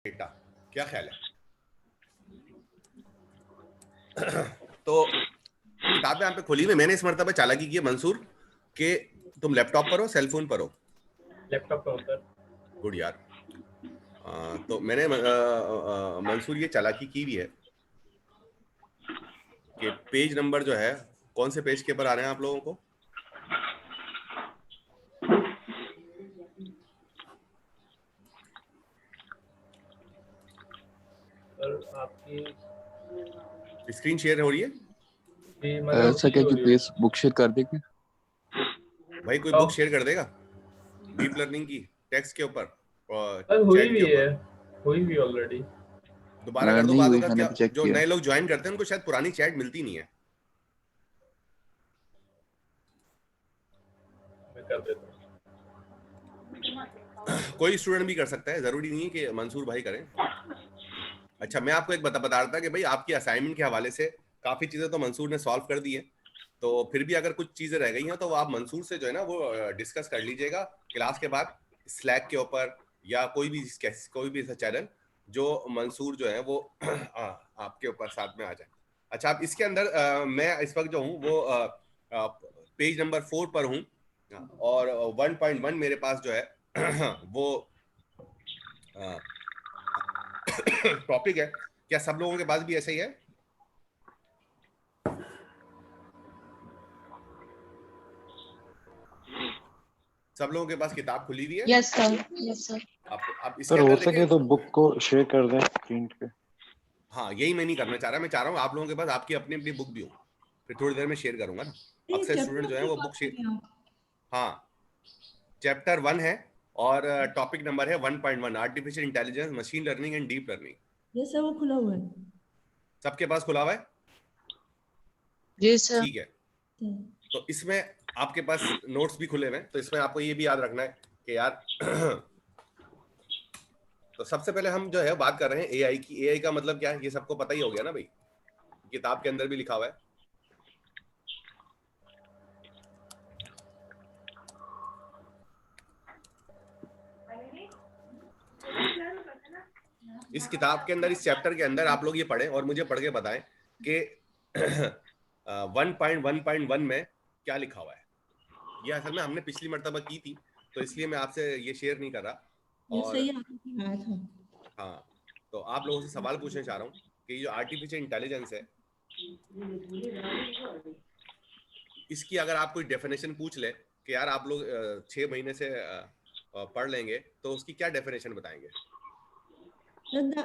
बेटा, क्या ख्याल है? तो किताबें यहाँ पे खोली हुई, मैंने इस मरतबा चालाकी की है मंसूर कि तुम लैपटॉप पर हो सेलफोन पर हो? लैपटॉप पर होता है। गुड यार। तो मैंने मंसूर ये चालाकी की भी है कि पेज नंबर जो है, कौन से पेज के ऊपर आ रहे हैं आप लोगों को? और आपकी स्क्रीन शेयर हो रही है मतलब सर क्या नहीं हो कि रही है। प्लीज बुक शेयर कर देंगे? भाई? कोई बुक शेयर कर देगा डीप लर्निंग की, टेक्स्ट के ऊपर और सर हुई चैट के भी है, ऊपर? हुई भी ऑलरेडी। दोबारा कर दो। नहीं बाद हुई, होगा मैंने क्या, भी चेक जो किया। नए लोग ज्वाइन करते हैं उनको शायद पुरानी चैट मिलती नहीं है। मैं कर देता हूँ। कोई स्टूडेंट भी कर सकता है, जरूरी नहीं है कि मंसूर भाई करें। अच्छा, मैं आपको एक बता रहा था कि भाई आपकी असाइनमेंट के हवाले से काफी चीजें तो मंसूर ने सॉल्व कर दी है, तो फिर भी अगर कुछ चीजें रह गई हैं तो वो आप मंसूर से जो है ना वो डिस्कस कर लीजिएगा क्लास के बाद, स्लैक के ऊपर या कोई भी ऐसा चैनल जो मंसूर जो है वो आपके ऊपर साथ में आ जाए। अच्छा, आप इसके अंदर मैं इस वक्त जो हूँ वो पेज नंबर 4 पर हूँ और 1.1 मेरे पास जो है वो टॉपिक है। क्या सब लोगों के पास भी ऐसा ही है? सब लोगों के पास किताब खुली हुई है? Yes sir, yes sir. आप इसके सर हो अंदर सके देखें। तो बुक को शेयर कर दें स्क्रीन पे। हाँ, यही मैं नहीं करना चाह रहा। मैं चाह रहा हूँ आप लोगों के पास आपकी अपनी अपनी बुक भी हो, फिर थोड़ी देर में शेयर करूंगा ना। ये अक्सर चैप्टर स्टूडेंट जो है की वो बात बुक कर शेयर। रहे हैं आप? हाँ, चैप्टर 1 है और टॉपिक नंबर है 1.1, artificial intelligence, machine learning and deep learning. ये सब वो खुला हुआ है। सबके पास खुला हुआ है? जी सर। ठीक है। तो इसमें आपके पास नोट्स भी खुले हुए हैं, तो इसमें आपको ये भी याद रखना है कि यार तो सबसे पहले हम जो है बात कर रहे हैं एआई की। एआई का मतलब क्या है ये सबको पता ही हो गया ना भाई, किताब के अंदर भी लिखा हुआ है। इस किताब के अंदर, इस चैप्टर के अंदर आप लोग ये पढ़ें और मुझे पढ़ के बताएं कि 1.1.1 में क्या लिखा हुआ है। ये असल में हमने पिछली मर्तबा की थी, तो इसलिए मैं आपसे ये शेयर नहीं कर रहा। ये और सही आपने आया था। हाँ, तो आप लोगों से सवाल पूछना चाह रहा हूँ कि ये जो आर्टिफिशियल इंटेलिजेंस है, इसकी अगर आप कोई डेफिनेशन पूछ ले कि यार आप लोग 6 महीने से पढ़ लेंगे, तो उसकी क्या डेफिनेशन बताएंगे? Then the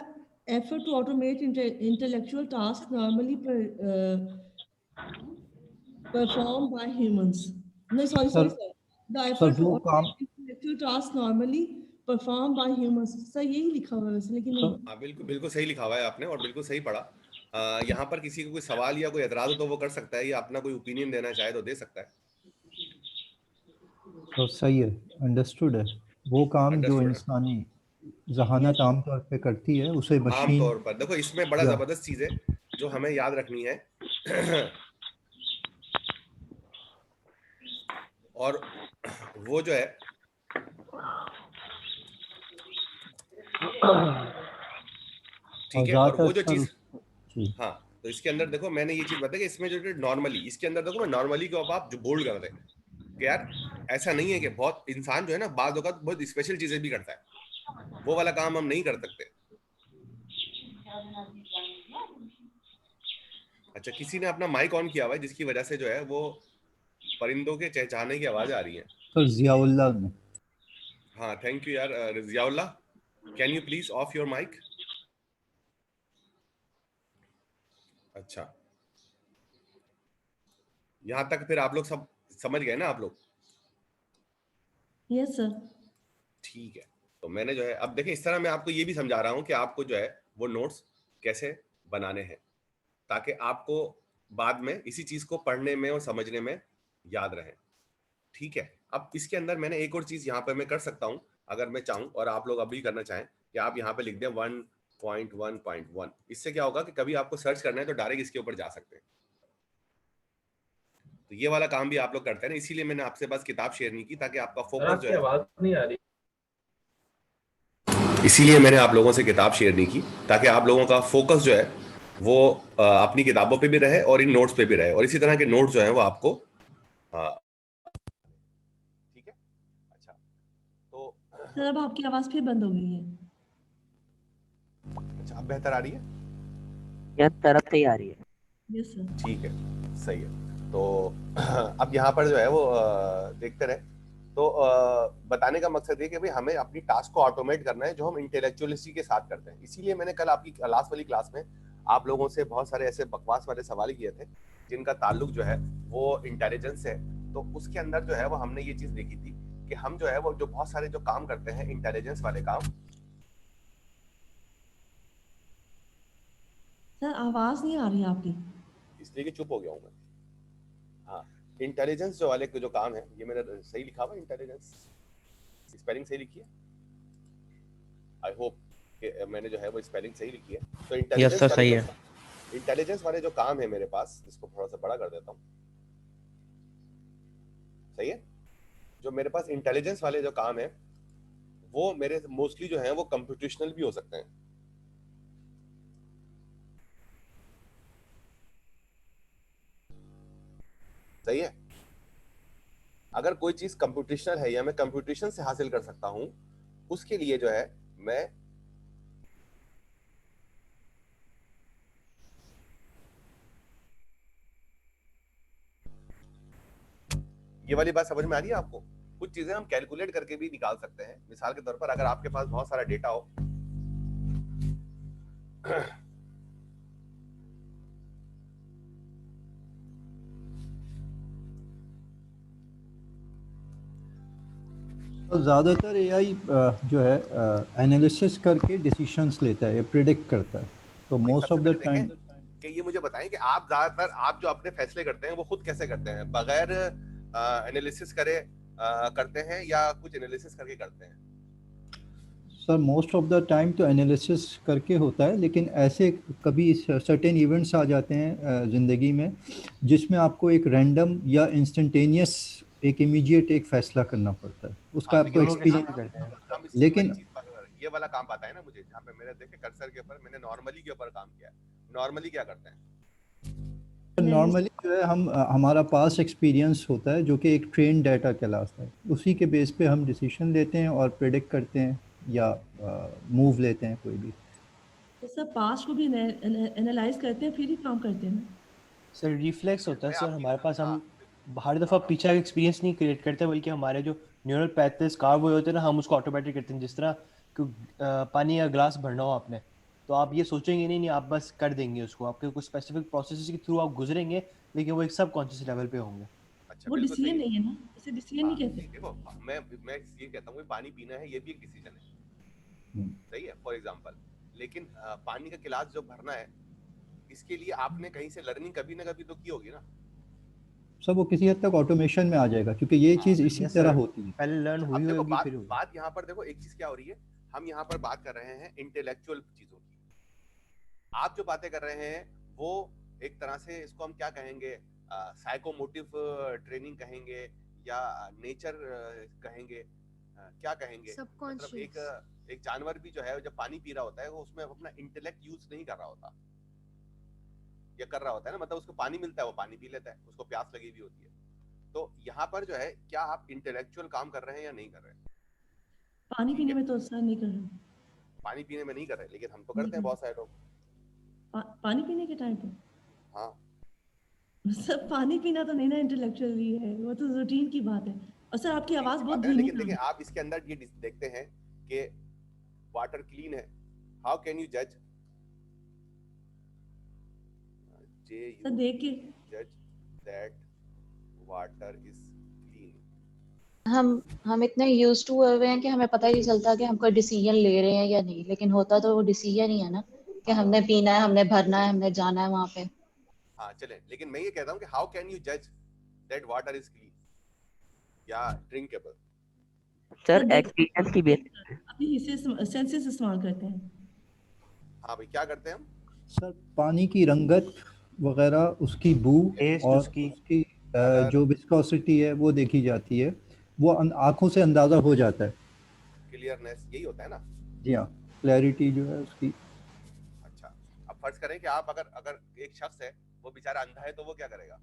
effort to automate intellectual tasks normally performed by humans. No, sorry, sir sir. The sir effort to वो काम automate intellectual tasks normally performed by humans. Sir यही लिखा हुआ है वैसे, लेकिन सर हाँ, बिल्कुल बिल्कुल सही लिखा हुआ है आपने और बिल्कुल सही पढ़ा। यहाँ पर किसी को कोई सवाल या कोई एतराज हो तो वो कर सकता है, या अपना कोई ओपिनियन देना चाहे तो दे सकता है। सर सही है, अंडरस्टूड है। वो काम जो अंडरस्टूड है। इंसानी जहानत आमतौर पे करती है उसे मशीन आमतौर पर देखो, इसमें बड़ा या जबरदस्त चीज है जो हमें याद रखनी है और वो जो है ठीक है, और ज़्यादातर वो जो सर चीज, जी हाँ, तो इसके अंदर देखो मैंने ये चीज बताई कि इसमें जो नॉर्मली, इसके अंदर देखो मैं नॉर्मली को अब आप जो बोल्ड कर दे कि यार ऐसा नहीं है कि बहुत इंसान जो है ना बाद वक्त बहुत स्पेशल चीजें भी करता है, वो वाला काम हम नहीं कर सकते। अच्छा, किसी ने अपना माइक ऑन किया हुआ है जिसकी वजह से जो है वो परिंदों के चहचहाने की आवाज आ रही है। सर जियाउल्लाह ने। हाँ, थैंक यू यार Riziaullah, can you please off your mic? अच्छा, यहां तक फिर आप लोग सब समझ गए ना आप लोग? Yes sir. ठीक है। तो मैंने जो है, अब देखें इस तरह मैं आपको ये भी समझा रहा हूँ कि आपको जो है वो नोट्स कैसे बनाने हैं ताकि आपको बाद में इसी चीज को पढ़ने में और समझने में याद रहे। ठीक है। अब इसके अंदर मैंने एक और चीज यहाँ पे मैं कर सकता हूँ, अगर मैं चाहूँ और आप लोग अभी करना चाहें कि आप यहाँ पे लिख दें 1.1.1। इससे क्या होगा कि कभी आपको सर्च करना है तो डायरेक्ट इसके ऊपर जा सकते हैं। तो ये वाला काम भी आप लोग करते हैं ना, इसीलिए मैंने आपसे पास किताब शेयर नहीं की ताकि आपका सर फोकस जो आपकी है। आवाज नहीं आ रही। इसीलिए मैंने आप लोगों से किताब शेयर नहीं की, ताकि आप लोगों का फोकस जो है वो अपनी किताबों पे भी रहे और इन नोट्स पे भी रहे, और इसी तरह के नोट्स जो हैं वो आपको ठीक है। अच्छा, तो सर अब आपकी आवाज फिर बंद हो गई है। अच्छा, अब बेहतर आ रही है? यार तरफ से ही आ रही है। Yes sir. ठीक है, सही है। तो अब यहाँ पर जो है वो देखते रहे। तो बताने का मकसद ये कि भाई हमें अपनी टास्क को ऑटोमेट करना है जो हम इंटेलेक्चुअलिटी के साथ करते हैं। इसीलिए मैंने कल आपकी लास्ट वाली क्लास में आप लोगों से बहुत सारे ऐसे बकवास वाले सवाल किए थे जिनका ताल्लुक जो है वो इंटेलिजेंस है। तो उसके अंदर जो है वो हमने ये चीज देखी थी कि हम जो है वो जो बहुत सारे जो काम करते हैं इंटेलिजेंस वाले काम। सर आवाज नहीं आ रही है आपकी। इसलिए कि चुप हो गया हूँ मैं। हाँ, इंटेलिजेंस जो वाले जो काम है, ये मैंने सही लिखा हुआ इंटेलिजेंस, स्पेलिंग सही लिखी है? आई होप कि मैंने जो है वो स्पेलिंग सही लिखी है। तो इंटेलिजेंस सर सही है। इंटेलिजेंस वाले जो काम है मेरे पास, इसको थोड़ा सा बड़ा कर देता हूँ, सही है। जो मेरे पास इंटेलिजेंस वाले जो काम है वो मेरे मोस्टली जो है वो कंप्यूटेशनल भी हो सकते हैं। सही है। अगर कोई चीज कंप्यूटेशनल है या मैं कंप्यूटेशन से हासिल कर सकता हूं, उसके लिए जो है मैं ये वाली बात समझ में आ रही है आपको? कुछ चीजें हम कैलकुलेट करके भी निकाल सकते हैं। मिसाल के तौर पर अगर आपके पास बहुत सारा डेटा हो तो ज़्यादातर एआई जो है एनालिसिस करके डिसीजंस लेता है, प्रिडिक्ट करता है। तो मोस्ट ऑफ द टाइम कि ये मुझे बताएं कि आप ज्यादातर आप जो अपने फैसले करते हैं वो खुद कैसे करते हैं? बगैर एनालिसिस करे करते हैं या कुछ एनालिसिस करके करते हैं? Sir most of the time तो एनालिसिस करके होता है, लेकिन ऐसे कभी सर्टेन इवेंट्स आ जाते हैं ज़िंदगी में जिसमें आपको एक रैंडम या इंस्टेंटेनियस एक इमीडिएट एक फैसला करना पड़ता है, उसका आपको एक्सपीरियंस। लेकिन ये वाला काम पता है ना मुझे, जहाँ पे मेरे देखे कर्सर के ऊपर मैंने नॉर्मली के ऊपर काम किया है। नॉर्मली क्या करते हैं? नॉर्मली जो है हम हमारा पास एक्सपीरियंस होता है जो कि एक ट्रेन डाटा कहलाता है, उसी के बेस पे हम डिसीजन लेते हैं और प्रेडिक्ट करते हैं या मूव लेते हैं कोई भी। तो सर पास्ट को भी एनालाइज करते हैं फिर ही काम करते हैं ना? सर रिफ्लेक्स होता है सर हमारे पास। हम हर दफ़ा पीछे का एक्सपीरियंस नहीं क्रिएट करते, बल्कि हमारे जो न्यूरल पैथवेज कार्व हुए होते हैं ना, हम उसको ऑटोमेटिक करते हैं। जिस तरह पानी का ग्लास भरना हो आपने, तो आप ये सोचेंगे नहीं आप बस कर देंगे उसको। आपके कुछ स्पेसिफिक प्रोसेस के थ्रू आप गुजरेंगे, लेकिन वो एक सब कॉन्शियस लेवल पे होंगे। अच्छा, वो डिसीजन नहीं है ना, इसे डिसीजन नहीं कहते। देखो मैं ये कहता हूँ पानी पीना है, ये भी एक डिसीजन है, सही है, फॉर एग्जांपल। लेकिन पानी का गिलास जो भरना है, इसके लिए आपने कहीं से लर्निंग कभी ना कभी तो की होगी ना? सब वो किसी हद तक ऑटोमेशन में आ जाएगा, क्योंकि ये चीज इसी तरह होती है। पहले लर्न हुई होगी फिर होगी। बात यहाँ पर देखो, एक चीज क्या हो रही है, हम यहाँ पर बात कर रहे हैं इंटेलेक्चुअल चीजों की। आप जो बातें कर रहे हैं वो एक तरह से इसको हम क्या कहेंगे, साइकोमोटिव ट्रेनिंग कहेंगे या नेचर कहेंगे, क्या कहेंगे? मतलब एक जानवर भी जो है जब पानी पी रहा होता है वो उसमें अपना इंटेलेक्ट यूज नहीं कर रहा होता, या कर रहा होता है ना, मतलब उसको पानी मिलता है वो पानी पी लेता है, उसको प्यास लगी हुई होती है। तो यहाँ पर जो है क्या आप इंटेलेक्चुअल काम कर रहे हैं या नहीं कर रहे हैं? पानी पीने में तो सर नहीं कर रहे। पानी पीने में नहीं कर रहे, लेकिन हम तो करते हैं बहुत सारे लोग। पानी पीने के टाइम पे? हाँ सर पानी पीना तो नहीं ना इंटेलेक्चुअली है, वो तो रूटीन की बात है। और सर आपकी आवाज बहुत धीमी है। लेकिन देखिए आप इसके अंदर ये देखते हैं कि वाटर क्लीन है, हाउ कैन यू जज? सर देख के जज दैट वाटर इज क्लीन। हम इतने यूज्ड टू हुए हैं कि हमें पता ही नहीं चलता कि हम कोई डिसीजन ले रहे हैं या नहीं, लेकिन होता तो वो डिसीजन ही है ना कि हमने पीना है, हमने भरना है, हमने जाना है वहां पे। हाँ चले, लेकिन मैं ये कहता हूँ कि हाउ कैन यू जज दैट वाटर इज क्लीन या ड्रिंकेबल? सर एक्सपीरियंस की बेस अभी इसे सेंसेस इस्तेमाल करते हैं। हाँ भाई, क्या करते हैं हम? सर पानी की रंगत वगैरह, उसकी बू और उसकी जो विस्कोसिटी है वो देखी जाती है, वो आंखों से अंदाजा हो जाता है। क्लियरनेस, यही होता है ना? जी हाँ, क्लैरिटी जो है उसकी। अच्छा, अब फर्ज करें कि आप अगर अगर एक शख्स है वो बेचारा अंधा है तो वो क्या करेगा?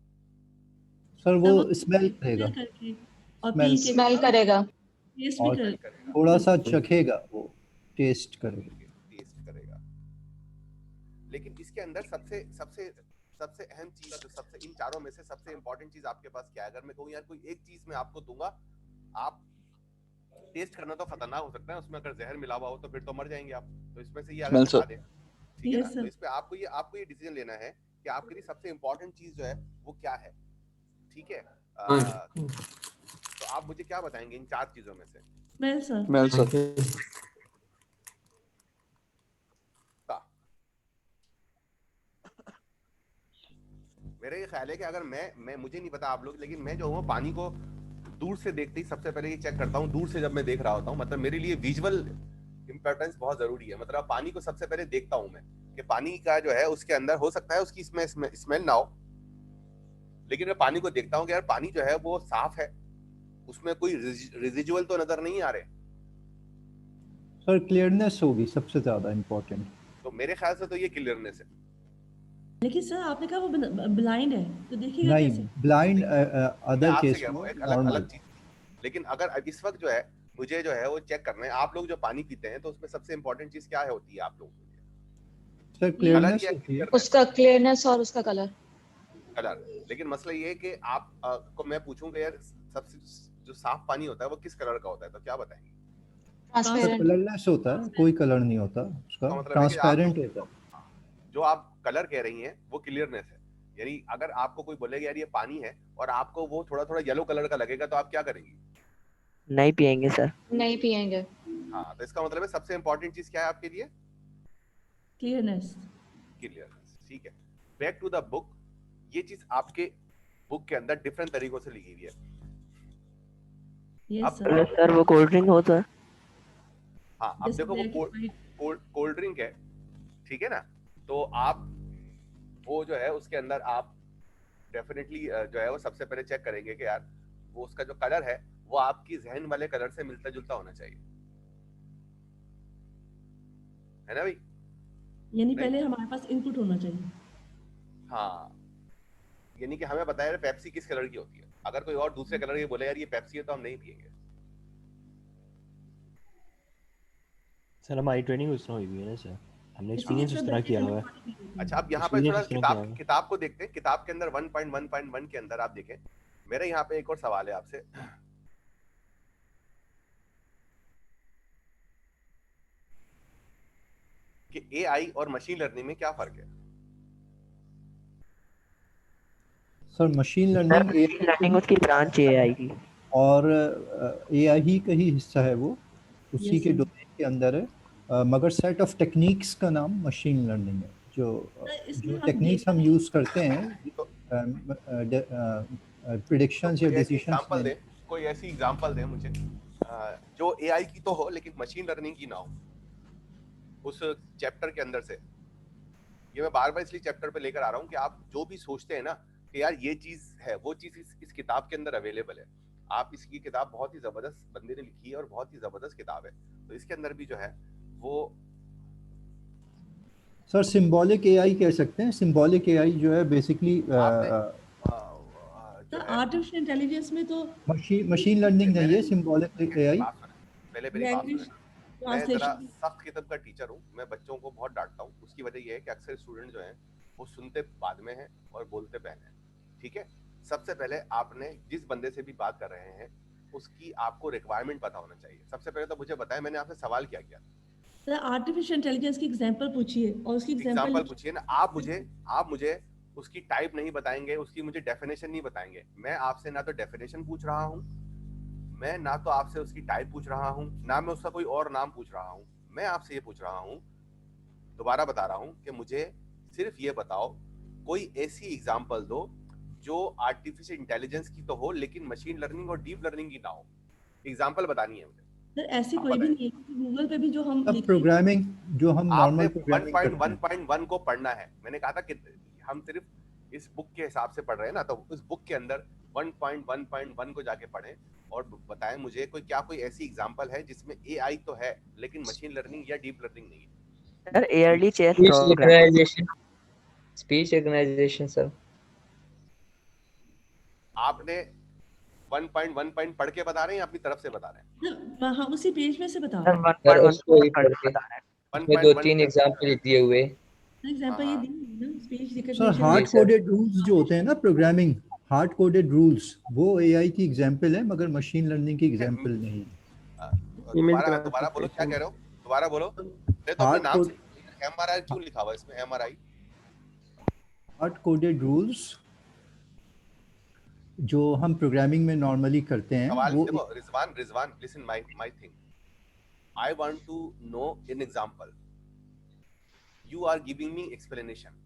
सर तब वो स्मेल करेगा, करके और स्मेल पी के स्मेल करेगा। टेस्ट भी और स्मेल करेगा। करेगा, थोड़ा सा चखेगा, वो टेस्ट करेगा। टेस्ट करेगा। लेकिन इसके अंदर सबसे सबसे सबसे अहम चीज, जो सबसे इन चारों में से सबसे इंपॉर्टेंट चीज आपके पास क्या है? अगर मैं कहूँ यार कोई एक चीज मैं आपको दूंगा, आप टेस्ट करना तो खतरनाक हो सकता है, उसमें अगर जहर मिला हुआ हो तो फिर तो मर जाएंगे आप। तो इसमें से ये अगर बता दें, ठीक है ना? Yes, sir. तो इस पे आपको ये डिसीजन लेना है कि आपके लिए सबसे इंपॉर्टेंट चीज जो है वो क्या है, ठीक है? तो आप मुझे क्या बताएंगे इन चार चीजों में से? Smell sir. मेरा ये ख्याल है कि अगर मैं मुझे नहीं पता आप लोग, लेकिन मैं जो हूँ पानी को दूर से देखते ही सबसे पहले ये चेक करता हूँ। दूर से जब मैं देख रहा होता हूँ, मतलब मेरे लिए विजुअल इंपॉर्टेंस बहुत जरूरी है। मतलब पानी को सबसे पहले देखता हूँ मैं कि पानी का जो है उसके अंदर हो सकता है उसकी स्मेल ना हो, लेकिन मैं पानी को देखता हूँ कि यार पानी जो है वो साफ है, उसमें कोई रेजिडुअल तो नजर नहीं आ रहे। सर क्लियरनेस होगी सबसे ज्यादा इम्पोर्टेंट। तो मेरे ख्याल से तो ये क्लियरनेस है। लेकिन सर आपने कहा वो ब्लाइंड है तो देखिएगा नहीं, कैसे? ब्लाइंड मैं अदर आपसे केस कह रहा में हूँ एक नॉर्मल। अलग चीज, लेकिन अगर अब इस वक्त जो है मुझे जो है वो चेक करना है, आप लोग जो पानी पीते हैं तो उसमें सबसे इंपॉर्टेंट चीज क्या है होती है आप लोगों के लिए? सर कलर क्लियरनेस या होती है। उसका क्लियरनेस और उसका कलर। कलर। लेकिन मसला ये है कि आप को मैं पूछूंगा यार सबसे जो साफ पानी होता है वो किस कलर का होता है, तो क्या बताएंगे? Sir transparent. कलरलेस होता है, कोई कलर नहीं होता उसका, तो मतलब है कि आप ट्रांसपेरेंट लोग होता है। जो आप कलर कह रही हैं वो क्लियरनेस है। यानी अगर आपको कोई बोलेगा यार ये पानी है और आपको वो थोड़ा थोड़ा येलो कलर का लगेगा तो आप क्या करेंगी? नहीं पियेंगे सर। नहीं पियेंगे। हाँ, तो इसका मतलब है सबसे इंपॉर्टेंट चीज क्या है आपके लिए? क्लियरनेस। क्लियरनेस। ठीक है, बैक टू द बुक। ये चीज आपके बुक के अंदर डिफरेंट तरीकों से लिखी हुई है। यस अब सर। सर वो कोल्ड ड्रिंक हो सर। हाँ, अब देखो वो कोल्ड ड्रिंक है, ठीक है ना? तो आप वो जो है उसके अंदर आप डेफिनेटली जो है वो सबसे पहले चेक करेंगे कि यार वो उसका जो कलर है वो आपकी जहन वाले कलर से मिलता जुलता होना चाहिए, है ना भाई? यानी पहले हमारे पास इनपुट होना चाहिए। हाँ, यानी कि हमें बताया पेप्सी किस कलर की होती है। अगर कोई और दूसरे कलर की बोले यार ये पेप्सी है तो हम नहीं पिएंगे। सर हमारी ट्रेनिंग उस तरह हुई हुई है ना सर, हमने एक्सपीरियंस उस तरह किया हुआ है। अच्छा, अब यहाँ पे Experience थोड़ा इस तरह किया हुआ है। किताब को देखते हैं। किताब के अंदर 1.1.1 के अंदर आप देखें, मेरे यहाँ पे एक और सवाल है आपसे कि एआई और मशीन लर्निंग में क्या फर्क है? Sir machine sir learning machine learning उसकी ब्रांच है एआई की। और एआई का ही हिस्सा है वो, उसी Yes, के sir. डोमेन के अंदर है। मगर सेट ऑफ टेक्निक्स का नाम मशीन लर्निंग है। जो इसमें हम टेक्निक्स हम यूज़ करते हैं तो प्रिडिक्शंस या कोई ऐसी डिसीजंस एग्जांपल लेने। दे, कोई ऐसी एग्जांपल दे मुझे जो एआई की तो हो लेकिन मशीन लर्निंग की ना हो उस चैप्टर के अंदर से। ये मैं बार बार इसलिए चैप्टर पे लेकर आ रहा हूँ कि आप जो भी सोचते हैं ना कि यार ये चीज है, वो चीज इस किताब के अंदर अवेलेबल है। आप इसकी किताब बहुत ही जबरदस्त बंदे ने लिखी है और बहुत ही जबरदस्त किताब है, तो इसके अंदर भी जो है वो सर सिंबॉलिक एआई कह सकते हैं। सिंबॉलिक एआई जो है बेसिकली आर्टिफिशियल इंटेलिजेंस में तो मशीन लर्निंग नहीं है सिंबॉलिक एआई। पहले मेरी बात लैंग्वेज सुने। मैं जरा ट्रांसलेशन। सख्त किस्म का टीचर हूँ, मैं बच्चों को बहुत डांटता हूँ। उसकी वजह यह है कि अक्सर स्टूडेंट जो हैं वो सुनते बाद में हैं और बोलते पहले हैं, ठीक है? सबसे पहले आपने जिस बंदे से भी बात कर रहे हैं उसकी आपको रिक्वायरमेंट पता होना चाहिए। सबसे पहले तो मुझे बताएं मैंने आपसे सवाल क्या किया? सर आर्टिफिशियल इंटेलिजेंस की एग्जांपल पूछिए और उसकी एग्जांपल पूछिए ना। आप मुझे उसकी टाइप नहीं बताएंगे, उसकी मुझे डेफिनेशन नहीं बताएंगे। मैं आपसे ना तो डेफिनेशन पूछ रहा हूँ, मैं ना तो आपसे उसकी टाइप पूछ रहा हूँ, ना मैं उसका कोई और नाम पूछ रहा हूँ। मैं आपसे ये पूछ रहा हूँ, दोबारा बता रहा हूँ कि मुझे सिर्फ ये बताओ, कोई ऐसी एग्जांपल दो जो आर्टिफिशियल इंटेलिजेंस की तो हो लेकिन मशीन लर्निंग और डीप लर्निंग की ना हो। एग्जांपल बतानी है मुझे। सर ऐसी कोई भी नहीं है। गूगल पे भी जो हम अब प्रोग्रामिंग जो हम आपने नॉर्मल प्रोग्रामिंग करते हैं 1.1.1 को पढ़ना है। मैंने कहा था कि हम सिर्फ इस बुक के हिसाब से पढ़ रहे हैं ना, तो उस बुक के अंदर 1.1.1 को जाके पढ़ें और बताएं मुझे कोई ऐसी एग्जांपल है जिसमें एआई तो है लेकिन मशीन लर्निंग या डीप लर्निंग नहीं है। Sir early chess speech program. Recognization, speech recognization sir. आपने 1.1 पढ़ के बता रहे हैं या अपनी तरफ से बता रहे हैं? हाँ उसी पेज में से बता सर रहे हैं। सर 1.1 उसको ही पढ़ के बता रहे हैं। उसमें 2-3 एग्जांपल दिए हुए। एग्जांपल ये हाँ। दी ना speech sir recognition. Hard coded rules जो होते हैं ना प्रोग्रामिंग, हार्ड कोडेड रूल्स वो एआई की एग्जांपल है मगर मशीन लर्निंग की एग्जांपल नहीं है। दोबारा बोलो, क्या कह रहे हो? दोबारा बोलो। नहीं तो अपने हार्ड नाम कोड से एमआरआई क्यों लिखा हुआ है इसमें? एमआरआई हार्ड कोडेड रूल्स जो हम प्रोग्रामिंग में नॉर्मली करते हैं सवाल वो देखो Rizwan listen my thing, I want to know in example, you are giving me explanation.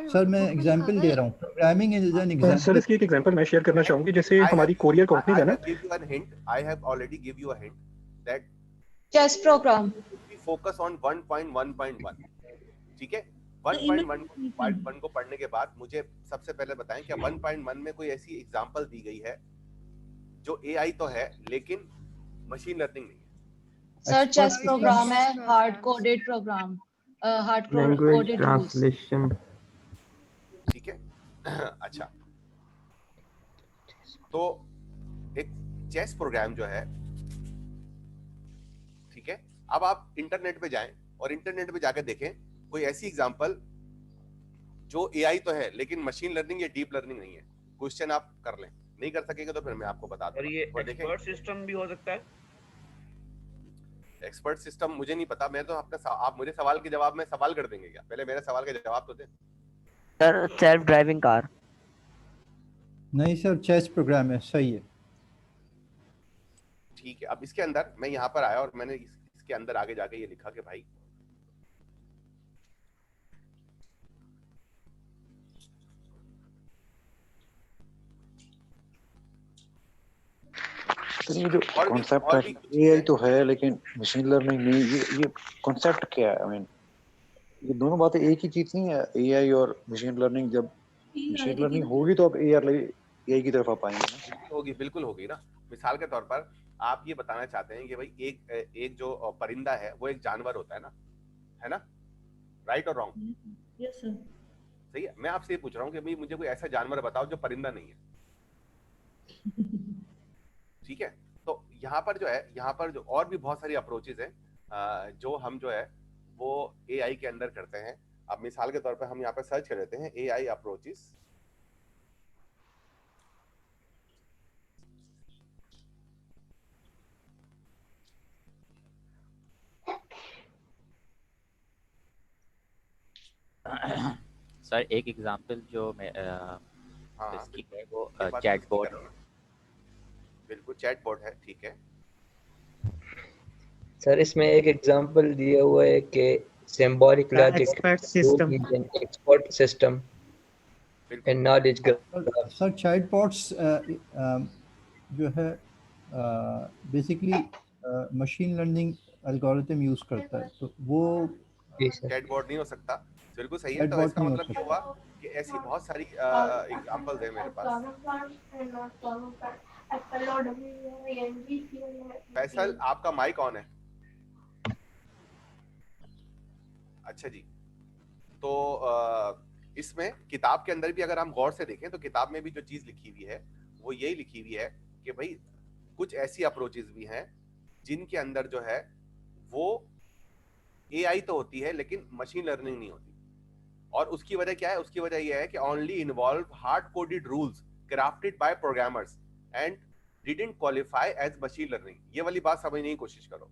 Sir मैं एग्जांपल दे रहा हूँ, programming is an sir example. इसकी एक एग्जांपल मैं शेयर करना चाहूंगी, जैसे हमारी कोरियर कंपनी है ना, I have already give you a hint that chess program we focus on 1.1.1, ठीक है? 1.1 को पढ़ने के बाद मुझे सबसे पहले बताएं क्या 1.1 में कोई ऐसी एग्जांपल दी गई है जो एआई तो है लेकिन मशीन लर्निंग नहीं है? सर चेस प्रोग्राम है, hard coded program, hard coded translation. ठीक है। अच्छा, तो एक चेस प्रोग्राम जो है, ठीक है, अब आप इंटरनेट पे जाएं और इंटरनेट पे जाकर देखें कोई ऐसी एग्जांपल जो एआई तो है लेकिन मशीन लर्निंग या डीप लर्निंग नहीं है। क्वेश्चन आप कर लें, नहीं कर सकेंगे तो फिर मैं आपको बता दूंगा। और ये एक्सपर्ट सिस्टम भी हो सकता है? एक्सपर्ट सिस्टम मुझे नहीं पता, मैं तो आप मुझे सवाल के जवाब में सवाल कर देंगे क्या? पहले मेरे सवाल का जवाब तो दें। Sir self driving car. नहीं सर चेस प्रोग्राम है, सही है। ठीक है, अब इसके अंदर मैं यहाँ पर आया और मैंने इसके अंदर आगे जाके ये लिखा कि भाई ये जो कॉन्सेप्ट है एआई तो है लेकिन मशीन लर्निंग नहीं, ये कॉन्सेप्ट क्या है? आई मीन ये दोनों बातें एक ही चीज नहीं है, एआई और मशीन लर्निंग। जब मशीन लर्निंग होगी तो अब एआई की तरफ आप आएंगे ना? होगी, बिल्कुल होगी ना। मिसाल के तौर पर आप ये बताना चाहते हैं कि भाई एक जो परिंदा है वो एक जानवर होता है ना? राइट और रॉन्ग? Yes sir. सही है। मैं आपसे ये पूछ रहा हूँ कि भाई मुझे कोई ऐसा जानवर बताओ जो परिंदा नहीं है। ठीक है, तो यहाँ पर जो और भी बहुत सारी अप्रोचेज हैं जो हम जो है वो एआई के अंदर करते हैं। अब मिसाल के तौर पर हम यहाँ पर सर्च कर लेते हैं एआई अप्रोचेस। सर एक एग्जांपल जो मैं इसकी है वो चैटबॉट। बिल्कुल चैटबॉट है, ठीक है। सर इसमें एक एग्जांपल दिया हुआ है कि symbolic logic expert system and knowledge graph. Sir chatbots जो है basically machine learning algorithm use करता है, तो वो चैटबॉट नहीं हो सकता। बिल्कुल सही है। तो इसका मतलब ये हुआ कि ऐसी बहुत सारी एग्जांपल्स है मेरे पास। फैसल आपका माइक ऑन है? अच्छा जी, तो इसमें किताब के अंदर भी अगर हम गौर से देखें तो किताब में भी जो चीज लिखी हुई है वो यही लिखी हुई है कि भाई कुछ ऐसी अप्रोचेस भी हैं जिनके अंदर जो है वो एआई तो होती है लेकिन मशीन लर्निंग नहीं होती। और उसकी वजह क्या है? उसकी वजह यह है कि only involve hard coded rules crafted by programmers and didn't qualify as machine learning. ये वाली बात समझने की कोशिश करो।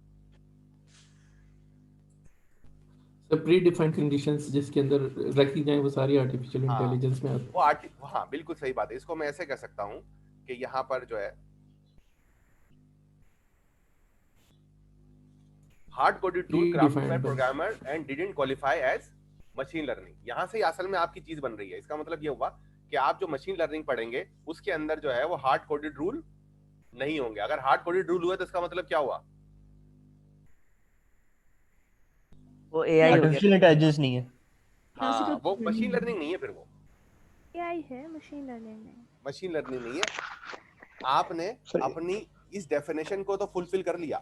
तो प्री डिफाइंड कंडीशंस जिसके अंदर रखी जाए वो सारी आर्टिफिशियल इंटेलिजेंस में आती है। वो हाँ बिल्कुल सही बात है। इसको मैं ऐसे कह सकता हूं कि यहाँ पर जो है hard coded tool crafted by programmer and didn't qualify as machine learning. यहाँ से असल में आपकी चीज बन रही है। इसका मतलब ये हुआ कि आप जो मशीन लर्निंग पढ़ेंगे उसके अंदर जो है वो हार्ड कोडेड रूल नहीं होंगे। अगर हार्ड कोडेड रूल हुआ तो इसका मतलब क्या हुआ? वो एआई आर्टिफिशियल इंटेलिजेंस नहीं है। हाँ, वो मशीन लर्निंग नहीं है फिर वो। एआई है, मशीन लर्निंग नहीं। मशीन लर्निंग नहीं है। आपने अपनी इस डेफिनेशन को तो फुलफिल कर लिया,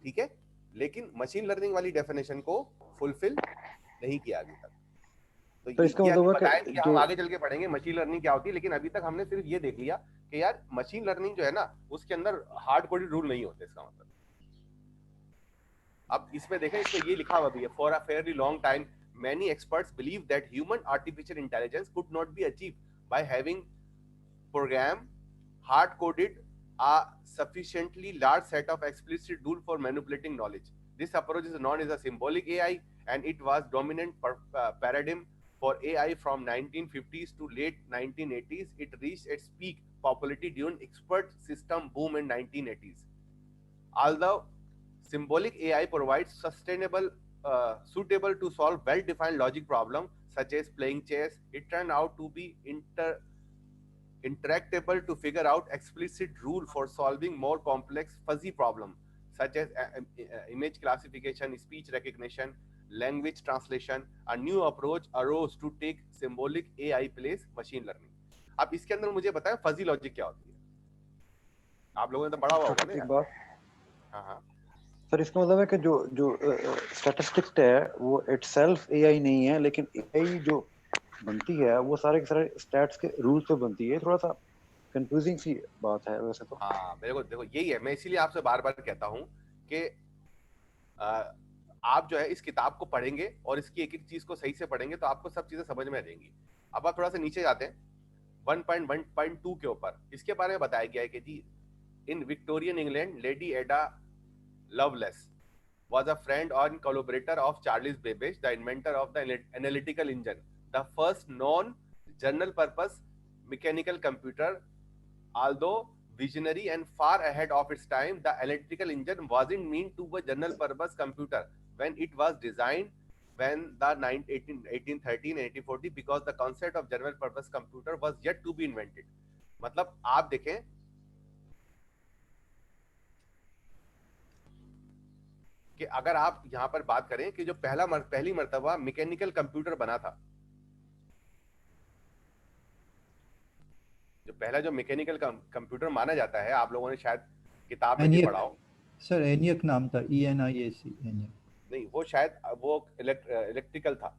ठीक है, लेकिन मशीन लर्निंग वाली डेफिनेशन को फुलफिल नहीं किया अभी तक। तो इसका ये मतलब बताया है कि हम आगे चल के पढ़ेंगे मशीन लर्निंग क्या होती है, लेकिन अभी तक हमने सिर्फ ये देख लिया कि यार मशीन लर्निंग जो है ना उसके अंदर हार्ड कोडेड रूल नहीं होते, इसका मतलब। अब इसमें देखें, इसमें ये लिखा हुआ भी है, for a fairly long time many experts believe that human artificial intelligence could not be achieved by having program hard coded a sufficiently large set of explicit rule for manipulating knowledge. This approach is known as a symbolic AI, and it was dominant paradigm for AI from 1950s to late 1980s. It reached its peak popularity during expert system boom in 1980s. Although symbolic AI provides suitable to solve well-defined logic problems such as playing chess, it turned out to be interactable to figure out explicit rule for solving more complex fuzzy problems such as image classification, speech recognition, language translation. A new approach arose to take symbolic AI place machine learning. अब इसके अंदर मुझे बताएं fuzzy logic क्या होती है, आप लोगों ने तो पढ़ा हुआ होगा ना यार। हाँ सर, इसका मतलब है कि जो स्टैटिस्टिक्स है वो इटसेल्फ एआई नहीं है, लेकिन एआई जो बनती है वो सारे के सारे स्टैट्स के रूल्स पे बनती है। थोड़ा सा कंफ्यूजिंग सी बात है वैसे तो। हाँ, मेरे को देखो यही है, मैं इसीलिए आपसे बार बार कहता हूँ कि आप जो है इस किताब को पढ़ेंगे और इसकी एक एक चीज को सही से पढ़ेंगे तो आपको सब चीजें समझ में आ जाएंगी। अब आप थोड़ा सा नीचे जाते हैं 1.1.2 के ऊपर, इसके बारे में बताया गया है कि जी इन विक्टोरियन इंग्लैंड लेडी एडा Lovelace was a friend and collaborator of Charles Babbage, the inventor of the analytical engine, the first non-general-purpose mechanical computer. Although visionary and far ahead of its time, the analytical engine wasn't meant to be a general-purpose computer when it was designed when the 1813 and 1840, because the concept of general-purpose computer was yet to be invented. मतलब आप देखें कि अगर आप यहां पर बात करें कि जो पहली मर्तबा मैकेनिकल कंप्यूटर बना था, जो पहला जो मैकेनिकल कंप्यूटर माना जाता है, आप लोगों ने शायद किताब में भी पढ़ा हो सर, एनियक नाम था, ENIAC। एनियक नहीं, वो शायद वो इलेक्ट्रिकल था।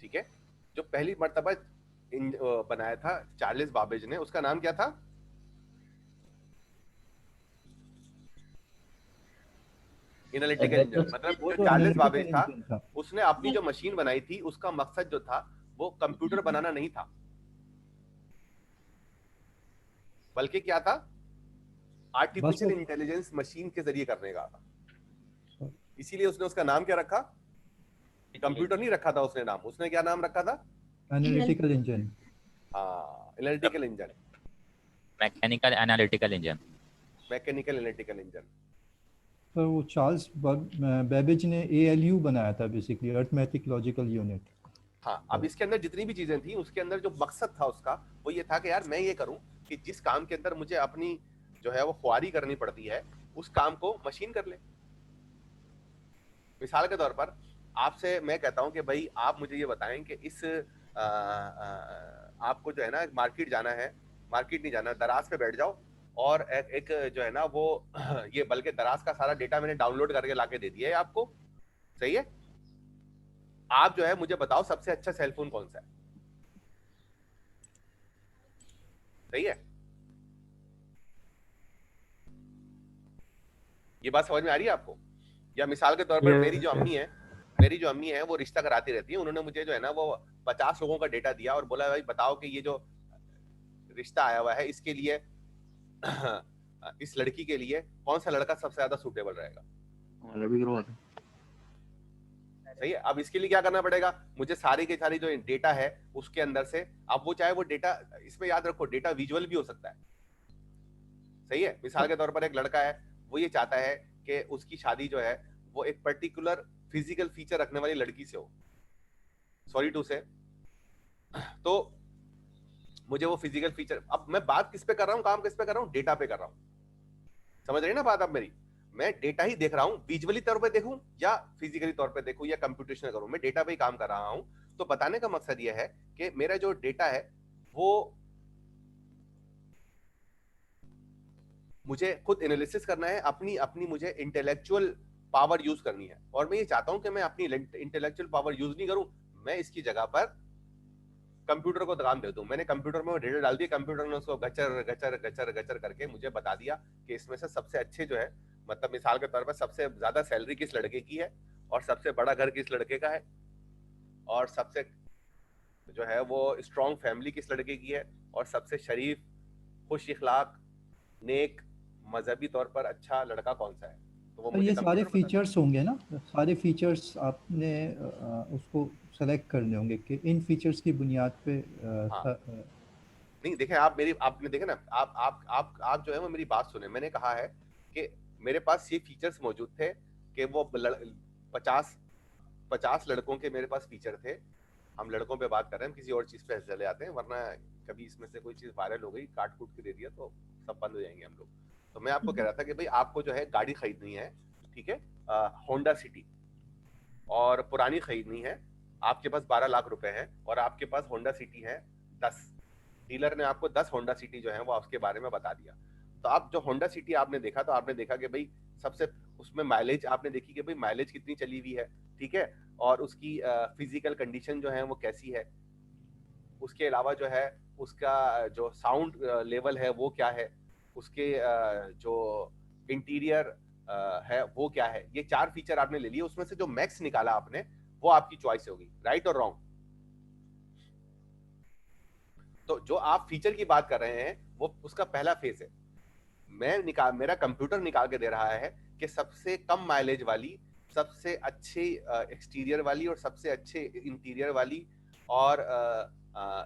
ठीक है, जो पहली मर्तबा बनाया था चार्ल्स बाबेज ने, उसका नाम क्या था? Analytical engine. मतलब जो चार्ल्स बाबेज था उसने अपनी जो मशीन बनाई थी उसका मकसद जो था वो कंप्यूटर बनाना नहीं था, बल्कि क्या था? आर्टिफिशियल इंटेलिजेंस मशीन के जरिए करने का था। इसीलिए उसने उसका नाम क्या रखा? कंप्यूटर नहीं रखा था उसने नाम, उसने क्या नाम रखा था? Analytical engine. हाँ, analytical engine, mechanical analytical engine, mechanical analytical engine. तो वो चार्ल्स बेबेज ने ALU बनाया था, बेसिकली अरिथमेटिक लॉजिकल यूनिट। हाँ, अब इसके अंदर जितनी भी चीजें थी उसके अंदर जो मकसद था उसका वो ये था कि यार मैं ये करूं कि जिस काम के अंदर मुझे अपनी जो है वो ख्वारी करनी पड़ती है उस काम को मशीन कर ले। मिसाल के तौर पर आपसे मैं कहता हूं कि भाई आप मुझे ये बताएं कि इस आपको जो है ना मार्केट जाना है, मार्केट नहीं जाना, दराज पे बैठ जाओ और एक जो है ना वो ये, बल्कि दराज का सारा डेटा मैंने डाउनलोड करके लाके दे दिया है आपको, सही है? आप जो है मुझे बताओ सबसे अच्छा सेलफोन कौन सा है, सही है? ये बात समझ में आ रही है आपको? या मिसाल के तौर पर मेरी जो अम्मी है वो रिश्ता कराती रहती है, उन्होंने मुझे जो है ना वो 50 लोगों का डेटा दिया और बोला भाई बताओ कि ये जो रिश्ता आया हुआ है इसके लिए इस लड़की के लिए कौन सा लड़का सबसे ज्यादा सूटेबल रहेगा, सही है? अब इसके लिए क्या करना पड़ेगा? मुझे सारी की सारी जो डेटा है उसके अंदर से, अब वो चाहे वो डेटा, इसमें याद रखो डेटा विजुअल भी हो सकता है, सही है? मिसाल के तौर पर एक लड़का है, वो ये चाहता है कि उसकी शादी जो है वो एक पर्टिकुलर फिजिकल फीचर रखने वाली लड़की से हो, सॉरी टू से, तो मुझे वो फिजिकल फीचर, अब मैं बात किस पे कर रहा हूँ, काम किस पे कर रहा हूँ? डेटा पे कर रहा हूँ, समझ रहे हैं ना बात आप मेरी? मैं डेटा ही देख रहा हूँ, विजुअली तौर पे देखूं या फिजिकली तौर पे देखूं या कंप्यूटेशनल करूं, मैं डेटा पे ही काम कर रहा हूं। तो बताने का मकसद यह है कि मेरा जो डेटा है वो मुझे खुद एनालिसिस करना है, अपनी अपनी मुझे इंटेलेक्चुअल पावर यूज करनी है। और मैं ये चाहता हूं कि मैं अपनी इंटेलेक्चुअल पावर यूज नहीं करूं, मैं इसकी जगह पर कंप्यूटर को काम दे दूं। मैंने कंप्यूटर में डेटा डाल दिया, कंप्यूटर ने उसको गचर गचर गचर गचर करके मुझे बता दिया कि इसमें से सबसे अच्छे जो है, मतलब मिसाल के तौर पर सबसे ज्यादा सैलरी किस लड़के की है, और सबसे बड़ा घर किस लड़के का है, और सबसे जो है वो स्ट्रॉन्ग फैमिली किस लड़के की है, और सबसे शरीफ, खुश इखलाक, नेक, मजहबी तौर पर अच्छा लड़का कौन सा है। तो वो तो मुझे ये सारे कंप्यूटर बता फीचर्स होंगे ना, सारे फीचर्स आपने उसको सेलेक्ट करने होंगे कि इन फीचर्स की बुनियाद पे हाँ। नहीं देखें, आपने देखा ना, आप जो है वो मेरी बात सुने। मैंने कहा है कि मेरे पास ये फीचर्स मौजूद थे कि वो 50 लड़कों के मेरे पास फीचर थे। हम लड़कों पे बात कर रहे हैं, हम किसी और चीज पे चले जाते हैं, वरना कभी इसमें से कोई चीज वायरल हो गई, काट कूट के दे दिया तो सब बंद हो जाएंगे हम लोग। तो मैं आपको कह रहा था कि भाई आपको जो है गाड़ी खरीदनी है, ठीक है, होंडा सिटी, और पुरानी खरीदनी है। आपके पास 12 लाख रुपए है और आपके पास होंडा सिटी है 10। डीलर ने आपको 10 होंडा सिटी जो है वो उसके बारे में बता दिया। तो आप जो होंडा सिटी आपने देखा, तो आपने देखा कि भाई सबसे उसमें माइलेज आपने देखी कि भाई माइलेज कितनी चली हुई है, ठीक है, और उसकी फिजिकल कंडीशन जो है वो कैसी है। उसके अलावा जो है उसका जो साउंड लेवल है वो क्या है, उसके जो इंटीरियर है वो क्या है। ये 4 फीचर आपने ले लिए, उसमें से जो मैक्स निकाला आपने वो आपकी चॉइस होगी, राइट और रॉन्ग। तो जो आप फीचर की बात कर रहे हैं वो उसका पहला फेज है। मेरा कंप्यूटर निकाल के दे रहा है कि सबसे कम माइलेज वाली, सबसे अच्छे एक्सटीरियर वाली, और सबसे अच्छे इंटीरियर वाली, और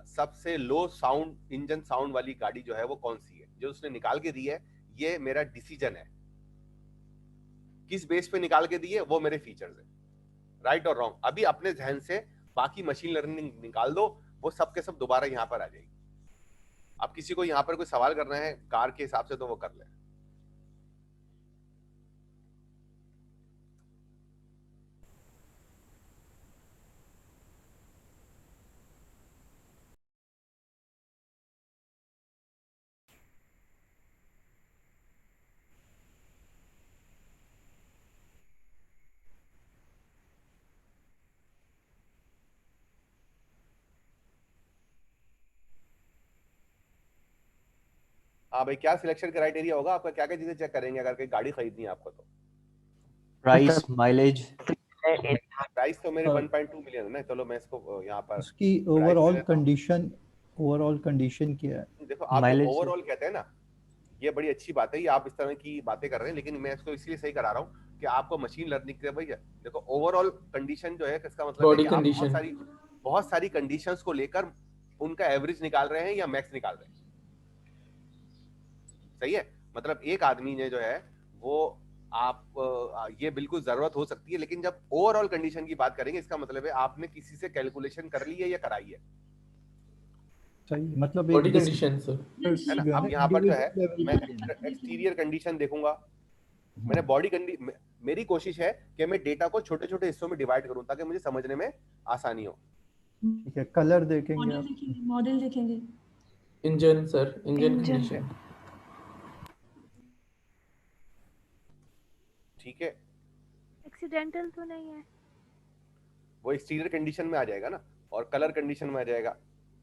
सबसे लो साउंड, इंजन साउंड वाली गाड़ी जो है वो कौन सी है। जो उसने निकाल के दी है ये मेरा डिसीजन है। किस बेस पे निकाल के दी है वो मेरे फीचर्स है, राइट और रॉन्ग। अभी अपने जहन से बाकी मशीन लर्निंग निकाल दो, वो सब के सब दोबारा यहाँ पर आ जाएगी। आप किसी को यहाँ पर कोई सवाल करना है कार के हिसाब से तो वो कर ले। हाँ भाई, क्या सिलेक्शन क्राइटेरिया होगा आपका, क्या क्या चीजें चेक करेंगे अगर कोई गाड़ी खरीदनी है आपको? तो प्राइस, माइलेज। प्राइस तो मेरे 1.2 मिलियन है ना। चलो मैं इसको यहाँ पर उसकी ओवरऑल कंडीशन क्या है? देखो, आप जो ओवरऑल कहते हैं ना, ये बड़ी अच्छी बात है, ये आप इस तरह की बातें कर रहे हैं, लेकिन मैं इसको इसलिए सही करा रहा हूँ कि आपको मशीन लर्निंग के भाई देखो ओवरऑल कंडीशन जो है, इसका मतलब है कि आप बहुत सारी कंडीशंस को लेकर उनका एवरेज निकाल रहे हैं या मैक्स निकाल रहे हैं। सही है, मतलब एक आदमी ने जो है वो आप ये बिल्कुल जरूरत हो सकती है, लेकिन जब ओवरऑल कंडीशन की बात करेंगे इसका मतलब है आपने किसी से कैलकुलेशन कर ली है या कराई है। सही, मतलब बॉडी कंडीशन है ना। अब यहाँ पर जो है मैं एक्सटीरियर कंडीशन देखूंगा, मैंने बॉडी कंडीशन, मेरी कोशिश है कि मैं डेटा को छोटे छोटे हिस्सों में डिवाइड करूं ताकि मुझे समझने में आसानी हो। ठीक है, कलर देखेंगे, मॉडल देखेंगे, इंजन सर, इंजन कंडीशन, ठीक है। एक्सीडेंटल तो नहीं है, वो एक्सटीरियर कंडीशन में आ जाएगा ना, और कलर कंडीशन में आ जाएगा,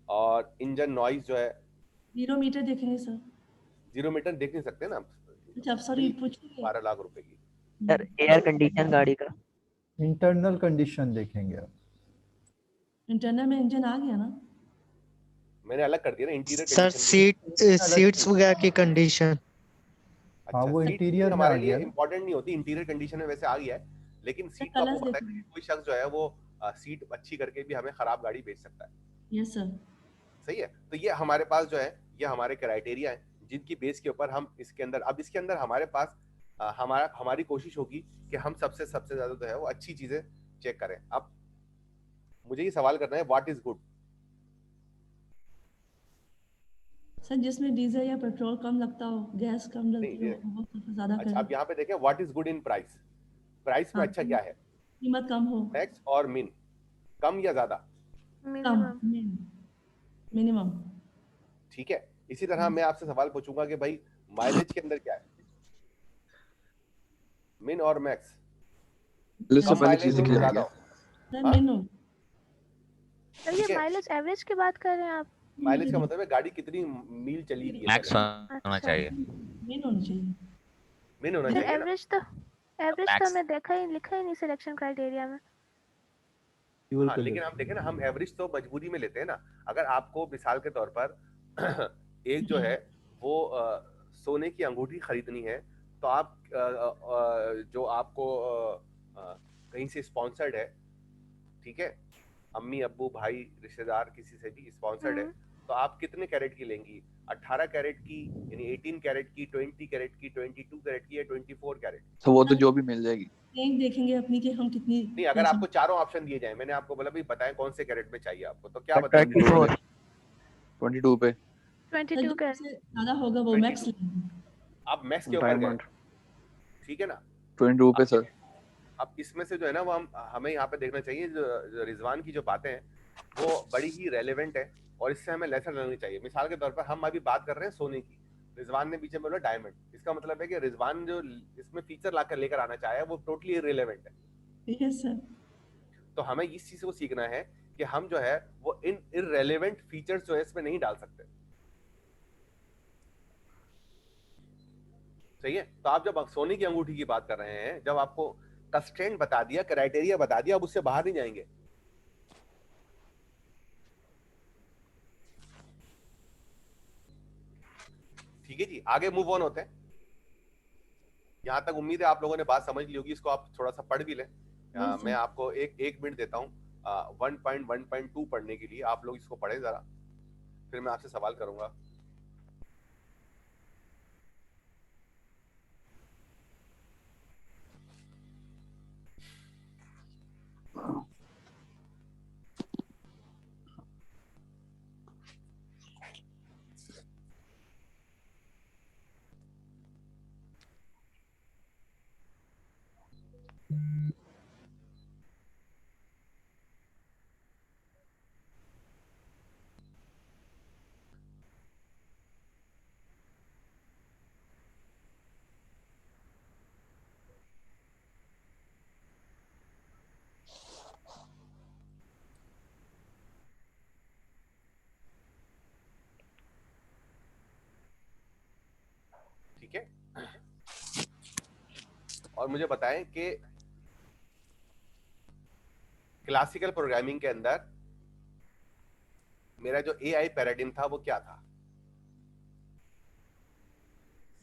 और इंजन नॉइज जो है। जीरो मीटर देखेंगे सर। जीरो मीटर देख नहीं सकते ना। अच्छा सॉरी, पूछिए। 12 लाख रुपए की सर, एयर कंडीशन गाड़ी का। इंटरनल कंडीशन देखेंगे आप। इंटरनल में इंजन आ गया ना, मैंने अलग कर दिया ना इंटीरियर सर। सीट्स वगैरह की कंडीशन। हाँ, वो इंटीरियर हमारे लिए इंपॉर्टेंट नहीं होती, इंटीरियर कंडीशन में वैसे आ गया है, लेकिन सीट का वो पता है, कोई शख्स जो है वो सीट अच्छी करके भी हमें खराब गाड़ी बेच सकता है। यस सर, सही है। तो ये हमारे पास जो है ये हमारे क्राइटेरिया हैं जिनकी बेस के ऊपर हम इसके अंदर, अब इसके अंदर हमारे पास हमारी कोशिश होगी कि हम सबसे ज्यादा जो है वो अच्छी चीजें चेक करें। अब मुझे ये सवाल करना है, व्हाट इज गुड? सर जिसमें डीजल या पेट्रोल कम लगता हो, गैस कम लगती हो, वो ज्यादा अच्छा, करे। अब यहाँ पे देखें what is good in price. Price में हाँ, अच्छा क्या है? कीमत कम हो। मैक्स और मिन, कम या ज्यादा? कम, मिनिमम। ठीक है। इसी तरह मैं आपसे सवाल पूछूंगा कि भाई माइलेज के अंदर क्या है, मिन और मैक्स? कम माइलेज हो ज्यादा हो? सर ये माइलेज एवरेज की बात कर रहे हैं आप? माइलेज का मतलब है गाड़ी कितनी मील चली रही है। मैक्स होना चाहिए, मिन होना चाहिए। मिन होना चाहिए ना? एवरेज तो मैं देखा ही लिखा ही नहीं सिलेक्शन क्राइटेरिया में। हाँ, लेकिन हम देखें ना, हम एवरेज तो मजबूरी में लेते हैं ना। अगर आपको मिसाल के तौर पर एक जो है वो सोने की अंगूठी खरीदनी है, तो आप जो आपको कहीं से स्पॉन्सर्ड है, ठीक है, अम्मी अब्बू भाई रिश्तेदार किसी से भी स्पॉन्सर्ड है, तो आप कितने कैरेट की लेंगी? 18 कैरेट की, यानी 18 कैरेट की, 20 कैरेट की, 22 कैरेट की या 24 कैरेट? तो वो तो जो भी मिल जाएगी। देखेंगे अपनी कि हम कितनी। नहीं, अगर आपको चारों ऑप्शन दिए जाए, मैंने आपको बोला भाई बताएं कौन से कैरेट में चाहिए आपको, तो क्या बताएंगे? 22 पे। 22 का ज्यादा होगा वो मैक्स। आप मैक्स के ऊपर गए, ठीक है ना? 22 पे सर। अब इसमें से जो है ना वो हमें यहाँ पे देखना चाहिए, जो रिजवान की जो बातें हैं वो बड़ी ही रेलेवेंट है और इससे हमें लेसन लेनी चाहिए। मिसाल के तौर पर हम अभी बात कर रहे हैं सोने की, रिजवान ने पीछे बोला डायमंड। इसका मतलब है कि रिजवान जो इसमें फीचर लाकर लेकर आना चाहे वो टोटली इररिलेवेंट है। Yes sir. तो हमें इस चीज को सीखना है कि हम जो है वो इन इररिलेवेंट फीचर्स जो है इसमें नहीं डाल सकते। सही है? तो आप जब सोने की अंगूठी की बात कर रहे हैं, जब आपको कंस्ट्रेंट बता दिया, क्राइटेरिया बता दिया, अब उससे बाहर नहीं जाएंगे। ठीक है जी, आगे मूव ऑन होते हैं। यहां तक उम्मीद है आप लोगों ने बात समझ ली होगी। इसको आप थोड़ा सा पढ़ भी लें। मैं आपको एक मिनट देता हूं 1.1.2 पढ़ने के लिए। आप लोग इसको पढ़ें जरा, फिर मैं आपसे सवाल करूंगा। ठीक है, और मुझे बताएं कि क्लासिकल प्रोग्रामिंग के अंदर मेरा जो एआई पैराडिम था वो क्या था?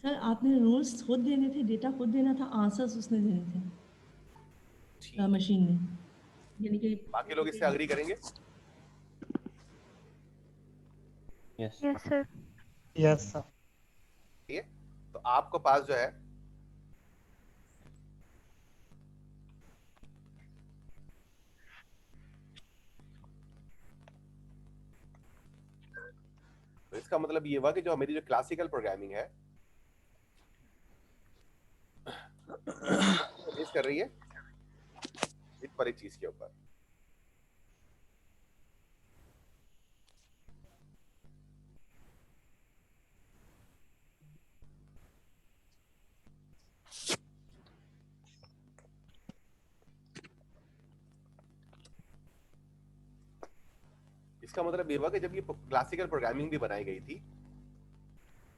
सर आपने रूल्स खुद देने थे, डेटा खुद देना था, आंसर्स उसने देने थे मशीन ने। यानी कि बाकी लोग इससे अग्री करेंगे? Yes sir. Yes sir. ठीक है, तो आपको पास जो है तो इसका मतलब ये हुआ कि जो मेरी जो क्लासिकल प्रोग्रामिंग है बेस कर रही है इस पर एक चीज के ऊपर। इसका मतलब ये हुआ कि जब ये क्लासिकल प्रोग्रामिंग भी बनाई गई थी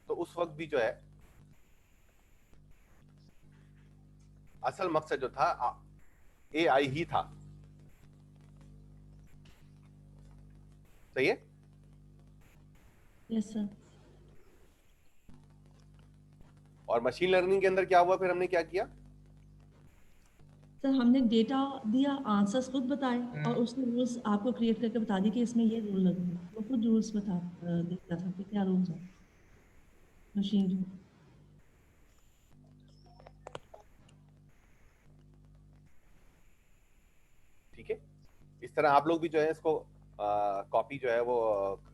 तो उस वक्त भी जो है असल मकसद जो था एआई ही था। सही है? Yes sir. और मशीन लर्निंग के अंदर क्या हुआ, फिर हमने क्या किया? सर हमने डेटा दिया, आंसर्स खुद बताए और उसने रूल्स आपको क्रिएट करके बता दी कि इसमें ये रूल लगे। वो खुद रूल्स बता देता था कि क्या रूल्स है मशीन जो। ठीक है, इस तरह आप लोग भी जो है इसको कॉपी जो है वो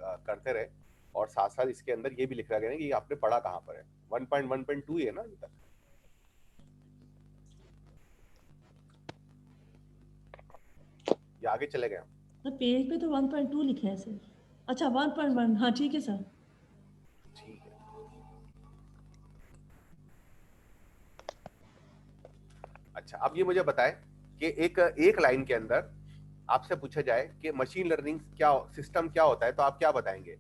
करते रहे और साथ साथ इसके अंदर ये भी लिखा गया है कि ये आपने पढ़ा कहाँ पर है। 1.1.2 ही है ना अभी तक। ये आगे चले गए हम। तो पेज पे तो 1.2 लिखा है सर। अच्छा 1.1, हाँ ठीक है सर। ठीक है, अच्छा अब ये मुझे बताएं कि एक लाइन के अंदर आपसे पूछा जाए कि मशीन लर्निंग क्या सिस्टम क्या होता है, तो आप क्या बताएंगे?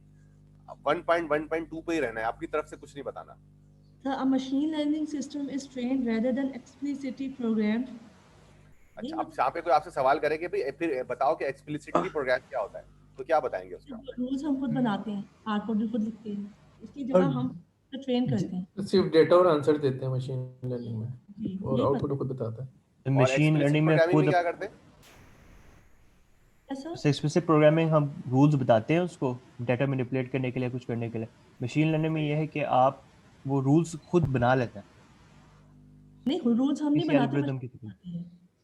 1.1.2 पे ही रहना है, आपकी तरफ से कुछ नहीं बताना। Sir, a machine learning system is trained rather than explicitly programmed. अच्छा, अब यहाँ पे कोई आपसे सवाल करे कि भाई फिर बताओ कि एक्सप्लिसिटली प्रोग्राम क्या होता है, तो क्या बताएंगे उसका? रूल्स हम खुद बनाते हैं, हार्डकोड भी खुद लिखते हैं, इसकी जगह हम ट्रेन करते हैं। सिर्फ डेटा और आंसर देते हैं मशीन लर्निंग में, और आउटपुट खुद बताता है। मशीन लर्निंग में खुद क्या करते हैं? एक्सप्लिसिट प्रोग्रामिंग हम रूल्स बताते हैं उसको डाटा मैनिपुलेट करने के लिए, कुछ करने के लिए। मशीन लर्निंग में ये है कि आप वो रूल्स खुद बना लेते हैं। नहीं, रूल्स हम नहीं बनाते, एल्गोरिथम के थ्रू,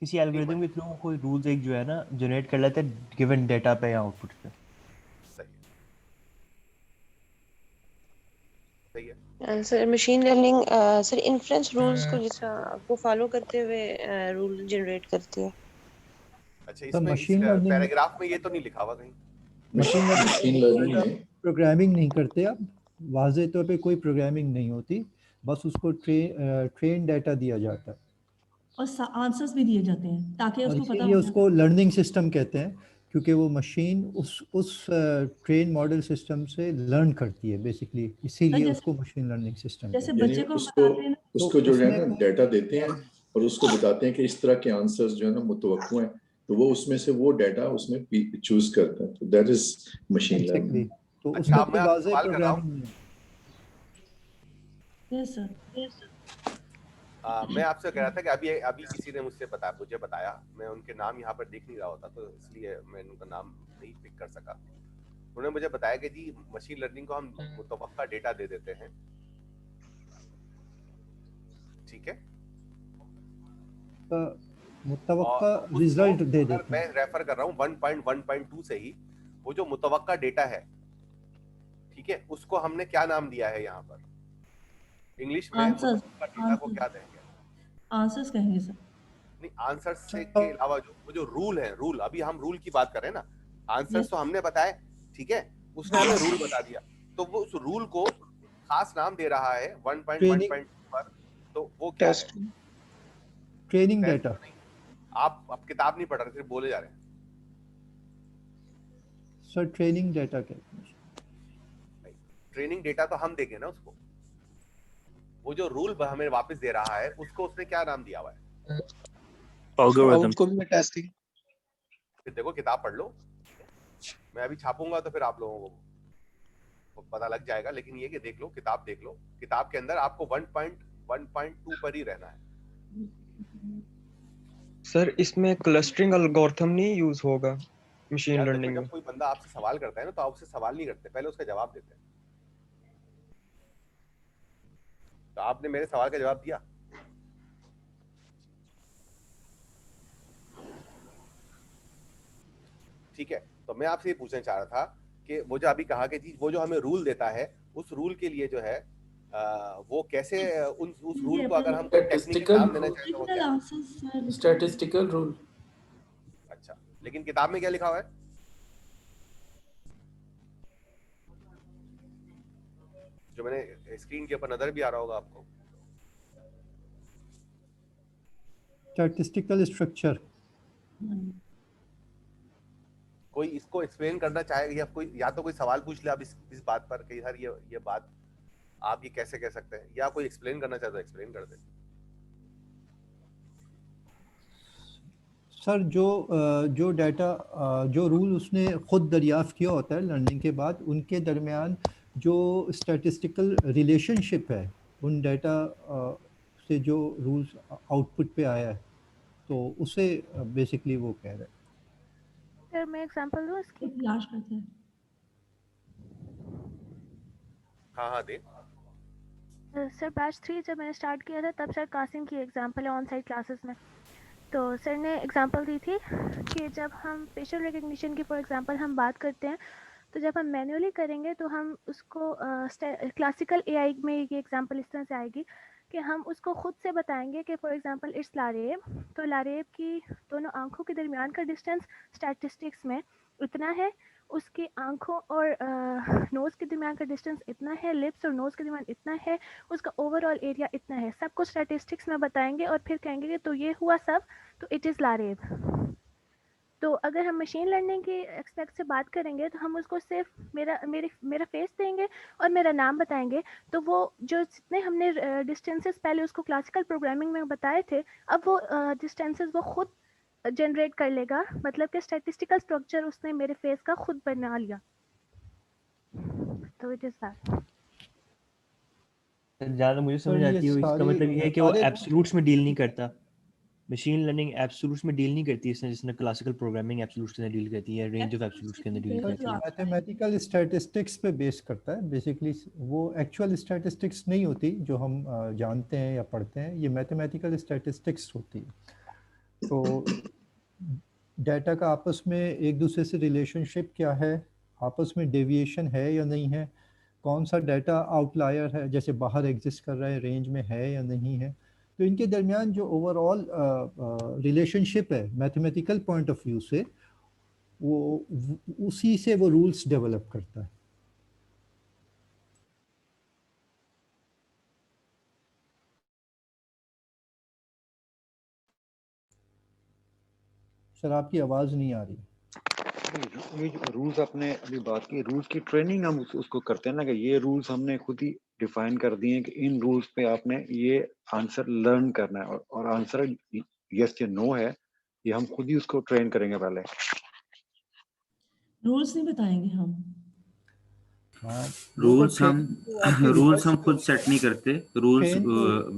किसी एल्गोरिथम के थ्रू कोई रूल्स एक जो है ना जनरेट कर लेते हैं गिवन डेटा पे या आउटपुट पे। सही है sir machine learning sir inference rules को जिस को फॉलो करते हुए रूल जनरेट करती है। अच्छा, इसमें इस पैराग्राफ में ये तो नहीं लिखा हुआ कहीं? मशीन लर्निंग में प्रोग्रामिंग नहीं करते आप, वाज़े तौर पे कोई प्रोग्रामिंग नहीं होती, बस उसको ट्रेन डाटा दिया जाता है और आंसर्स भी दिए जाते हैं ताकि उसको पता हो। उसको लर्निंग सिस्टम कहते हैं क्योंकि वो मशीन उस ट्रेन मॉडल सिस्टम से लर्न करती है बेसिकली, इसीलिए उसको मशीन लर्निंग सिस्टम जैसे बच्चे को उसको जो है ना डाटा देते हैं और उसको बताते हैं कि इस तरह के आंसर्स जो है ना मुतवक्को हैं, तो वो उसमें से वो डाटा उसमें चूज करता है, तो दैट इज मशीन लर्निंग। तो उसमें कोई वाज़े प्रोग्रामिंग नहीं है। Yes sir, yes sir. मैं आपसे कह रहा था कि अभी किसी ने मुझे बताया, मैं उनके नाम यहाँ पर देख नहीं रहा होता, तो इसलिए मैं उनका नाम नहीं पिक कर सका। उन्होंने मुझे बताया कि जी मशीन लर्निंग को हम मुतवक्का डेटा दे देते हैं, ठीक है, मुतवक्का रिजल्ट दे देते हैं। मैं रेफर कर रहा हूँ 1.1.2 से ही, वो जो मुतवक्का डेटा है, ठीक है, उसको हमने क्या नाम दिया है यहाँ पर इंग्लिश में? डेटा को क्या देंगे? आंसर्स कहेंगे सर। नहीं, आंसर से के अलावा जो रूल है, रूल, अभी हम रूल की बात कर रहे हैं ना, आंसर्स तो हमने बताए, ठीक है, उसने हमें रूल बता दिया, तो वो उस रूल को खास नाम दे रहा है 1.1.2 पर, तो वो क्या है? Training data. आप अब किताब नहीं पढ़ रहे, सिर्फ बोले जा रहे हैं सर। ट्रेनिंग डेटा कहते हैं। ट्रेनिंग डेटा तो हम देंगे ना उसको, वो जो रूल हमें वापस दे रहा है उसको उसने क्या नाम दिया हुआ है? Algorithm testing. फिर देखो, किताब पढ़ लो, मैं अभी छापूंगा तो फिर आप लोगों को पता लग जाएगा, लेकिन ये कि देख लो, किताब देख लो, किताब के अंदर आपको 1.1.2 पर ही रहना है। सर इसमें क्लस्टरिंग एल्गोरिथम नहीं यूज होगा मशीन लर्निंग में? जब कोई बंदा आपसे सवाल करता है ना, तो आप उससे सवाल नहीं करते, पहले उसका जवाब देते हैं। तो आपने मेरे सवाल का जवाब दिया? ठीक है, तो मैं आपसे ये पूछना चाह रहा था कि वो जो अभी कहा कि जी वो जो हमें रूल देता है, उस रूल के लिए जो है वो कैसे उस रूल को अगर हम टेक्निकल नाम देना चाहें तो वो क्या? Statistical rule. अच्छा, लेकिन किताब में क्या लिखा हुआ है? जो मैंने स्क्रीन के ऊपर नजर भी आ रहा होगा आपको, स्टैटिस्टिकल स्ट्रक्चर। कोई इसको एक्सप्लेन करना चाहेगा या कोई, या तो कोई सवाल पूछ ले आप इस बात पर कि सर ये बात आप ये कैसे कह सकते हैं, या कोई एक्सप्लेन करना चाहे तो एक्सप्लेन कर दे। सर जो डाटा जो रूल उसने खुद दरियाफ्त किया होता है लर्निंग के बाद, उनके दरमियान जो स्टैटिस्टिकल रिलेशनशिप है उन डाटा से जो रूल्स आउटपुट पे आया है, तो उसे बेसिकली वो कह रहे हैं। सर मैं एग्जांपल दूं इसकी? तलाश करते हैं। हाँ दे। सर बैच 3 जब मैंने स्टार्ट किया था तब सर कासिम की एग्जांपल है ऑन साइट क्लासेस में, तो सर ने एग्जांपल दी थी कि जब हम फेशियल रिकग्निशन की फॉर एग्जांपल हम बात करते हैं तो जब हम मैन्युअली करेंगे तो हम उसको क्लासिकल एआई में ये एग्जांपल इस तरह से आएगी कि हम उसको खुद से बताएंगे कि फॉर एग्जांपल इट्स लारेब, तो लारेब की दोनों आंखों के दरमियान का डिस्टेंस स्टैटिस्टिक्स में इतना है, उसकी आंखों और नोज़ के दरमियान का डिस्टेंस इतना है, लिप्स और नोज़ के दरमियान इतना है, उसका ओवरऑल एरिया इतना है, सब कुछ स्टैटिस्टिक्स में बताएंगे और फिर कहेंगे कि तो ये हुआ सब, तो इट इज़ लारेब। तो अगर हम मशीन लर्निंग की एक्सपेक्ट से बात करेंगे तो हम उसको सिर्फ मेरा फेस देंगे और मेरा नाम बताएंगे, तो वो जो जितने हमने डिस्टेंसेस पहले उसको क्लासिकल प्रोग्रामिंग में बताए थे, अब वो डिस्टेंसेस वो खुद जनरेट कर लेगा, मतलब कि स्टैटिस्टिकल स्ट्रक्चर उसने मेरे फेस का खुद बना लिया। तो इट इज दैट। ज़्यादा मुझे समझ आती है, इसका मतलब ये है कि वो एब्सोल्यूट्स में डील नहीं करता। मशीन लर्निंग एब्सोल्यूट्स में डील नहीं करती इसने, जिसने क्लासिकल प्रोग्रामिंग एब्सोल्यूट्स के अंदर डील करती है, रेंज ऑफ एब्सोल्यूट्स के अंदर डील करती है। मैथमेटिकल स्टैटिस्टिक्स पे बेस करता है बेसिकली, वो एक्चुअल स्टैटिस्टिक्स नहीं होती जो हम जानते हैं या पढ़ते हैं, ये मैथमेटिकल स्टैटिस्टिक्स होती है। तो डाटा का आपस में एक दूसरे से रिलेशनशिप क्या है, आपस में डेविएशन है या नहीं है, कौन सा डाटा आउटलायर है, जैसे बाहर एग्जिस्ट कर रहा है, रेंज में है या नहीं है, तो इनके दरमियान जो ओवरऑल रिलेशनशिप है मैथमेटिकल पॉइंट ऑफ व्यू से, वो उसी से वो रूल्स डेवलप करता है। सर आपकी आवाज़ नहीं आ रही। ये जो रूल्स आपने अभी बात की, रूल्स की ट्रेनिंग हम उसको करते हैं ना, कि ये रूल्स हमने खुद ही डिफाइन कर दिए हैं कि इन रूल्स पे आपने ये आंसर लर्न करना है, और आंसर यस या नो है, ये हम खुद ही उसको ट्रेन करेंगे पहले। रूल्स नहीं बताएंगे हम। रूल्स हम खुद सेट नहीं करते, रूल्स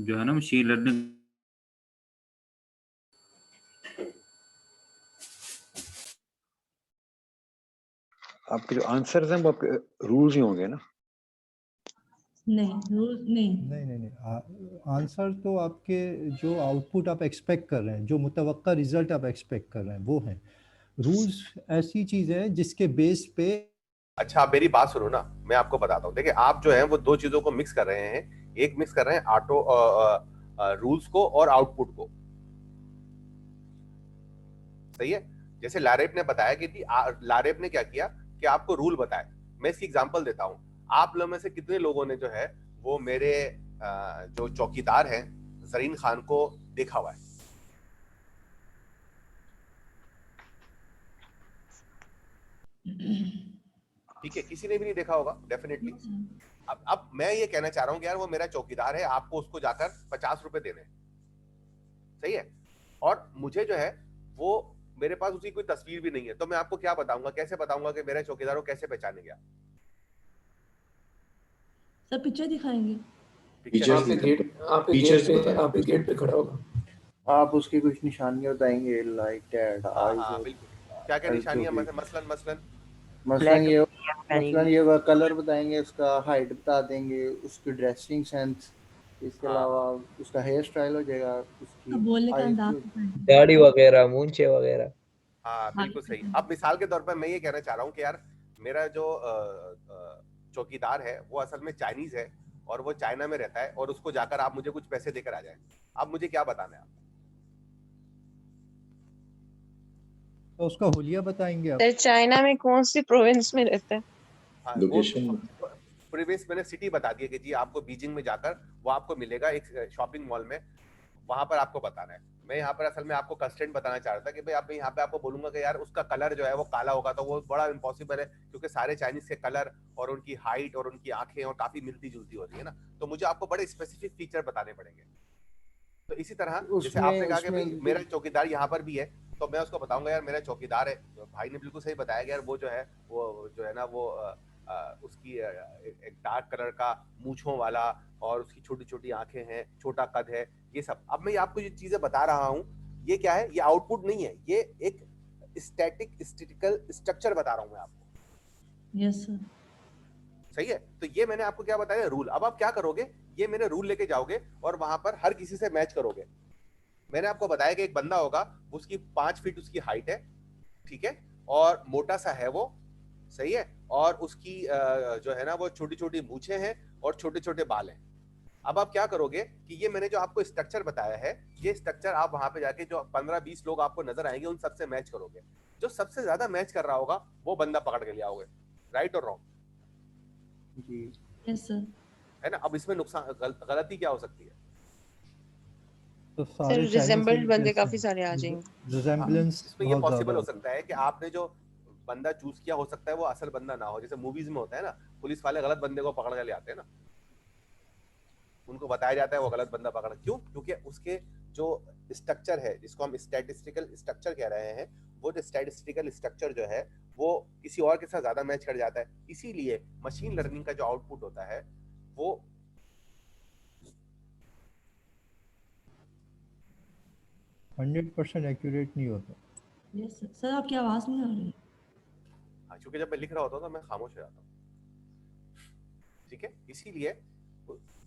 जो है ना मशीन लर्निंग आपके जो आंसर्स हैं वो आपके रूल्स ही होंगे ना? नहीं, रूल नहीं। आंसर तो आपके जो आउटपुट आप एक्सपेक्ट कर रहे हैं, जो मुतवक्का रिजल्ट आप एक्सपेक्ट कर रहे हैं, वो है। रूल्स ऐसी चीज है जिसके बेस पे। अच्छा आप मेरी बात सुनो ना, मैं आपको बताता हूँ। देखिए आप जो है वो दो चीजों को मिक्स कर रहे हैं, एक मिक्स कर रहे हैं ऑटो रूल्स को और आउटपुट को, सही है। जैसे लारेब ने बताया कि लारेब ने क्या किया कि आपको रूल बताया। मैं इसकी एग्जांपल देता हूं। आप लोगों में से कितने लोगों ने जो है वो मेरे जो चौकीदार हैं जरीन खान को देखा हुआ है? ठीक है, किसी ने भी नहीं देखा होगा डेफिनेटली। अब मैं ये कहना चाह रहा हूं कि यार वो मेरा चौकीदार है, आपको उसको जाकर 50 रुपए देने, सही है। और मुझे जो है वो मेरे पास उसकी कोई तस्वीर भी नहीं है, तो मैं आपको क्या बताऊंगा, कैसे बताऊंगा कि मेरा चौकीदार को कैसे पहचानेंगे आप? सब पिक्चर दिखाएंगे, आपके गेट पे खड़ा होगा, आप उसकी कुछ निशानियां बताएंगे, लाइक दैट बिल्कुल। क्या क्या निशानियां? मसलन ये कलर बताएंगे, उसका हाइट बता देंगे, उसकी ड्रेसिंग सेंस, इसके अलावा उसका हेयर स्टाइल हो जाएगा, उसकी बोलने का अंदाज, दाढ़ी वगैरह, मूंछें वगैरह। हाँ बिल्कुल सही। अब मिसाल के तौर पर मैं ये कहना चाह रहा हूँ कि यार मेरा जो चौकीदार है वो असल में चाइनीज है और वो चाइना में रहता है, और उसको जाकर आप मुझे कुछ पैसे देकर आ जाए, अब मुझे क्या बताना है आप? तो उसका हुलिया बताएंगे आप। चाइना में कौन सी प्रोविंस में रहता है? लोकेशन प्रीवियस मैंने सिटी बता दिया कि जी आपको बीजिंग में जाकर वो आपको मिलेगा एक शॉपिंग मॉल में, वहां पर आपको बताना है। मैं यहाँ पर असल में आपको कंस्ट्रेंट बताना चाह रहा था कि भाई आप यहाँ पे आपको बोलूंगा कि यार उसका कलर जो है वो काला होगा, तो वो बड़ा इम्पॉसिबल है, क्योंकि सारे चाइनीज के कलर और उनकी हाइट और उनकी आंखें और काफी मिलती जुलती होती है ना, तो मुझे आपको बड़े स्पेसिफिक फीचर बताने पड़ेंगे। तो इसी तरह जैसे आपने कहा कि भाई मेरा चौकीदार यहाँ पर भी है, तो मैं उसको बताऊंगा यार मेरा चौकीदार है। भाई ने बिल्कुल सही बताया यार वो जो है ना वो उसकी एक डार्क कलर का मूंछों वाला और उसकी छोटी छोटी आंखें हैं, छोटा कद है, ये सब। अब मैं आपको ये चीजें बता रहा हूँ, ये क्या है? ये आउटपुट नहीं है, ये एक स्टैटिस्टिकल स्ट्रक्चर बता रहा हूँ मैं आपको। यस सर, सही है। तो ये मैंने आपको क्या बताया, रूल। अब आप क्या करोगे, ये मैंने रूल लेके जाओगे और वहां पर हर किसी से मैच करोगे। मैंने आपको बताया कि एक बंदा होगा, उसकी 5 फीट उसकी हाइट है, ठीक है, और मोटा सा है वो, सही है, और उसकी जो है ना वो छोटी छोटी मूछें हैं और छोटे छोटे बाल हैं। अब आप क्या करोगे कि ये मैंने जो आपको स्ट्रक्चर बताया है, ये स्ट्रक्चर आप वहां पे जाके जो 15-20 लोग आपको नजर आएंगे उन सबसे मैच करोगे। जो सबसे ज्यादा मैच कर रहा होगा वो बंदा पकड़ के ले आओगे। राइट और रॉन्ग? जी यस सर। है ना? अब इसमें नुकसान गलती क्या हो सकती है? तो सर सारे रिजेंबल्ड बंदे Chinese काफी सारे आ जाएंगे। रिजेम्बलेंस इसमें ये बहुत पॉसिबल ज्यादा हो सकता है कि आपने जो बंदा चूज किया हो सकता है वो असल बंदा ना हो। जैसे मूवीज में होता है ना, पुलिस वाले गलत बंदे को पकड़ के ले आते हैं ना, उनको बताया जाता है वो गलत बंदा पकड़। क्यों? क्योंकि उसके जो स्ट्रक्चर है, जिसको हम स्टैटिस्टिकल स्ट्रक्चर कह रहे हैं, वो जो स्टैटिस्टिकल स्ट्रक्चर जो है वो किसी और के साथ ज्यादा मैच कर जाता है। इसीलिए मशीन लर्निंग का जो आउटपुट होता है वो 100% एक्यूरेट नहीं होता। यस सर, आपकी आवाज नहीं आ रही। क्योंकि जब मैं लिख रहा होता हूँ तो मैं खामोश हो जाता हूँ। ठीक है, इसीलिए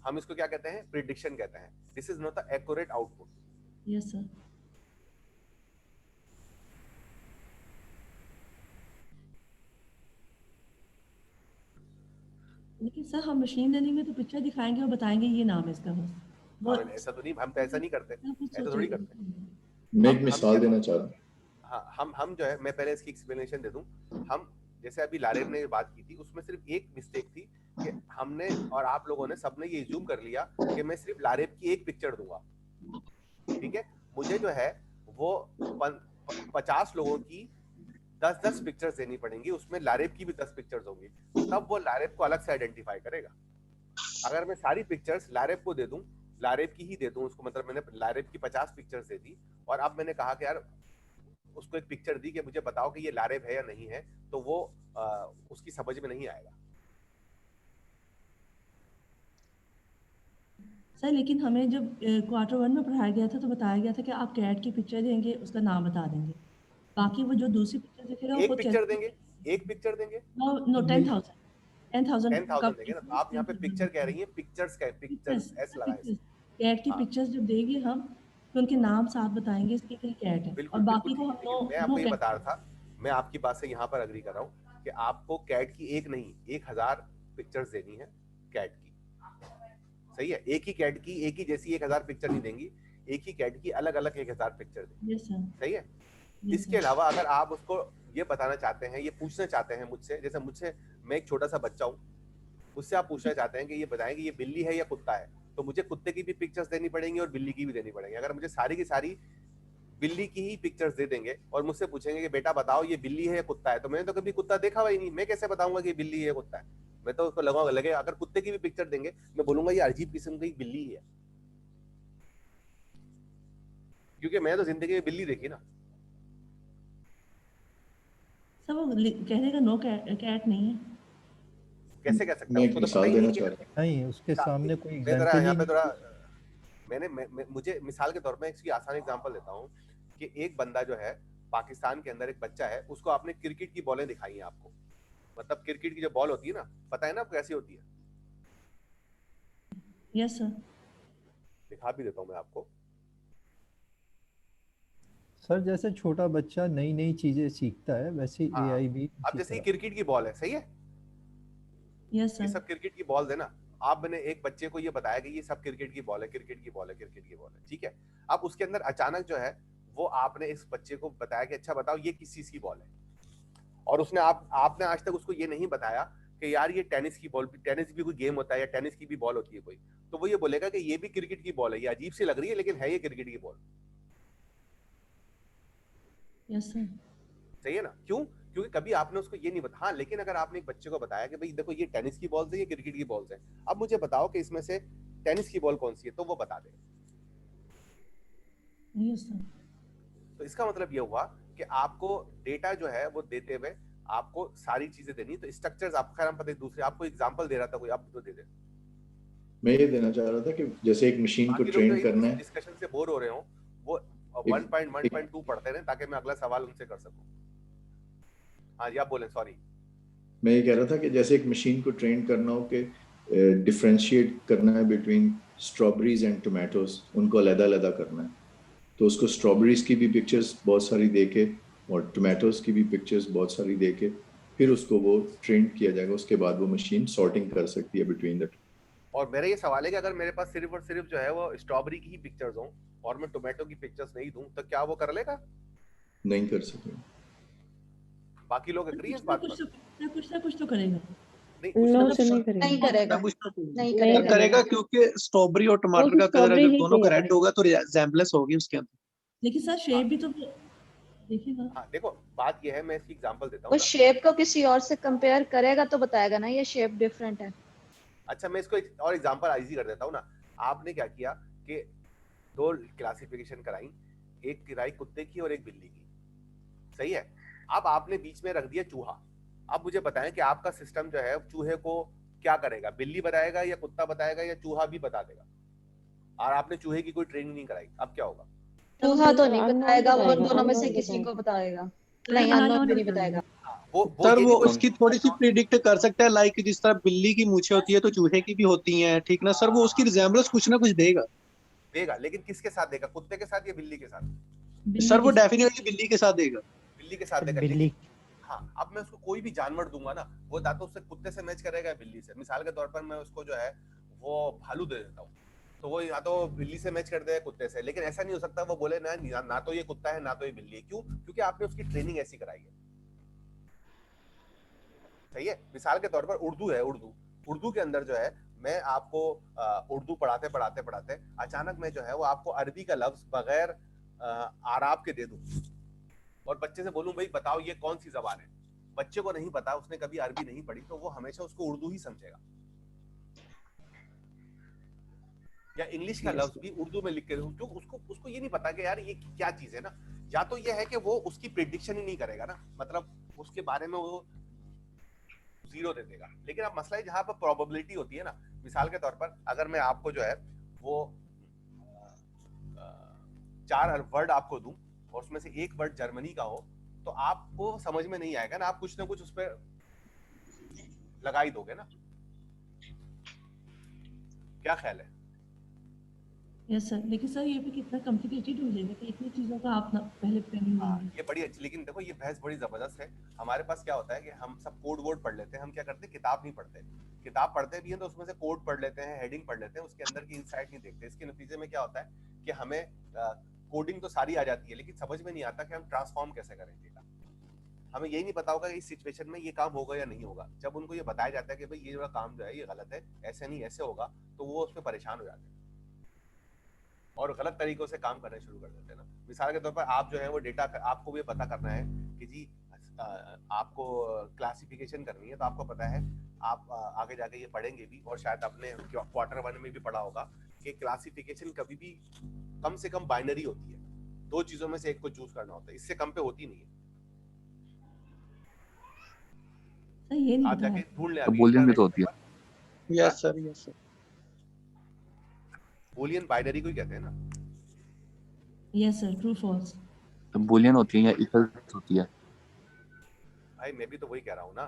हम इसको क्या कहते हैं? प्रिडिक्शन कहते हैं। This is not the accurate output. Yes sir. लेकिन सर हम मशीन लर्निंग में तो पिक्चर दिखाएंगे और बताएंगे ये नाम है इसका, बस वो ऐसा तो नहीं, हम तो ऐसा नहीं करते, ऐसा थोड़ी करते। मैं एक मिसाल देना चाह रहा हूँ। हाँ, हम जो है, मैं पहले इसकी एक्सप्लेनेशन दे दूं। हम जैसे अभी लारेब ने बात की थी, उसमें सिर्फ एक मिस्टेक थी कि हमने और आप लोगों ने सबने ये अज्यूम कर लिया कि मैं सिर्फ लारेब की एक पिक्चर दूंगा। ठीक है, मुझे जो है वो 50 लोगों की 10-10 पिक्चर्स देनी पड़ेंगी, उसमें लारेब की भी 10 पिक्चर्स होंगी, तब वो लारेब को अलग से आइडेंटिफाई करेगा। अगर मैं सारी पिक्चर्स लारेब को दे दूं, लारेब की ही दे दूं उसको, मतलब मैंने लारेब की 50 पिक्चर्स दे दी और अब मैंने कहा कि यार उसको एक पिक्चर दी कि मुझे बताओ कि ये लारेब है या नहीं है, तो वो उसकी समझ में नहीं आएगा। सर लेकिन हमें जब क्वार्टर 1 में पढ़ाया गया था तो बताया गया था कि आप कैट की पिक्चर देंगे, उसका नाम बता देंगे, बाकी वो जो दूसरी पिक्चर दिखेगा वो एक पिक्चर देंगे, एक पिक्चर देंगे। नो 10,000 देंगे ना। तो आप यहाँ पे पिक्चर कह रही हैं, पिक्चर्स का पिक्चर्स एस लगाए। कैट की पिक्चर्स जब देंगे हम तो उनके नाम साथ बताएंगे इसकी कोई कैट है, और बाकी को हम मैं आपको ये बता रहा था, मैं आपकी बात से यहाँ पर अग्री कर रहा हूँ कि आपको कैट की एक नहीं 1000 पिक्चर्स देनी है कैट की। सही है, एक ही कैट की एक ही जैसी 1000 पिक्चर नहीं देंगी, एक ही कैट की अलग अलग 1000 पिक्चर देंगी। सही है। इसके अलावा अगर आप उसको ये बताना चाहते हैं, ये पूछना चाहते हैं मुझसे, जैसे मुझसे, मैं एक छोटा सा बच्चा हूँ, उससे आप पूछना चाहते हैं कि ये बताएं कि ये बिल्ली है या कुत्ता है, तो मुझे कुत्ते की भी पिक्चर्स देनी पड़ेंगी और बिल्ली की भी देनी पड़ेंगी। अगर मुझे सारी की सारी बिल्ली की ही पिक्चर्स दे देंगे और मुझसे पूछेंगे कि बेटा बताओ ये बिल्ली है या कुत्ता है, तो मैंने तो कभी कुत्ता देखा हुआ ही नहीं, मैं कैसे बताऊंगा कि बिल्ली है या कुत्ता है? मैं तो उसको लगे अगर कुत्ते की भी पिक्चर देंगे मैं बोलूंगा ये अजीब किस्म की बिल्ली है, क्योंकि मैं तो जिंदगी में बिल्ली देखी ना। सब वो कहने का नो कैट नहीं है। कैसे कह सकता हूं? मिसाल देना चाह रहा हूं। नहीं, उसके सामने कोई एग्जांपल यहाँ पे थोड़ा मुझे मिसाल के तौर पे इसकी आसान एग्जांपल देता हूँ कि एक बंदा जो है पाकिस्तान के अंदर, एक बच्चा है, उसको आपने क्रिकेट की बॉलें दिखाई हैं आपको, मतलब क्रिकेट की जो बॉल होती है ना, पता है ना आपको कैसी होती है? Yes sir. दिखा भी देता हूँ मैं आपको। सर जैसे छोटा बच्चा नई नई चीजें सीखता है वैसे एआई भी। अब जैसे क्रिकेट की बॉल है, सही है, यस सर, ये सब क्रिकेट की बॉल है ना। आपने एक बच्चे को ये बताया कि ये सब क्रिकेट की बॉल है, क्रिकेट की बॉल है, क्रिकेट की बॉल है, ठीक है। अब उसके अंदर अचानक जो है वो आपने इस बच्चे को बताया कि अच्छा बताओ ये किस चीज की बॉल है, और उसने आपने आज तक उसको ये नहीं बताया कि यार ये टेनिस की बॉल, टेनिस भी कोई गेम होता है या टेनिस की भी बॉल होती है कोई, तो वो ये बोलेगा कि ये भी क्रिकेट की बॉल है, ये अजीब सी लग रही है लेकिन है ये क्रिकेट की बॉल। Yes sir. सही है ना? क्यों? क्योंकि कभी आपने उसको ये नहीं बताया। हाँ, लेकिन अगर आपने एक बच्चे को बताया कि भाई देखो ये टेनिस की बॉल है, ये क्रिकेट की बॉल है, अब मुझे बताओ कि इसमें से टेनिस की बॉल कौन सी है, तो वो बता दे। Yes sir. तो इसका मतलब ये हुआ कि आपको डेटा जो है वो देते हुए आपको सारी चीजें देनी, तो स्ट्रक्चर्स आप खैर हम पता है दूसरे, आपको एग्जांपल दे रहा था कोई, आप तो दे दे। मैं ये देना चाह रहा था कि जैसे एक मशीन को ट्रेन करना है, डिस्कशन से बोर हो रहे हो वो 1.1.2 पढ़ते रहे ताकि मैं अगला सवाल उनसे कर सकूं। हाँ जी, आप बोलें, सॉरी। मैं ये कह रहा था कि जैसे एक मशीन को ट्रेन करना हो कि डिफरेंशिएट करना है बिटवीन स्ट्रॉबेरीज एंड टोमेटोज, उनको अलग-अलग करना है, तो उसको स्ट्रॉबेरीज की भी पिक्चर्स बहुत सारी देके और टोमेटोज की भी पिक्चर्स बहुत सारी देके फिर उसको वो ट्रेन किया जाएगा, उसके बाद वो मशीन सॉर्टिंग कर सकती है बिटवीन द। और मेरा ये सवाल है कि अगर मेरे पास सिर्फ और सिर्फ जो है वो स्ट्रॉबेरी की ही पिक्चर्स हों और मैं टोमेटो की पिक्चर्स नहीं दूं तो क्या वो कर लेगा? नहीं कर सकेगा। बाकी लोग एग्री हैं इस बात पर? कुछ ना कुछ तो करेगा। नो सर नहीं नहीं करेगा। करेगा, नहीं नहीं करेगा। करेगा क्योंकि स्ट्रॉबेरी और टमाटर का कलर अगर दोनों का रेड होगा तो रिजेम्बलेंस होगी उसके अंदर। लेकिन सर शेप भी तो देखिएगा। हाँ देखो बात ये है, मैं इसकी एग्जांपल देता वो हूँ। शेप को किसी और से कंपेयर करेगा तो बताएगा ना ये शेप डिफरेंट है। अच्छा मैं इसको एक और एग्जांपल इजी कर देता हूँ ना। आपने क्या किया कि दो क्लासिफिकेशन कराई, एक कराई कुत्ते की और एक बिल्ली की, सही है। अब आपने बीच में रख दिया चूहा। अब मुझे बताएं कि आपका सिस्टम जो है चूहे को क्या करेगा, बिल्ली बताएगा या कुत्ता बताएगा या चूहा भी बता देगा? और आपने चूहे की कोई ट्रेनिंग नहीं कराई, अब क्या होगा? चूहा तो नहीं बताएगा, वो दोनों में से किसी को बताएगा। नहीं, अननोन भी नहीं बताएगा। सर वो उसकी थोड़ी सी प्रिडिक्ट कर सकता है, लाइक जिस तरह बिल्ली की मूछें होती है तो चूहे की भी होती हैं, ठीक ना सर? वो उसकी रिजेम्बलेंस कुछ ना कुछ देगा। लेकिन किसके साथ देगा, कुत्ते के साथ या बिल्ली के साथ? सर वो डेफिनेटली बिल्ली के साथ देगा। बिल्ली के साथ देगा। बिल्ली। हाँ, अब मैं उसको कोई भी जानवर दूंगा ना, वो या तो उससे कुत्ते से मैच करेगा या बिल्ली से। मिसाल के तौर पर मैं उसको जो है वो भालू दे देता हूँ, तो वो या तो बिल्ली से मैच कर देगा कुत्ते से। लेकिन ऐसा नहीं हो सकता वो बोले ना तो ये कुत्ता है ना तो ये बिल्ली है। क्यों? क्योंकि आपने उसकी ट्रेनिंग ऐसी कराई है, सही है। मिसाल के तौर पर उर्दू है, उर्दू के अंदर जो है मैं आपको उर्दू पढ़ाते पढ़ाते अचानक मैं जो है वो आपको अरबी का लफ्ज बगैर आराब के दे दूं और बच्चे से बोलूं भाई बताओ ये कौन सी जबान है। बच्चे को नहीं पता, उसने कभी अरबी नहीं पढ़ी, तो वो हमेशा उसको उर्दू ही समझेगा। या इंग्लिश का लफ्ज भी उर्दू में लिख के दूं, क्यों? उसको ये नहीं पता कि यार ये क्या चीज है ना। या तो ये है कि वो उसकी प्रेडिक्शन ही नहीं करेगा ना, मतलब उसके बारे में वो 0 दे देगा। लेकिन अब मसला है जहां पर प्रोबेबिलिटी होती है ना, मिसाल के तौर पर अगर मैं आपको जो है वो 4 वर्ड आपको दूं और उसमें से एक वर्ड जर्मनी का हो, तो आपको समझ में नहीं आएगा ना, आप कुछ ना कुछ उस पर लगा ही दोगे ना। क्या ख्याल है? यस सर, लेकिन सर ये भी कितना कॉम्प्लिकेटेड हो जाएगा कि इतनी चीजों का आप ना पहले ट्रेनिंग लेंगे। ये बड़ी अच्छी, लेकिन देखो ये बहस बड़ी जबरदस्त है। हमारे पास क्या होता है कि हम सब कोड वर्ड पढ़ लेते हैं, हम क्या करते हैं किताब नहीं पढ़ते। किताब पढ़ते भी हैं तो उसमें से कोड पढ़ लेते हैं, हेडिंग पढ़ लेते हैं, उसके अंदर की इनसाइट नहीं देखते। इसके नतीजे में क्या होता है कि हमें कोडिंग तो सारी आ जाती है लेकिन समझ में नहीं आता कि हम ट्रांसफॉर्म कैसे करें डेटा। हमें यही नहीं पता होगा कि इस सिचुएशन में ये काम होगा या नहीं होगा। जब उनको ये बताया जाता है कि भाई ये वाला काम जो है ये गलत है, ऐसे नहीं ऐसे होगा, तो वो उसमें परेशान हो जाते हैं और गलत तरीकों से काम करना शुरू कर देते हैं ना। मिसाल के तौर पर आप जो है वो डेटा आपको भी पता करना है कि जी आपको क्लासिफिकेशन करनी है, तो आपको पता है आप आगे जाके ये पढ़ेंगे भी और शायद अपने क्वार्टर 1 में भी पढ़ा होगा कि क्लासिफिकेशन कभी भी कम से कम बाइनरी होती है। 2 चीजों में से एक को चूज करना होता है, इससे कम पे होती नहीं है। ये नहीं आप जाके ढूंढ ले। बूलियन भी तो होती है। Yes sir, yes sir. Boolean binary को ही कहते हैं ना। Yes sir, true false. तो बूलियन होती है या इक्वल्स होती है? भाई मैं भी तो वही कह रहा हूँ ना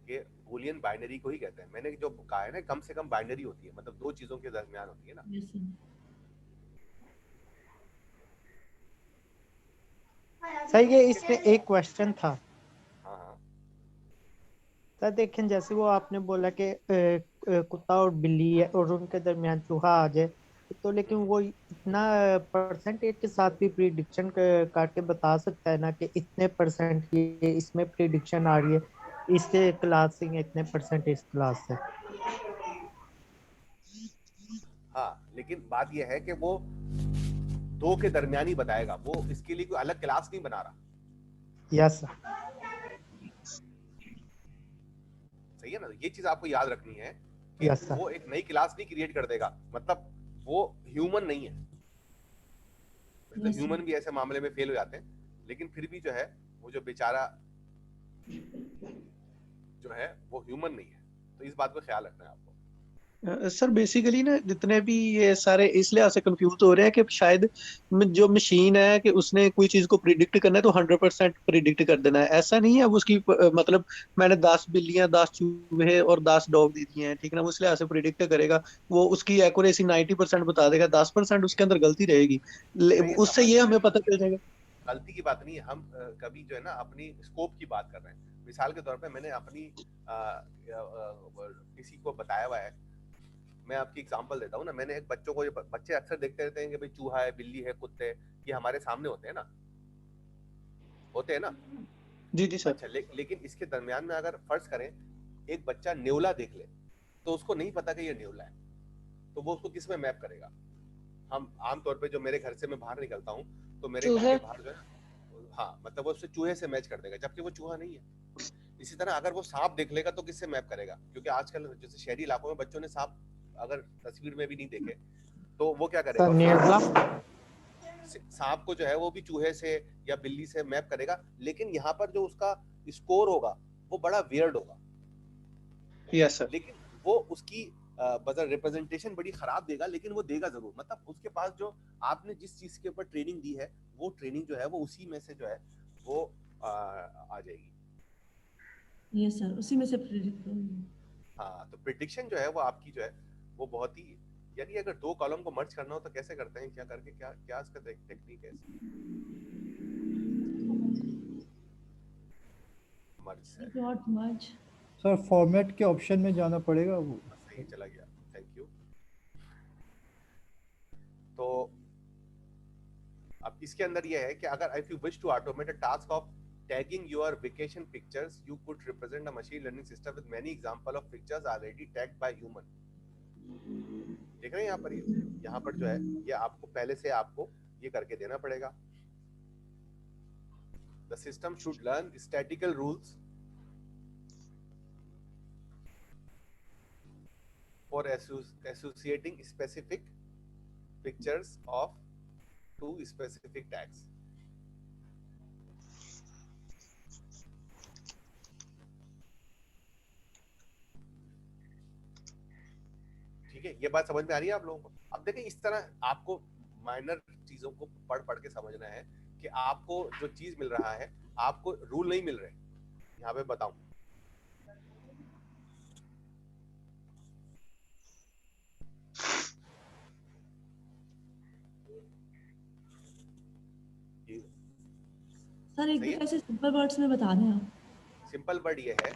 कि बूलियन बाइनरी को ही कहते हैं। मैंने जो कहा है ना कम से कम बाइनरी होती है, मतलब 2 चीजों के दरमियान होती है ना। Yes sir. सर ये इसमें एक क्वेश्चन था। हाँ। सर देखें जैसे वो आपने बोला कि कुत्ता और बिल्ली है और उनके दरमियान चूहा आ जाए, तो लेकिन वो इतना परसेंटेज के साथ भी प्रिडिक्शन करके बता सकता है ना कि इतने परसेंट ये इसमें प्रिडिक्शन आ रही है, इससे क्लास से इतने परसेंट इस क्लास से। हाँ, लेकिन बात ये है कि वो 2 के दरमियान ही बताएगा, वो इसके लिए कोई अलग क्लास नहीं बना रहा। Yes sir. सही है ना, ये चीज आपको याद रखनी है कि यस सर। वो एक नई क्लास नहीं क्रिएट कर देगा, मतलब वो ह्यूमन नहीं है। मतलब ह्यूमन भी ऐसे मामले में फेल हो जाते हैं, लेकिन फिर भी जो है वो जो बेचारा जो है वो ह्यूमन नहीं है। तो इस बात का ख्याल रखना है आपको। सर बेसिकली ना जितने भी ये सारे इस लिहाज से कंफ्यूज हो रहे हैं कि शायद जो मशीन है कि उसने कोई चीज को प्रिडिक्ट करना है तो 100% प्रिडिक्ट कर देना है, ऐसा नहीं है। अब उसकी मतलब मैंने 10 बिल्लियां 10 चूहे और 10 डॉग दी दिए हैं, ठीक है ना, वो इस लिहाज से प्रिडिक्ट करेगा, वो उसकी एक्यूरेसी 90% बता देगा, 10% उसके अंदर गलती रहेगी, उससे ये हमें पता चल जाएगा। गलती की बात नहीं है, हम कभी जो है ना अपनी स्कोप की बात कर रहे हैं। मिसाल के तौर पे मैंने अपनी किसी को बताया हुआ है, मैं आपकी एग्जांपल देता हूँ ना, मैंने एक बच्चों को, बच्चे अक्सर देखते रहते हैं कि भाई चूहा है, बिल्ली है, कुत्ते, ये हमारे सामने होते हैं ना, होते हैं ना। जी जी सर। अच्छा, लेकिन इसके दरमियान में अगर फर्ज करें एक बच्चा नेवला देख ले, तो उसको नहीं पता कि ये नेवला है, तो वो उसको किस में मैप करेगा? हम आमतौर पे जो मेरे घर से मैं बाहर निकलता हूँ तो मेरे घर के बाहर जो है, हाँ मतलब वो उससे चूहे से मैच कर देगा, जबकि वो चूहा नहीं है। इसी तरह अगर वो सांप देख लेगा तो किससे मैप करेगा? क्योंकि आजकल जैसे शहरी इलाकों में बच्चों ने सांप अगर तस्वीर में भी नहीं देखे तो वो क्या करेगा, सांप को जो है वो भी चूहे से या बिल्ली से मैप करेगा, लेकिन यहाँ पर जो उसका स्कोर होगा वो बड़ा वियर्ड होगा। Yes sir. लेकिन वो उसकी बजर रिप्रेजेंटेशन बड़ी खराब देगा, लेकिन वो देगा जरूर। मतलब उसके पास जो आपने जिस चीज के ऊपर ट्रेनिंग दी है, वो ट्रेनिंग जो है वो उसी में से जो है वो आ जाएगी। यस सर, उसी में से प्रेडिक्ट होगी। हाँ, तो प्रेडिक्शन जो है वो आपकी जो है वो बहुत ही, यानी अगर दो कॉलम को मर्ज करना हो तो कैसे करते हैं, क्या करके, क्या क्या इसका टेक्निक है? मर्ज सर फॉर्मेट के ऑप्शन में जाना पड़ेगा, वो सही चला गया, थैंक यू। तो अब इसके अंदर ये है कि अगर if you wish to automate a task of tagging your vacation pictures, you could represent a machine learning system with many example of pictures already tagged by human। देख रहे हैं यहाँ पर, यहाँ पर जो है ये आपको पहले से आपको ये करके देना पड़ेगा। The system should learn statistical rules for associating specific pictures of two specific tags। ठीक है, ये बात समझ में आ रही है आप लोगों को? अब देखिए इस तरह आपको माइनर चीजों को पढ़ पढ़ के समझना है कि आपको जो चीज मिल रहा है, आपको रूल नहीं मिल रहे। यहाँ पे बताऊं, सर एक दफा ऐसे सिंपल वर्ड्स में बता दें आप। सिंपल वर्ड ये है,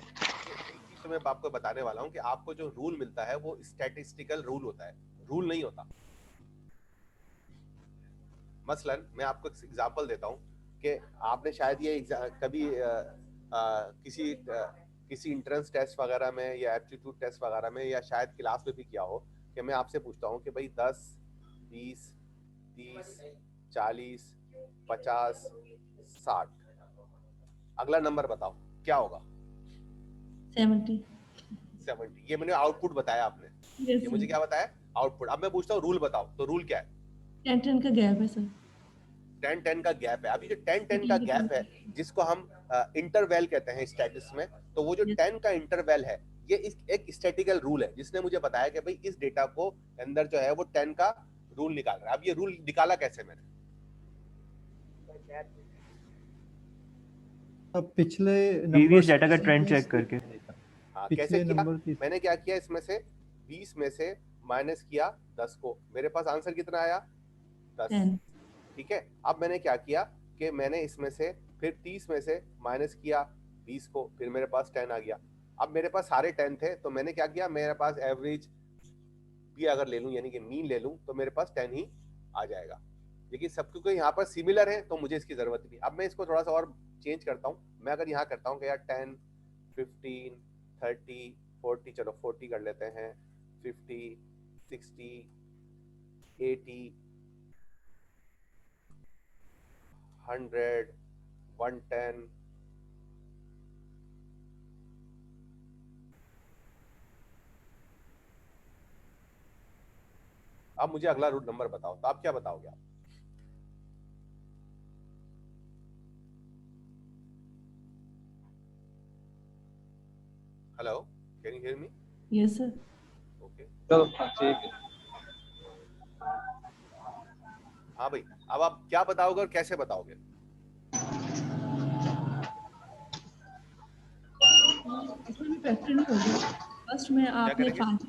तो मैं आपको बताने वाला हूँ कि आपको जो रूल मिलता है वो स्टैटिस्टिकल रूल होता है, रूल नहीं होता। मसलन मैं आपको एक एग्जांपल देता हूँ कि आपने शायद ये कभी किसी एंट्रेंस टेस्ट वगैरह में या एप्टीट्यूड टेस्ट वगैरह में या शायद क्लास में भी किया हो कि मैं आपसे पूछता हूँ कि भाई 10, 20, 30, 40, 50, 60, अगला नंबर बताओ क्या होगा? 70। ये मैंने आउटपुट बताया आपने। yes, ये मुझे क्या बताया? आउटपुट। अब मैं पूछता हूँ रूल बताओ, तो रूल क्या है? 10-10 का गैप है सर। 10-10 का गैप है। अभी जो 10-10 का गैप है जिसको हम इंटरवल कहते हैं स्टैटिस्टिक्स में, तो वो जो 10 का इंटरवल है ये एक स्टैटिकल रूल है जिसने मुझे बताया कि भाई इस डेटा को अंदर जो है वो 10 का रूल निकाल रहा है। अब ये रूल निकाला कैसे मैंने? अब पिछले प्रीवियस डाटा का ट्रेंड चेक करके। हाँ, कैसे किया? मैंने क्या किया, इसमें से 20 में से माइनस किया 10 को, मेरे पास आंसर कितना आया? 10। ठीक है, अब मैंने क्या किया कि मैंने इसमें से फिर 30 में से माइनस किया 20 को, फिर मेरे पास 10 आ गया। अब मेरे पास सारे 10 थे तो मैंने क्या किया, मेरे पास एवरेज भी अगर ले लूं यानी कि मीन ले लूं तो मेरे पास 10 ही आ जाएगा। लेकिन सब क्योंकि यहाँ पर सिमिलर है तो मुझे इसकी जरूरत नहीं। अब मैं इसको थोड़ा सा और चेंज करता हूँ। मैं अगर यहाँ करता हूँ कि यार 10, 15, 30, 40, चलो 40 कर लेते हैं, 50, 60, 80, 100, 110, अब मुझे अगला रूट नंबर बताओ, तो आप क्या बताओगे? आप hello, can you hear me? Yes sir. Okay, ठीक है। हाँ भाई, अब आप क्या बताओगे और कैसे बताओगे? फर्स्ट में आपने 5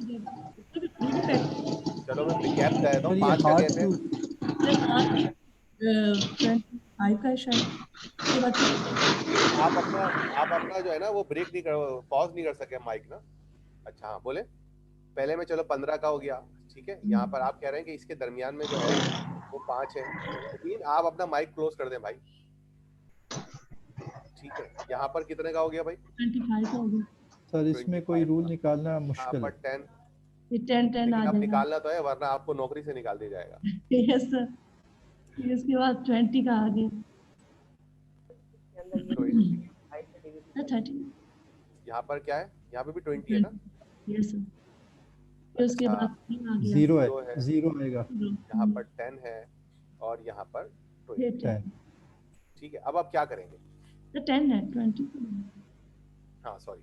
चलो मैं गैप दे देता हूँ, 5 का गैप है। 5 का है शायद, उसके बाद आप अपना जो है ना वो ब्रेक नहीं कर, पॉज नहीं कर सके माइक ना। अच्छा हाँ बोले, पहले में चलो 15 का हो गया, ठीक है। यहाँ पर आप कह रहे हैं कि इसके दरमियान में जो है वो 5 है। तीन, आप अपना माइक क्लोज कर दें भाई, ठीक है। यहाँ पर कितने का हो गया भाई? 25 का हो गया सर इसमें कोई रूल निकालना मुश्किल है। 10, ये 10 लेकिन आ अब जाएगा। निकालना तो है वरना आपको नौकरी से निकाल दिया जाएगा। यस सर, फिर इसके बाद 20 का आ गया, 30। यहाँ पर क्या है? यहाँ पे भी 20 है ना? यस सर, फिर उसके अच्छा, बाद 3 आ गया, जीरो है, है, जीरो आएगा। यहाँ पर 10 है और यहाँ पर 20, 10। ठीक है। अब आप क्या करेंगे? तो 10 है, 20 हाँ सॉरी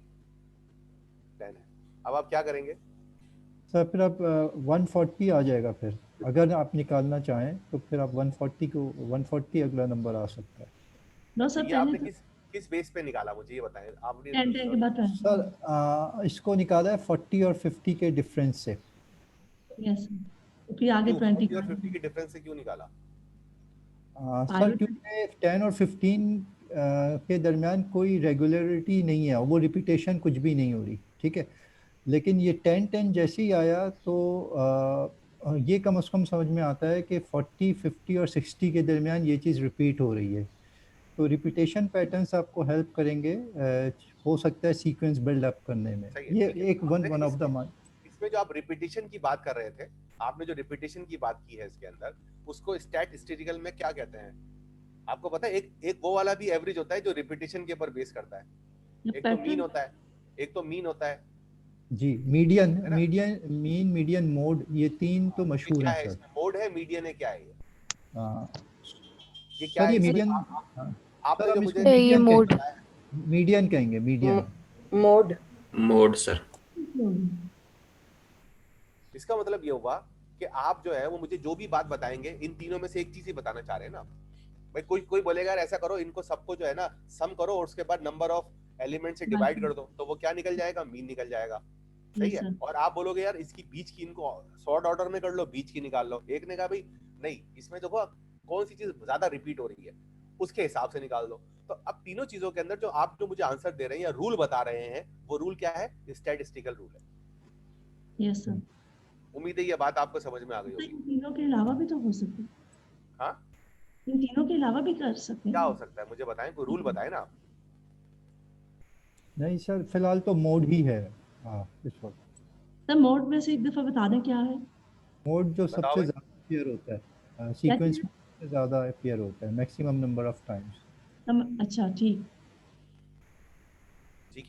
10 है। अब आप क्या करेंगे? सर फिर आप 140 आ जाएगा। फिर अगर आप निकालना चाहें तो फिर आप 140 को 140 अगला नंबर आ सकता है। नो तो सर, ये आपने किस बेस पे निकाला, मुझे ये बताएं। आपने 10 के बाद सर इसको निकाला है 40 और 50 के डिफरेंस से। यस सर, फिर आगे 20 और 50 के डिफरेंस से क्यों निकाला? सर क्योंकि 10 और 15 के दरमियान कोई रेगुलरिटी नहीं है, वो रिपीटेशन कुछ भी नहीं हो रही, ठीक है। लेकिन ये 10-10 जैसे ही आया तो ये कम से कम समझ में आता है कि 40, 50 और 60 के दरमियान ये चीज़ रिपीट हो रही है। तो रिपीटेशन पैटर्न्स आपको हेल्प करेंगे, हो सकता है सीक्वेंस बिल्ड अप करने में। ये एक वन ऑफ द इसमें जो आप रिपीटेशन की बात कर रहे थे, आपने जो रिपीटेशन की बात की है इसके अंदर, उसको स्टैटिस्टिकल में क्या कहते हैं आपको पता है? एक वो वाला भी एवरेज होता है जो रिपीटेशन के ऊपर बेस करता है। एक तो मीन होता है, एक तो मीन होता है जी, मीडियन, मीन, मीडियन, मोड, ये तीन तो मशहूर हैं सर। मोड है, मीडियन है, क्या है ये? ये क्या सर है? ये मीडियन, आपने जो मुझे ये मोड, मीडियन कहेंगे, मीडियन मोड सर। इसका मतलब ये हुआ कि आप जो है वो मुझे जो भी बात बताएंगे इन तीनों में से एक चीज ही बताना चाह रहे हैं ना भाई। कोई बोलेगा यार ऐसा करो, इनको सबको जो है ना सम करो और उसके बाद नंबर ऑफ एलिमेंट से डिवाइड कर दो, तो वो क्या निकल जाएगा? मीन निकल जाएगा, सही है। और आप बोलोगे यार इसकी बीच की, इनको सॉर्ट ऑर्डर में कर लो, बीच की निकाल लो। एक ने कहा भाई नहीं, इसमें देखो कौन सी चीज ज्यादा रिपीट हो रही है उसके हिसाब से निकाल दो। तो अब तीनों चीजों के अंदर जो आप जो मुझे आंसर दे रहे हैं या रूल बता रहे हैं, वो रूल क्या है? स्टैटिस्टिकल रूल है। यस सर, उम्मीद है ये बात आपको समझ में आ गई होगी। इन तीनों के अलावा भी तो हो सकता है। हाँ, इन तीनों के अलावा भी कर सकते हैं। क्या हो सकता है मुझे बताएं, कोई रूल बताएं ना आप। नहीं सर, फिलहाल तो मोड ही है। हाँ इस वक्त सर मोड में से एक दफा बता दें क्या है? मोड जो सबसे ज्यादा अपीयर होता है सीक्वेंस में, सबसे ज्यादा अपीयर होता है, मैक्सिमम नंबर ऑफ टाइम्स। अच्छा ठीक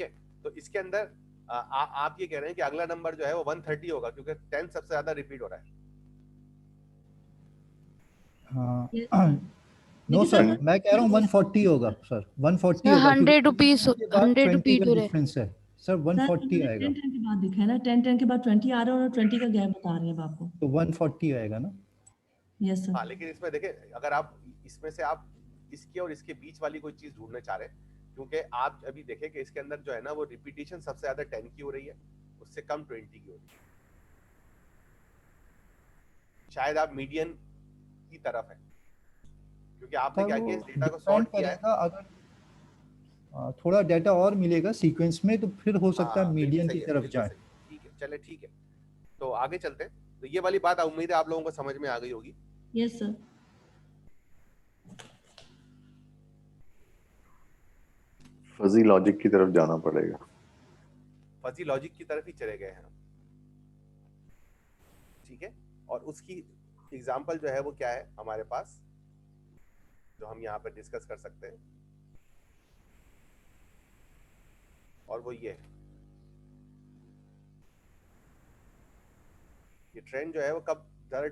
है। तो इसके अंदर आप ये कह रहे हैं कि अगला नंबर जो है वो 130 होगा क्योंकि 10 सबसे ज्यादा रिपीट हो रहा है। हाँ नो सर, मैं कह रहा हूँ 140 होगा सर, 140 होगा। 100 रुपीस, 100 रिपीट हो रहा है डिफरेंस है सर, 140 आएगा। 10 के बाद दिखा है ना, 10 के बाद 20 आ रहा है और 20 का गैप बता रहे हैं आपको, तो 140 आएगा ना। Yes sir. हाँ, लेकिन इसमें देखें, अगर आप इसमें से आप इसके और इसके बीच वाली कोई चीज ढूंढने चाह रहे हैं, क्योंकि आप अभी देखें कि इसके अंदर जो है ना वो रिपीटेशन सबसे ज्यादा 10 की हो रही है, उससे कम 20 की हो रही है। शायद आप मीडियन की तरफ है क्योंकि आपने क्या किया, इस डेटा को सॉर्ट किया है। अगर थोड़ा डाटा और मिलेगा सीक्वेंस में तो फिर हो सकता है मीडियन की तरफ जाए। ठीक है, चले ठीक है, तो आगे चलते हैं। तो ये वाली बात उम्मीद है आप लोगों को समझ में आ गई होगी। Yes sir. फजी लॉजिक की तरफ जाना पड़ेगा। फजी लॉजिक की तरफ ही चले गए हैं, ठीक है। और उसकी एग्जांपल जो है वो क्या है हमारे पास, जो हम यहाँ पर डिस्कस कर सकते हैं, और वो ये है। ये ट्रेंड जो है वो कब ज़्यादा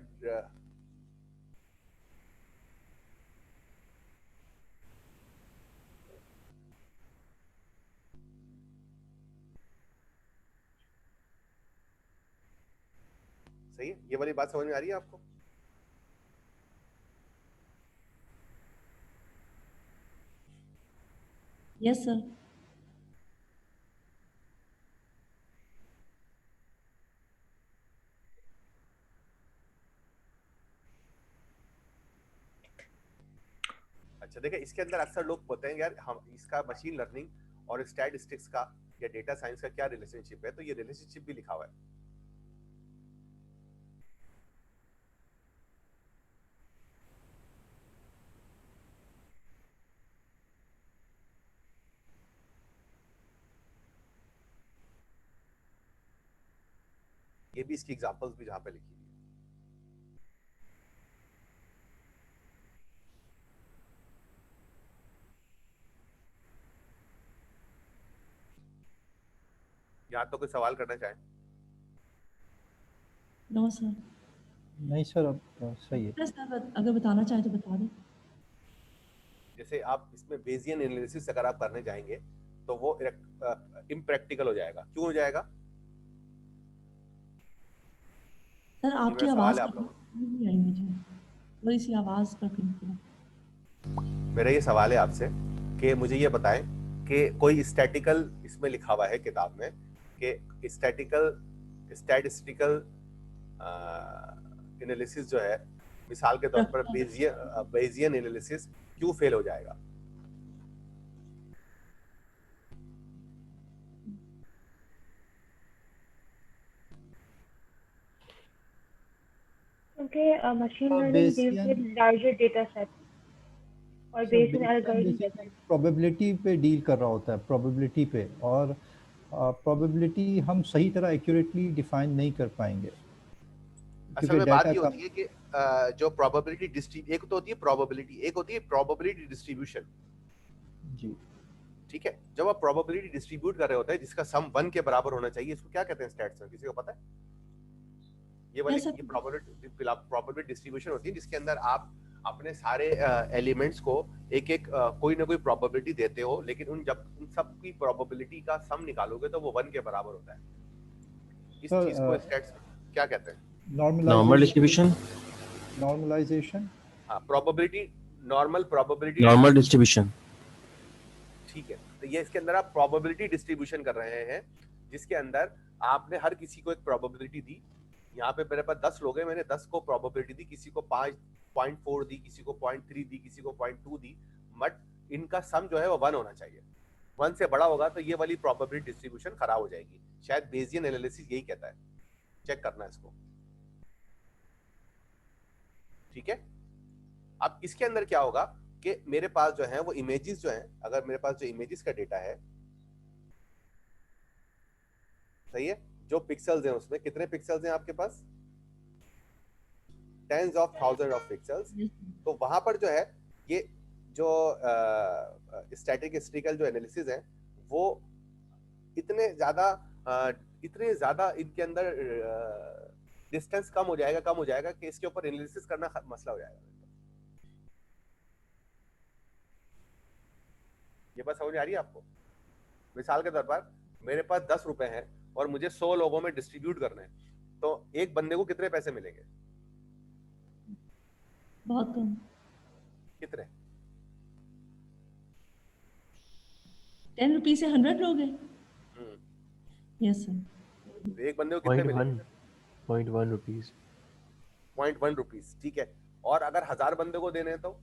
सही है? ये वाली बात समझ में आ रही है आपको? Yes sir. अच्छा देखिए, इसके अंदर अक्सर लोग बोलते हैं यार हम इसका मशीन लर्निंग और स्टैटिस्टिक्स का या डेटा साइंस का क्या रिलेशनशिप है, तो ये रिलेशनशिप भी लिखा हुआ है। ये भी इसकी एग्जांपल्स भी जहां पे लिखी हुई है। यहाँ तो कोई सवाल करना चाहे? No sir. नहीं सर, अब सही है। सर अगर बताना चाहे तो बता दें। जैसे आप इसमें बेसियन एनालिसिस अगर आप करने जाएंगे तो वो इम्प्रैक्टिकल हो जाएगा। क्यों हो जाएगा? सर आपकी आवाज नहीं आई मुझे, थोड़ी सी आवाज कर मेरा ये सवाल है आपसे कि मुझे ये बताएं कि कोई स्टैटिकल इसमें लिखा हुआ है किताब में कि स्टैटिस्टिकल एनालिसिस जो है, मिसाल के तौर पर बेसियन एनालिसिस क्यों फेल हो जाएगा? क्योंकि machine learning deals with larger data set और बेसियन एल्गोरिथम प्रोबेबिलिटी पे डील कर रहा होता है, प्रोबेबिलिटी पे, और प्रोबेबिलिटी हम सही तरह एक्यूरेटली डिफाइन नहीं कर पाएंगे। असल में बात ये होती है कि जो प्रोबेबिलिटी एक तो होती है प्रोबेबिलिटी, एक होती है प्रोबेबिलिटी डिस्ट्रीब्यूशन। जी ठीक है, जब आप प्रोबेबिलिटी डिस्ट्रीब्यूट कर रहे होते हैं जिसका सम 1 के बराबर होना चाहिए, इसको क्या कहते हैं स्टैट्स में? किसी को पता है? ये वाली ये प्रोबेबिलिटी डिस्ट्रीब्यूशन होती है जिसके अंदर आप अपने सारे एलिमेंट्स को एक एक कोई ना कोई प्रोबेबिलिटी देते हो, लेकिन उन सब की प्रोबेबिलिटी का सम निकालोगे तो वो 1 के बराबर होता है। इस चीज को स्टैट्स क्या कहते हैं? Normal distribution. नॉर्मलाइजेशन। हाँ, प्रोबेबिलिटी, नॉर्मल डिस्ट्रीब्यूशन। ठीक है, तो ये इसके अंदर आप प्रोबेबिलिटी डिस्ट्रीब्यूशन कर रहे हैं जिसके अंदर आपने हर किसी को एक प्रोबेबिलिटी दी। यहाँ पे मेरे पास 10 लोग हैं, मैंने 10 को प्रोबेबिलिटी दी, किसी को 5.4 दी, किसी को 0.3 दी, किसी को 0.2 दी, बट इनका सम जो है वो 1 होना चाहिए। 1 से बड़ा होगा तो ये वाली प्रोबेबिलिटी डिस्ट्रीब्यूशन खराब हो जाएगी। शायद बेसियन एनालिसिस यही कहता है, चेक करना इसको। ठीक है, अब इसके अंदर क्या होगा कि मेरे पास जो है वो इमेजेस जो हैं, अगर मेरे पास जो इमेजेस का डेटा है, सही है, जो पिक्सेल्स हैं उसमें कितने पिक्सेल्स हैं आपके पास? Tens of thousand of pixels. तो वहां पर जो है ये जो स्टैटिस्टिकल जो एनालिसिस है वो इतने ज्यादा इनके अंदर डिस्टेंस कम हो जाएगा कि इसके ऊपर एनालिसिस करना मसला हो जाएगा। ये बात समझ आ रही है आपको? मिसाल के तौर पर मेरे पास 10 रुपए हैं और मुझे 100 लोगों में डिस्ट्रीब्यूट करने हैं, तो एक बंदे को कितने पैसे मिलेंगे? बहुत कम। कितने? 10 रुपीस से 100 लोग हैं। Yes sir. एक बंदे को कितने मिलेंगे? 0.1 रुपीस। 0.1 रुपीस, ठीक है। और अगर 1000 बंदे को देने हैं तो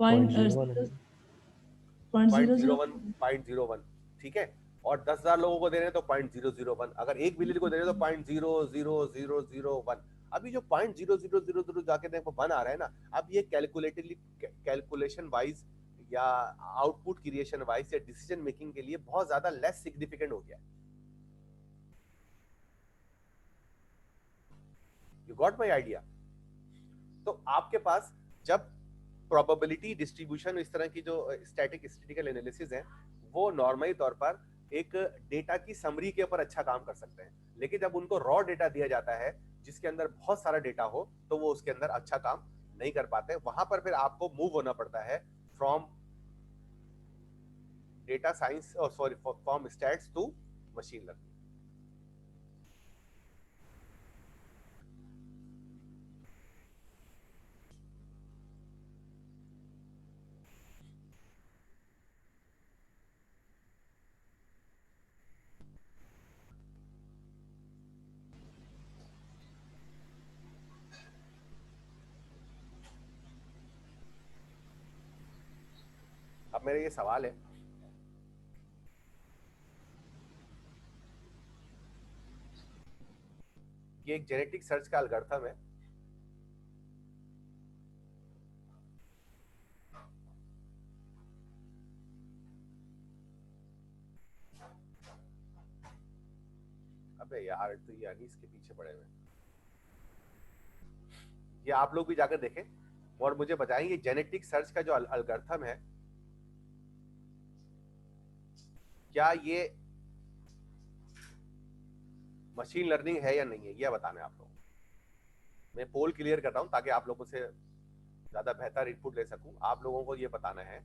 0.01, ठीक है। और 10,000 लोगों को देने हैं तो 0.001। अगर 1 बिलियन को देने हैं तो 0.00001। अभी जो 0.0000 जाके देखो 1 आ रहा है ना, अब ये कैलकुलेशन वाइज या आउटपुट क्रिएशन वाइज या डिसीजन मेकिंग के लिए बहुत ज्यादा लेस सिग्निफिकेंट हो गया है। You got my idea? तो आपके पास जब प्रोबेबिलिटी डिस्ट्रीब्यूशन, इस तरह की जो स्टैटिस्टिकल एनालिसिस है, वो नॉर्मली तौर पर एक डेटा की समरी के ऊपर अच्छा काम कर सकते हैं, लेकिन जब उनको रॉ डेटा दिया जाता है जिसके अंदर बहुत सारा डेटा हो तो वो उसके अंदर अच्छा काम नहीं कर पाते। वहां पर फिर आपको मूव होना पड़ता है from data science from stats to machine learning. मेरा ये सवाल है, ये एक जेनेटिक सर्च का एल्गोरिथम है, अबे यार तो ये अनीस के पीछे पड़े हुए, ये आप लोग भी जाकर देखें और मुझे बताएं ये जेनेटिक सर्च का जो एल्गोरिथम है, क्या ये मशीन लर्निंग है या नहीं है, यह बताना है आप लोगों को। मैं पोल क्लियर कर रहा हूं ताकि आप लोगों से ज्यादा बेहतर इनपुट ले सकूं। आप लोगों को ये बताना है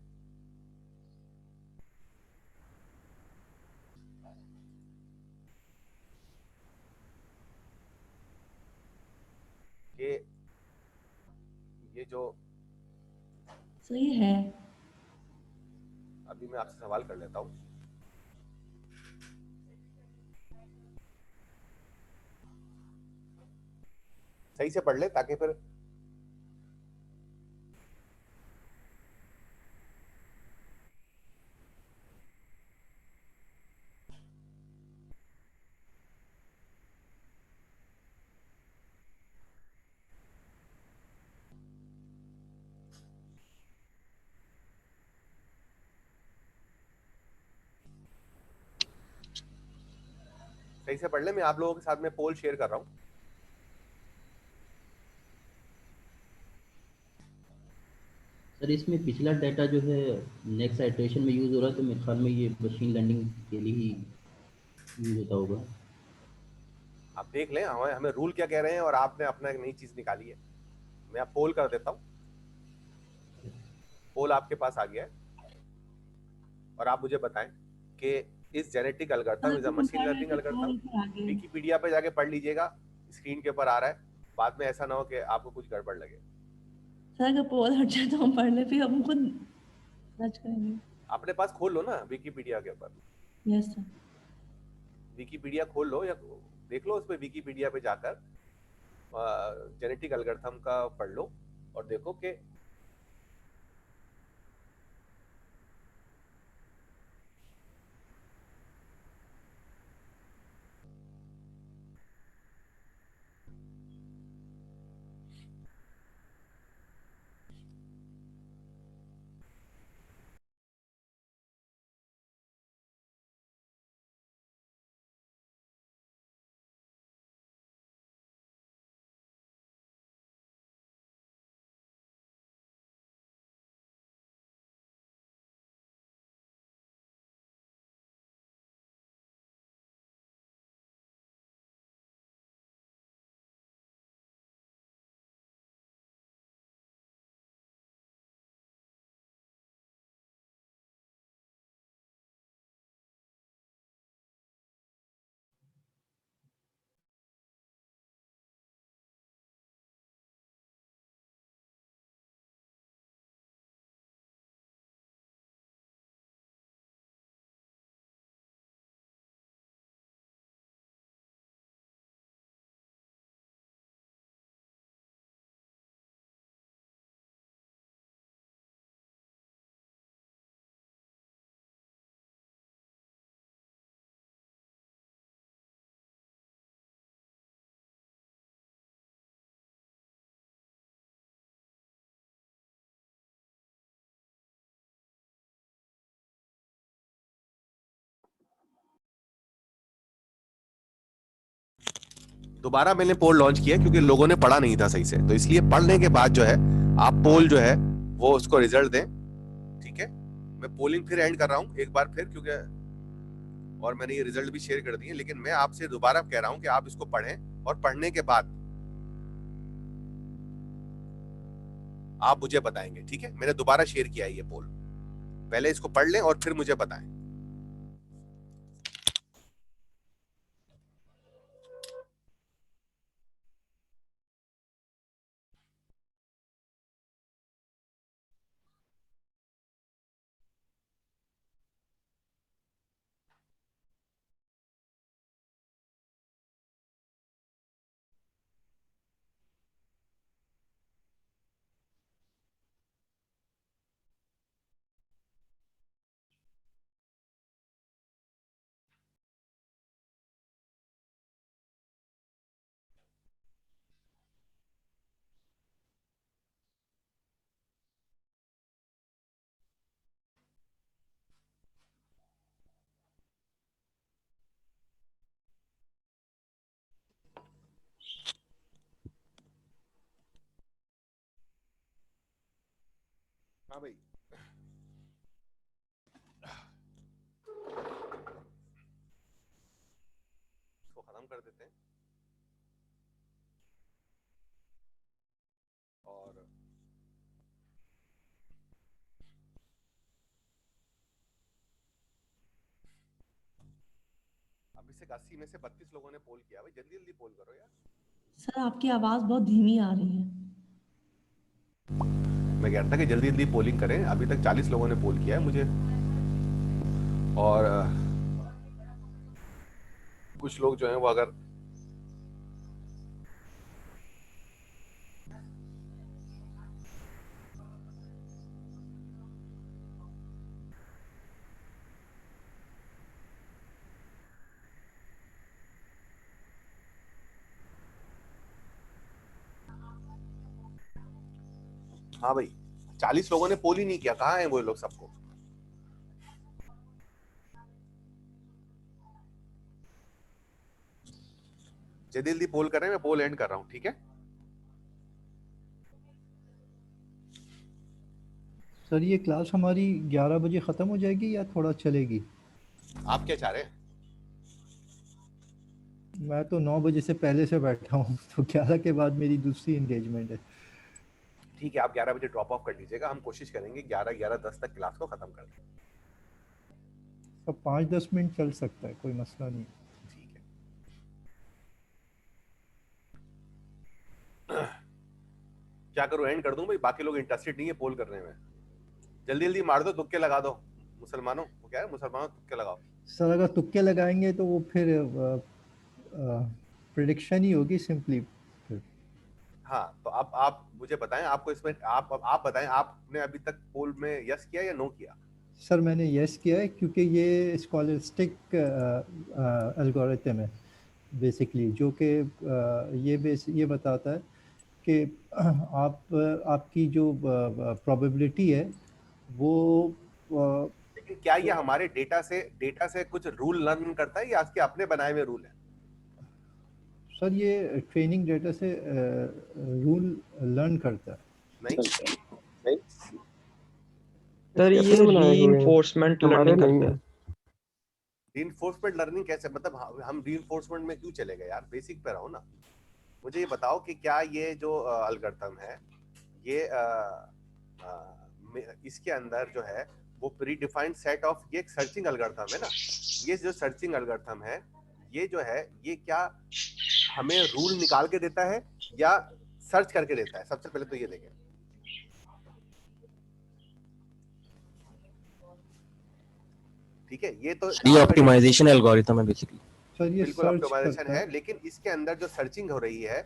कि ये जो सही है। अभी मैं आपसे सवाल कर लेता हूं, सही से पढ़ ले ताकि फिर सही से पढ़ ले। मैं आप लोगों के साथ में पोल शेयर कर रहा हूं। सर इसमें पिछला डाटा जो है नेक्स्ट आइटरेशन में यूज़ हो रहा है, तो मेरे ख्याल में ये मशीन लर्निंग के लिए ही यूज़ होता होगा। आप देख लें हमें रूल क्या कह रहे हैं और आपने अपना एक नई चीज निकाली है। मैं आप पोल कर देता हूं, पोल आपके पास आ गया है और आप मुझे बताएं कि इस genetic algorithm is a machine learning algorithm. Wikipedia पे जाके पढ़ लीजिएगा, स्क्रीन के ऊपर आ रहा है, बाद में ऐसा ना हो कि आपको कुछ गड़बड़ लगे। सर अगर पोल हट जाए तो हम पढ़ ले, फिर हम खुद सर्च करेंगे। अपने पास खोल लो ना विकिपीडिया के ऊपर, यस सर। विकिपीडिया खोल लो या देख लो उस पे, विकिपीडिया पे जाकर जेनेटिक एल्गोरिथम का पढ़ लो और देखो कि दोबारा मैंने पोल लॉन्च किया क्योंकि लोगों ने पढ़ा नहीं था सही से, तो इसलिए पढ़ने के बाद जो है आप पोल जो है वो उसको रिजल्ट दें। ठीक है, मैं पोलिंग फिर एंड कर रहा हूं एक बार फिर, क्योंकि और मैंने ये रिजल्ट भी शेयर कर दिए, लेकिन मैं आपसे दोबारा कह रहा हूं कि आप इसको पढ़ें और पढ़ने के बाद आप मुझे बताएंगे। ठीक है, मैंने दोबारा शेयर किया है ये पोल, पहले इसको पढ़ लें और फिर मुझे बताएं। हाँ भाई, इसको खत्म कर देते हैं और अभी से 80 में से 32 लोगों ने पोल किया। भाई जल्दी जल्दी पोल करो यार। सर आपकी आवाज बहुत धीमी आ रही है। मैं कह रहा था कि जल्दी जल्दी पोलिंग करें। अभी तक 40 लोगों ने पोल किया है मुझे, और कुछ लोग जो हैं वो अगर हाँ भाई 40 लोगों ने पोल ही नहीं किया। कहाँ हैं वो लोग सबको? जल्दी जल्दी पोल कर रहे हैं। मैं पोल एंड कर रहा हूँ, ठीक है? सर ये क्लास हमारी 11 बजे ख़त्म हो जाएगी या थोड़ा चलेगी? आप क्या चाह रहे हैं? मैं तो 9 बजे से पहले से बैठा हूँ, तो 11 के बाद मेरी दूसरी एंगेजमेंट है। ठीक है, आप 11 बजे ड्रॉप ऑफ कर लीजिएगा। हम कोशिश करेंगे 11:10 तक क्लास को खत्म कर दें। अब 5-10 मिनट चल सकता है, कोई मसला नहीं। ठीक है, क्या करूँ, एंड कर दूं भाई? बाकी लोग इंटरेस्टेड नहीं है पोल करने में। जल्दी जल्दी मार दो, तुक्के लगा दो। मुसलमानों वो क्या है, मुसलमानों तुक्के लगाओ। सर अगर तुक्के लगाएंगे तो वो फिर प्रेडिक्शन ही होगी सिंपली। हाँ, तो अब आप मुझे बताएं, आपको इसमें आप बताएं, आपने अभी तक पोल में यस किया या नो किया? सर मैंने यस किया है क्योंकि ये स्कॉलस्टिक एल्गोरिथम है बेसिकली, जो कि ये बताता है कि आपकी जो प्रोबेबिलिटी है वो लेकिन क्या ये हमारे डेटा से कुछ रूल लर्न करता है या इसके अपने बनाए हुए रूल है? सर ये ट्रेनिंग डेटा से रूल लर्न करता है। नहीं सर ये रीइंफोर्समेंट लर्निंग करता है। रीइंफोर्समेंट लर्निंग कैसे? मतलब हम रीइंफोर्समेंट में क्यों चले गए यार? बेसिक पे रहो ना। मुझे ये बताओ कि क्या ये जो एल्गोरिथम है ये इसके अंदर जो है वो प्री डिफाइंड सेट ऑफ, ये एक सर्चिंग एल्गोरिथम है ना। ये जो सर्चिंग एल्गोरिथम है ये जो है ये क्या हमें रूल निकाल के देता है या सर्च करके देता है? सबसे पहले तो ये देखें। ठीक है, ये तो ऑप्टिमाइजेशन एल्गोरिथम है बेसिकली। सर ये बिल्कुल ऑप्टिमाइजेशन है, लेकिन इसके अंदर जो सर्चिंग हो रही है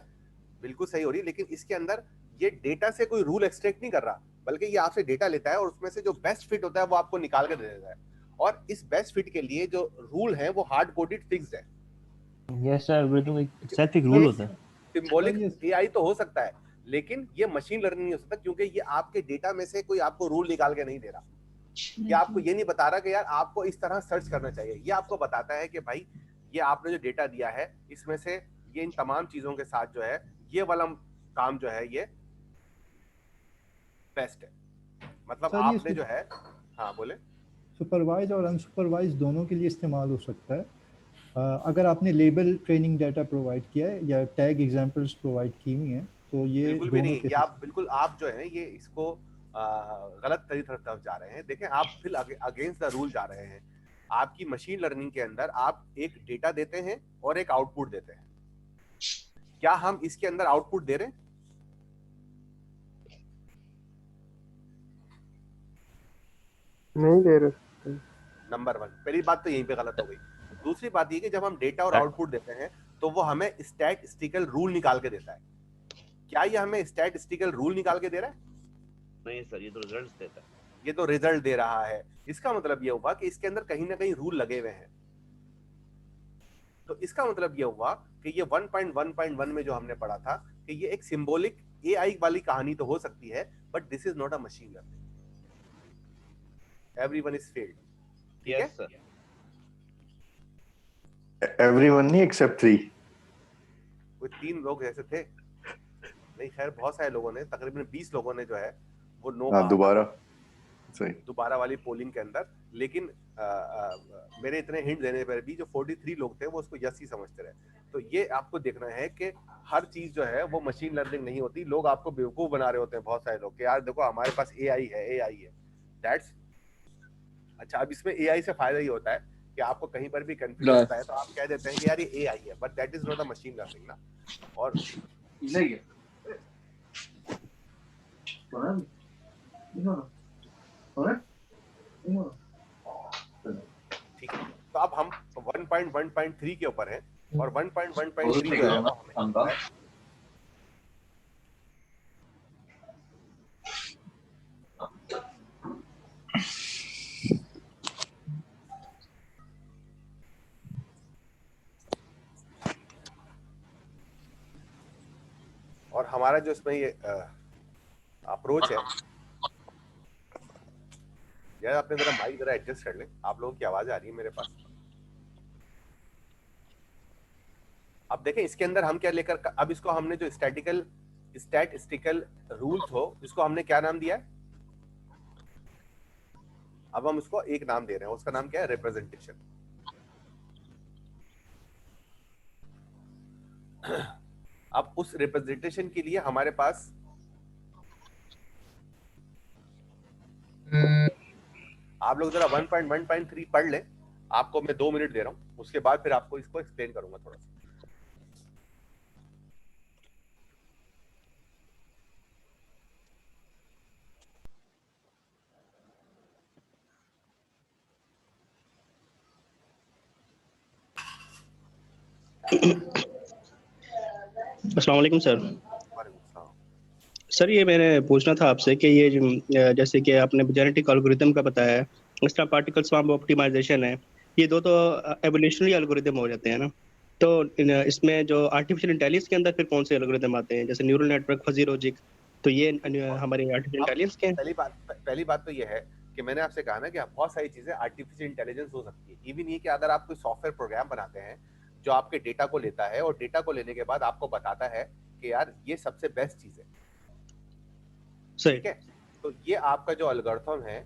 बिल्कुल सही हो रही है, लेकिन इसके अंदर ये डेटा से कोई रूल एक्सट्रैक्ट नहीं कर रहा, बल्कि ये आपसे डेटा लेता है और उसमें से जो बेस्ट फिट होता है वो आपको निकाल के दे देता है। और इस बेस्ट फिट के लिए जो रूल है वो हार्ड कोडेड फिक्स्ड है। यस सर, एल्गोरिथम एक सेट एक रूल होता है। सिंबॉलिक एआई तो हो सकता है, लेकिन ये मशीन लर्निंग नहीं हो सकता, क्योंकि ये आपके डेटा में से कोई आपको रूल निकाल के नहीं दे रहा। ये आपको ये नहीं बता रहा कि यार आपको इस तरह सर्च करना चाहिए। ये आपको बताता है कि भाई ये आपने जो डेटा दिया है इसमें से ये इन तमाम चीजों के साथ जो है ये वाला काम जो है ये बेस्ट है। मतलब आपने जो है, हाँ बोले, सुपरवाइज और अनसुपरवाइज दोनों के लिए इस्तेमाल हो सकता है। अगर आपने लेबल ट्रेनिंग डाटा प्रोवाइड किया है या टैग एग्जांपल्स प्रोवाइड की हुई हैं तो ये बिल्कुल भी नहीं, ये आप बिल्कुल आप जो है ये इसको गलत तरफ जा रहे हैं। देखें, आप फिर अगेंस्ट द रूल जा रहे हैं। आपकी मशीन लर्निंग के अंदर आप एक डेटा देते हैं और एक आउटपुट देते हैं। क्या हम इसके अंदर आउटपुट दे रहे हैं? नहीं दे रहे। नंबर 1, पहली बात तो यहीं पे गलत हो गई। दूसरी बात ये कि जब हम डेटा और आउटपुट देते हैं तो वो हमें स्टैटिस्टिकल रूल निकाल के देता है। क्या ये हमें स्टैटिस्टिकल रूल निकाल के दे रहा है? नहीं सर, ये तो रिजल्ट्स देता है। ये तो रिजल्ट दे रहा है। इसका मतलब ये हुआ कि इसके अंदर कहीं ना कहीं रूल लगे हुए हैं। तो इसका मतलब ये हुआ कि ये 1.1.1 में जो हमने पढ़ा था कि ये एक सिंबॉलिक एआई वाली कहानी तो हो सकती है, but this is not a machine learning. Everyone is failed. ठीक है सर, एवरीवन नहीं एक्सेप्ट 3। कोई 3 लोग ऐसे थे, नहीं खैर बहुत सारे लोगों ने, तकरीबन 20 लोगों ने जो है वो नो दोबारा दोबारा वाली पोलिंग के अंदर, लेकिन मेरे इतने हिंट देने पर भी जो 43 लोग थे वो उसको यस ही समझते रहे। तो ये आपको देखना है कि हर चीज जो है वो मशीन लर्निंग नहीं होती। लोग आपको बेवकूफ बना रहे होते हैं बहुत सारे लोग कि यार देखो हमारे पास एआई है। दैट्स अच्छा। अब इसमें एआई से फायदा ही होता है कि आपको कहीं पर भी कंफ्यूजन होता है तो आप कह देते हैं कि यार ये एआई है, but that is not a machine learning ना। और नहीं है ठीक है। तो अब हम 1.1.3 के ऊपर हैं और 1.1.3 जो है और हमारा जो इसमें ये अप्रोच है, यार आपने जरा माइक जरा एडजस्ट कर ले, आप लोगों की आवाज आ रही है मेरे पास। अब देखें इसके अंदर हम क्या लेकर, अब इसको हमने जो स्टैटिस्टिकल रूल्स हो इसको हमने क्या नाम दिया है, अब हम उसको एक नाम दे रहे हैं, उसका नाम क्या है, रिप्रेजेंटेशन। अब उस रिप्रेजेंटेशन के लिए हमारे पास आप लोग जरा 1.1.3 पढ़ लें, आपको मैं 2 मिनट दे रहा हूं, उसके बाद फिर आपको इसको एक्सप्लेन करूंगा थोड़ा सा। अस्सलाम वालेकुम सर। सर ये मैंने पूछना था आपसे कि ये जैसे कि आपने जेनेटिक एल्गोरिथम का बताया है, इस तरह पार्टिकल स्वार्म ऑप्टिमाइजेशन है, ये दो तो एवोल्यूशनरी एल्गोरिथम हो जाते हैं ना। तो इसमें जो आर्टिफिशियल इंटेलिजेंस के अंदर फिर कौन से एल्गोरिथम आते हैं, जैसे न्यूरल नेटवर्क, फजी लॉजिक, तो ये हमारे आर्टिफिशियल इंटेलिजेंस के? पहली बात तो ये है कि मैंने आपसे कहा ना कि बहुत सारी चीजें आर्टिफिशियल इंटेलिजेंस हो सकती है। इवन ये कि अगर आप कोई सॉफ्टवेयर प्रोग्राम बनाते हैं जो आपके डेटा को लेता है और डेटा को लेने के बाद आपको बताता है कि यार ये सबसे बेस्ट चीज है, ठीक है, तो ये आपका जो एल्गोरिथम है,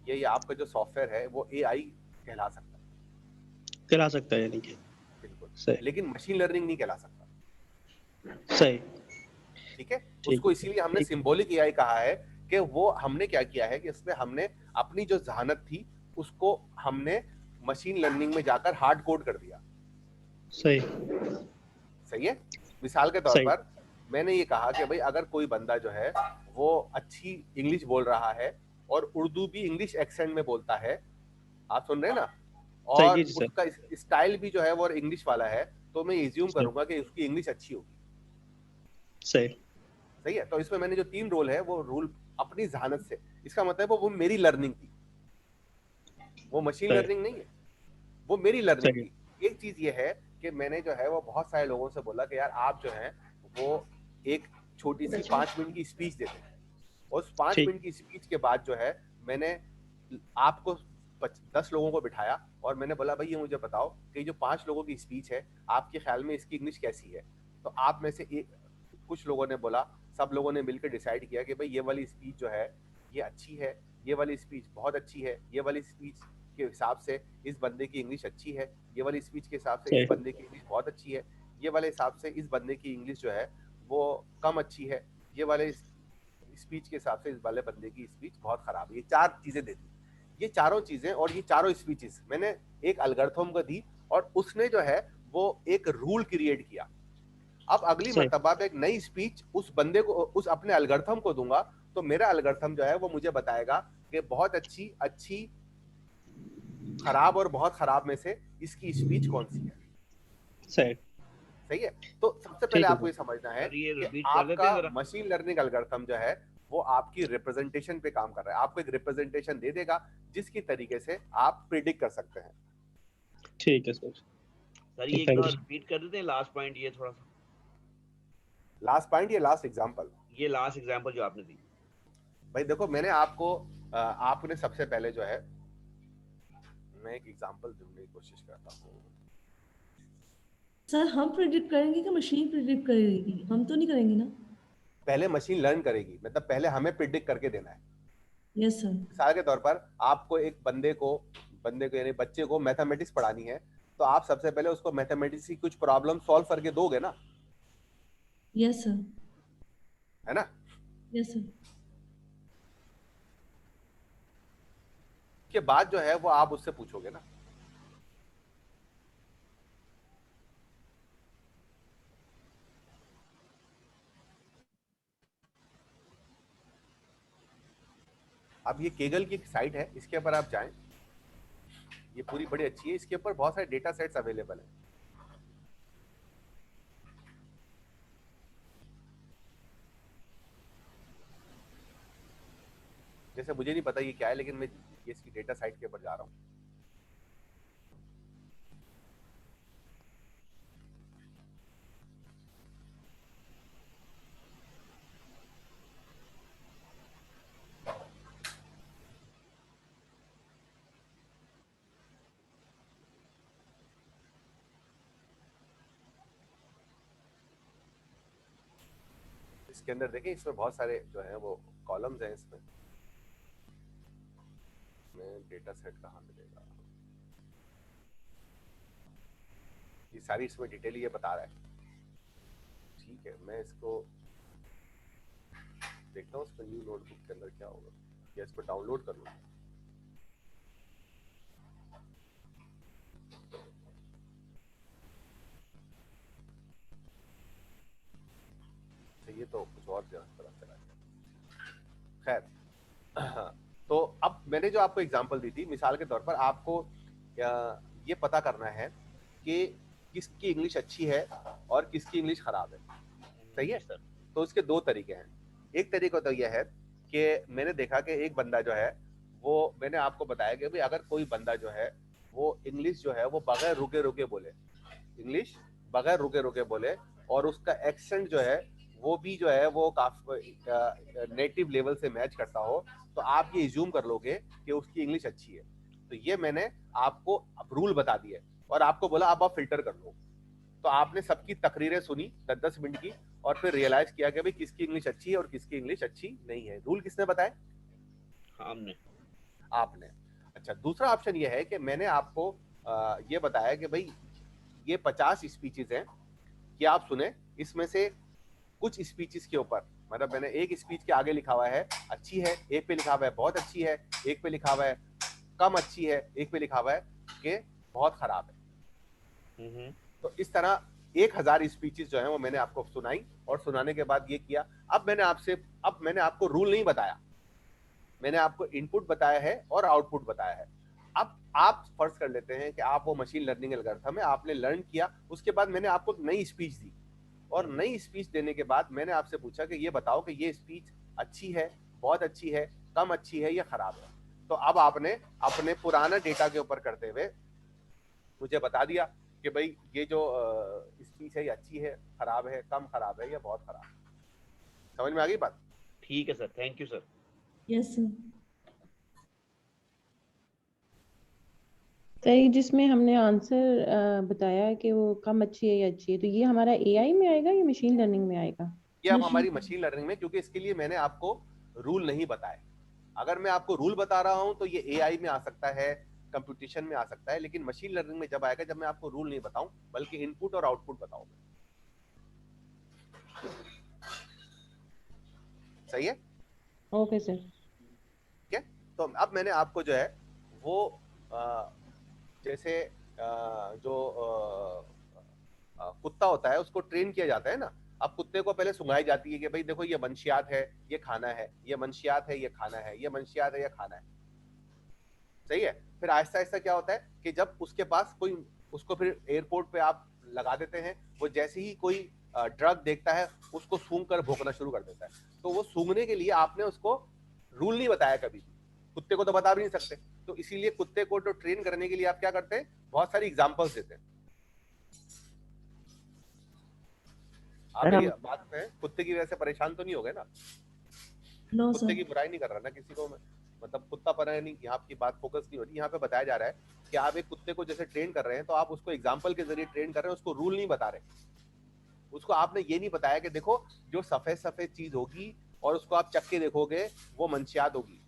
ये आपका जो सॉफ्टवेयर है वो एआई कहला सकता है यानी कि बिल्कुल, लेकिन मशीन लर्निंग नहीं कहला सकता। सही, ठीक है। उसको इसीलिए हमने सिंबॉलिक एआई कहा है कि वो हमने क्या किया है कि इसमें हमने अपनी जो जहानत थी उसको हमने मशीन लर्निंग में जाकर हार्ड कोड कर दिया। सही है। मिसाल के तौर पर मैंने ये कहा कि भाई अगर कोई बंदा जो है वो अच्छी इंग्लिश बोल रहा है और उर्दू भी इंग्लिश एक्सेंट में बोलता है, आप सुन रहे हैं ना, और उसका स्टाइल भी जो है वो इंग्लिश वाला है, तो मैं एज्यूम करूंगा कि उसकी इंग्लिश अच्छी होगी। सही है। तो इसमें मैंने जो 3 रोल है वो रूल अपनी जहानत से, इसका मतलब वो मेरी लर्निंग थी, वो मशीन लर्निंग नहीं है, वो मेरी लर्निंग थी। एक चीज ये है कि मैंने जो है वो बहुत सारे लोगों से बोला कि यार आप जो है वो एक छोटी सी 5 मिनट की स्पीच देते हैं, और उस 5 मिनट की स्पीच के बाद जो है मैंने आपको 10 लोगों को बिठाया और मैंने बोला भाई ये मुझे बताओ कि जो 5 लोगों की स्पीच है आपके ख्याल में इसकी इंग्लिश कैसी है। तो आप में से कुछ लोगों ने बोला, सब लोगों ने मिलकर डिसाइड किया कि भाई ये वाली स्पीच जो है ये अच्छी है, ये वाली स्पीच बहुत अच्छी है, ये वाली स्पीच के हिसाब से इस बंदे की इंग्लिश अच्छी है, ये वाली स्पीच के हिसाब से इस बंदे की इंग्लिश बहुत अच्छी है, ये वाले हिसाब से इस बंदे की इंग्लिश जो है वो कम अच्छी है, ये वाले स्पीच के हिसाब से इस वाले बंदे की स्पीच बहुत खराब है। ये 4 चीजें दे दी, ये चारों चीजें और ये चारों स्पीचेस मैंने एक एल्गोरिथम को दी और उसने जो है वो एक रूल क्रिएट किया। अब अगली मर्तबा मैं एक नई स्पीच उस बंदे को, उस अपने एल्गोरिथम को दूंगा, तो मेरा एल्गोरिथम जो है वो मुझे बताएगा कि बहुत अच्छी, अच्छी, खराब और बहुत खराब में से इसकी स्पीच कौन सी है। सही है। तो सबसे पहले आपको ये समझना है कि आपका मशीन लर्निंग एल्गोरिथम जो है वो आपकी रिप्रेजेंटेशन पे काम कर रहा है। आपको एक रिप्रेजेंटेशन दे देगा जिसकी तरीके से आप प्रिडिक्ट कर सकते हैं। ठीक है सर। सर ये एक बार रिपीट कर देते हैं लास्ट पॉइंट, ये थोड़ा सा लास्ट पॉइंट, ये लास्ट एग्जांपल, ये लास्ट एग्जांपल जो आपने दी। भाई देखो मैंने आपको आपने सबसे पहले जो है मैं एक एग्जांपल देने की कोशिश करता हूँ। सर हम प्रेडिक्ट करेंगे कि मशीन प्रेडिक्ट करेगी? हम तो नहीं करेंगे ना। पहले मशीन लर्न करेगी, मतलब पहले हमें प्रेडिक्ट करके देना है। Yes sir. मिसाल के तौर पर आपको एक बंदे को यानी बच्चे को मैथमेटिक्स पढ़ानी है, तो आप सबसे पहले उसको मैथमेटिक्स की कुछ प्रॉब्लम सॉल्व करके दोगे ना? Yes sir. है ना? Yes sir. के बाद जो है वो आप उससे पूछोगे ना। अब ये केगल की साइट है, इसके ऊपर आप जाएं, ये पूरी बड़ी अच्छी है, इसके ऊपर बहुत सारे डेटा सेट्स अवेलेबल है। जैसे मुझे नहीं पता ये क्या है, लेकिन मैं ये इसकी डेटा साइट के ऊपर जा रहा हूँ। इसके अंदर देखें, इसमें बहुत सारे जो है वो कॉलम्स हैं। इसमें डेटा सेट कहाँ मिलेगा? ये सारी इसमें डिटेल ये बता रहा है। ठीक है, मैं इसको देखता हूँ इसमें न्यू नोटबुक के अंदर क्या होगा, या इसको डाउनलोड कर लूँ। ये तो कुछ और पता चला। खैर, तो अब मैंने जो आपको एग्जांपल दी थी, मिसाल के तौर पर आपको ये पता करना है कि किसकी इंग्लिश अच्छी है और किसकी इंग्लिश खराब है। सही है सर? तो इसके दो तरीके हैं। एक तरीका तो यह है कि मैंने देखा कि एक बंदा जो है वो, मैंने आपको बताया कि भाई अगर कोई बंदा जो है वो इंग्लिश जो है वो बगैर रुके रुके बोले, इंग्लिश बगैर रुके रुके बोले, और उसका एक्सेंट जो है वो भी जो है वो काफी नेटिव लेवल से मैच करता हो, तो आप ये इज्यूम कर लोगे कि उसकी इंग्लिश अच्छी है। तो ये मैंने आपको रूल बता दिया और आपको बोला अब आप फिल्टर कर लो। तो आपने सबकी तकरीरें सुनी 10-10 मिनट की, और फिर रियलाइज किया कि भाई किसकी इंग्लिश अच्छी है और किसकी इंग्लिश अच्छी नहीं है। रूल किसने बताए? हमने। आपने। अच्छा, दूसरा ऑप्शन ये है कि मैंने आपको ये बताया कि भाई ये 50 स्पीचेस हैं कि आप सुने, इसमें से कुछ स्पीचेस के ऊपर, मतलब मैंने एक स्पीच के आगे लिखा हुआ है अच्छी है, एक पे लिखा हुआ है बहुत अच्छी है, एक पे लिखा हुआ है कम अच्छी है, एक पे लिखा हुआ है कि बहुत खराब है। तो इस तरह 1000 स्पीचेस जो है वो मैंने आपको सुनाई, और सुनाने के बाद ये किया। अब मैंने आपको रूल नहीं बताया, मैंने आपको इनपुट बताया है और आउटपुट बताया है। अब आप फर्ज कर लेते हैं कि आप वो मशीन लर्निंग एल्गोरिथम है, आपने लर्न किया, उसके बाद मैंने आपको नई स्पीच दी, और नई स्पीच देने के बाद मैंने आपसे पूछा कि ये बताओ कि ये स्पीच अच्छी है, बहुत अच्छी है, कम अच्छी है या खराब है। तो अब आपने अपने पुराना डेटा के ऊपर करते हुए मुझे बता दिया कि भाई ये जो स्पीच है ये अच्छी है, खराब है, कम खराब है या बहुत खराब है। समझ में आ गई बात? ठीक है sir, thank you sir. Yes sir. Sir जिसमें हमने आंसर बताया कि वो कम अच्छी है या अच्छी है, तो ये हमारा एआई में आएगा या मशीन लर्निंग में आएगा? ये अब हमारी मशीन लर्निंग में, क्योंकि इसके लिए मैंने आपको रूल नहीं बताए। अगर मैं आपको रूल बता रहा हूं तो ये एआई में आ सकता है, कंप्यूटेशन में आ सकता है, लेकिन मशीन लर्निंग में जब आएगा जब मैं आपको रूल नहीं बताऊं बल्कि इनपुट और आउटपुट बताऊंगा। सही है? Okay sir. ठीक है, तो अब मैंने आपको जो है वो जैसे जो कुत्ता होता है उसको ट्रेन किया जाता है ना। अब कुत्ते को पहले सुंघाई जाती है कि भाई देखो ये मंशियात है, ये खाना है, ये मंशियात है, ये खाना है, ये मंशियात है, ये खाना है। सही है? फिर आहिस्ता आहिस्ता क्या होता है कि जब उसके पास कोई, उसको फिर एयरपोर्ट पे आप लगा देते हैं, वो जैसे ही कोई ड्रग देखता है उसको सूंघ कर भौंकना शुरू कर देता है। तो वो सूंघने के लिए आपने उसको रूल नहीं बताया कभी, कुत्ते को तो बता भी नहीं सकते। तो इसीलिए कुत्ते को तो ट्रेन करने के लिए आप क्या करते हैं, बहुत सारी एग्जांपल्स देते हैं। आप ये बात में कुत्ते की वजह से परेशान तो नहीं हो गए ना? कुत्ते की बुराई नहीं कर रहा ना किसी को, मतलब कुत्ता पर नहीं, यहाँ की बात फोकस नहीं हो रही। यहाँ पे बताया जा रहा है कि आप एक कुत्ते को जैसे ट्रेन कर रहे हैं तो आप उसको एग्जाम्पल के जरिए ट्रेन कर रहे हैं, उसको रूल नहीं बता रहे। उसको आपने ये नहीं बताया कि देखो जो सफेद सफेद चीज होगी और उसको आप चक्के देखोगे वो मंशियात होगी,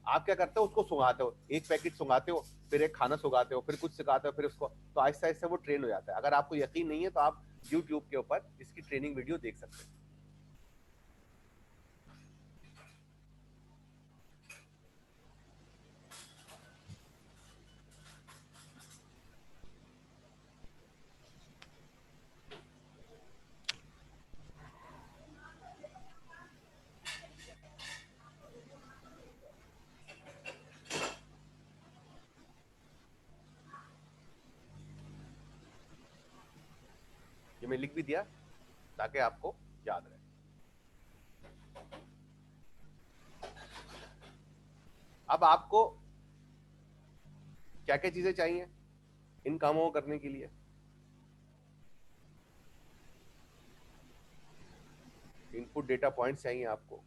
आप क्या करते हो, उसको सुंघाते हो, एक पैकेट सुंघाते हो, फिर एक खाना सुंघाते हो, फिर कुछ सिखाते हो, फिर उसको, तो आहिस्ता आहिस्ता वो ट्रेन हो जाता है। अगर आपको यकीन नहीं है तो आप YouTube के ऊपर इसकी ट्रेनिंग वीडियो देख सकते हैं। ये मैं लिख भी दिया ताकि आपको याद रहे। अब आपको क्या क्या चीजें चाहिए इन कामों को करने के लिए? इनपुट डेटा पॉइंट्स चाहिए आपको,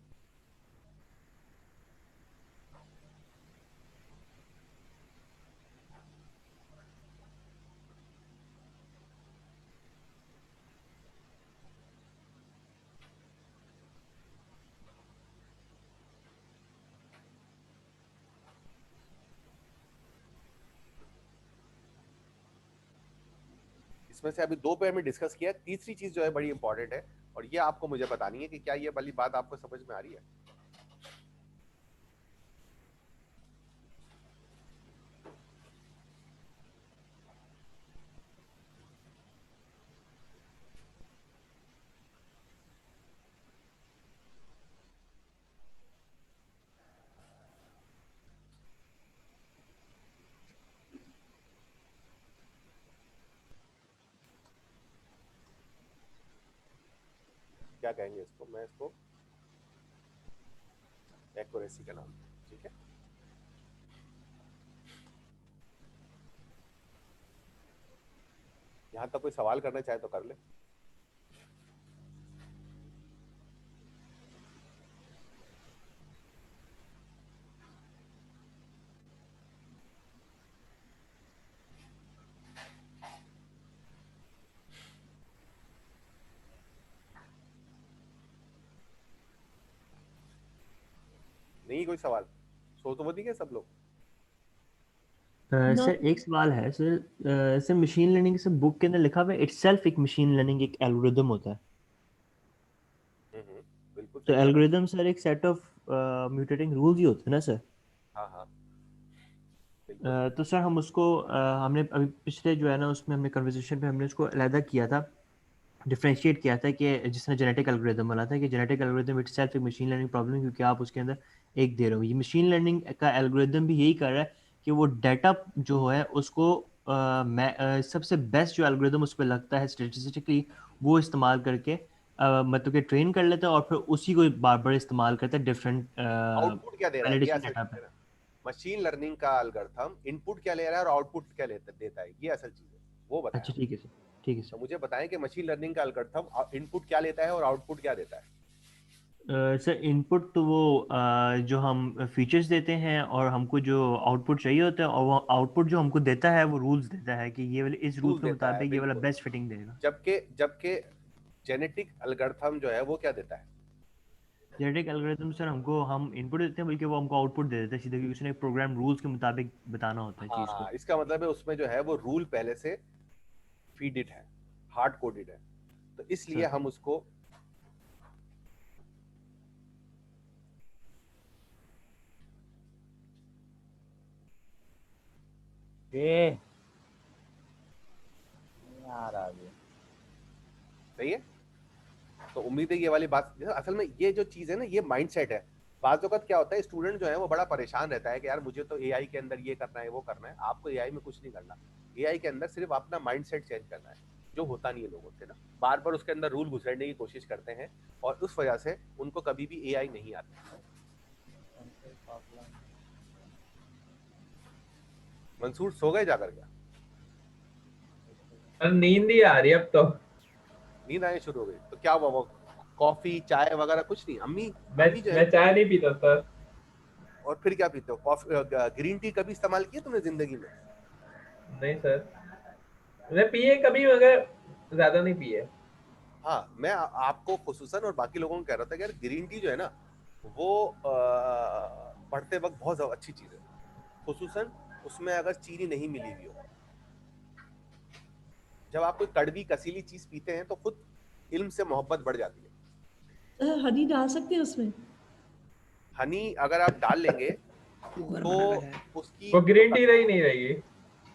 इसमें से अभी 2 पे हमें डिस्कस किया। तीसरी चीज जो है बड़ी इंपॉर्टेंट है और ये आपको मुझे बतानी है कि क्या ये वाली बात आपको समझ में आ रही है। क्या कहेंगे इसको, मैं इसको एक्यूरेसी का नाम, ठीक है। यहां तक कोई सवाल करना चाहे तो कर ले। नहीं कोई सवाल, सो तो नहीं है सब लोग। सर एक सवाल है सर, सर मशीन लर्निंग से बुक के अंदर लिखा हुआ है इटसेल्फ एक मशीन लर्निंग एक एल्गोरिदम होता है। बिल्कुल। तो एल्गोरिदम सर एक सेट ऑफ म्यूटेटिंग रूल्स ही होते हैं ना सर? हाँ हाँ। तो सर हम उसको हमने अभी पिछले जो है ना उसमें हमने कन्वर्सेशन पे हमने उसको अलहदा किया था, डिफरेंशिएट किया था कि जिसने जेनेटिक एल्गोरिदम बना था कि जेनेटिक एल्गोरिदम इटसेल्फ एक मशीन लर्निंग प्रॉब्लम है, क्योंकि आप उसके अंदर एक दे रहे हो। ये मशीन लर्निंग का एल्गोरिदम भी यही कर रहा है कि वो डाटा जो है उसको सबसे बेस्ट जो एल्गोरिदम उस पर लगता है स्टैटिस्टिकली वो इस्तेमाल करके मतलब कि ट्रेन कर लेता है और फिर उसी को बार बार इस्तेमाल करता है डिफरेंट आउटपुट क्या दे रहा है, ये वैलिडेशन असल डाटा चीज़ पे। है ना। मशीन लर्निंग का एल्गोरिथम इनपुट क्या ले रहा है और आउटपुट क्या देता है, ये असल चीज है, वो बताएं। अच्छा ठीक है सर, ठीक है सर। तो मुझे बताएं कि मशीन लर्निंग का एल्गोरिथम इनपुट क्या लेता है और आउटपुट क्या देता है। सर इनपुट तो वो जो हम फीचर्स देते हैं और हमको जो आउटपुट चाहिए होता है, और वो आउटपुट जो हमको देता है वो रूल्स देता है कि ये वाले इस रूल रूल के देता है, मुताबिक ये वाला बिल्कुल। बेस्ट फिटिंग देगा। जबकि जेनेटिक एल्गोरिथम जो है वो क्या देता है? जेनेटिक एल्गोरिथम सर हमको हम इनपुट देते हैं बल्कि वो हमको आउटपुट दे देता है सीधे, क्योंकि उसने प्रोग्राम रूल्स के मुताबिक बताना होता है चीज को। हाँ, इसका मतलब है उसमें जो है वो रूल पहले से फीडेड है, हार्ड कोडेड है, तो इसलिए हम उसको यार आ गया। सही है। तो उम्मीद है ये वाली बात, असल में ये जो चीज है ना ये माइंडसेट है। बाज़ वक़्त क्या होता है स्टूडेंट जो है वो बड़ा परेशान रहता है कि यार मुझे तो एआई के अंदर ये करना है वो करना है। आपको एआई में कुछ नहीं करना, एआई के अंदर सिर्फ अपना माइंडसेट चेंज करना है, जो होता नहीं है लोगों से ना। बार बार उसके अंदर रूल घुसेड़ने की कोशिश करते हैं और उस वजह से उनको कभी भी एआई नहीं आता। मंसूर सो गए जाकर क्या? नींद ही आ रही है अब तो। नींद आने शुरू हो गई तो क्या हुआ, वो कॉफी चाय वगैरह कुछ नहीं? अम्मी मैं चाय नहीं पीता सर। और फिर क्या पीते हो? कॉफी, ग्रीन टी कभी इस्तेमाल किया तुमने जिंदगी में? नहीं सर, मैं पिए कभी मगर ज्यादा नहीं पिए। हाँ, मैं आपको खुसूसन और बाकी लोगों को कह रहा था कि यार ग्रीन टी जो है ना वो पढ़ते वक्त बहुत अच्छी चीज है, खुसूसन उसमें अगर चीनी नहीं मिली हुई हो। जब आप कोई कड़वी कसीली चीज पीते हैं तो खुद इल्म से मोहब्बत बढ़ जाती है। हनी डाल सकते हैं उसमें? हनी अगर आप डाल लेंगे तो उसकी वो ग्रीन टी रही नहीं रहेगी।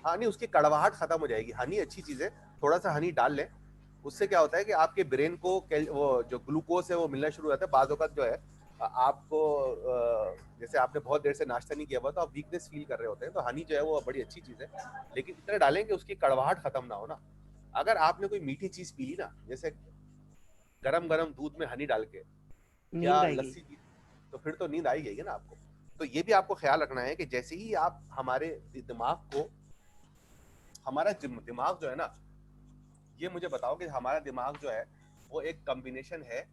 हाँ नहीं, उसकी कड़वाहट खत्म हो जाएगी। हनी अच्छी चीज है, थोड़ा सा हनी डाल लें, उससे क्या होता है कि आपके ब्रेन को वो जो ग्लूकोज है वो मिलना शुरू हो जाता है। बाज़ औक़ात जो है आपको जैसे आपने बहुत देर से नाश्ता नहीं किया हुआ तो आप वीकनेस फील कर रहे होते हैं, तो हनी जो है वो बड़ी अच्छी चीज है, लेकिन इतना डालें कि उसकी कड़वाहट खत्म ना हो ना। अगर आपने कोई मीठी चीज पी ली ना, जैसे गरम गरम दूध में हनी डाल के या लस्सी पी, तो फिर तो नींद आई जाएगी ना आपको। तो ये भी आपको ख्याल रखना है कि जैसे ही आप हमारे दिमाग को, हमारा दिमाग जो है ना, ये मुझे बताओ कि हमारा दिमाग जो है वो एक कॉम्बिनेशन है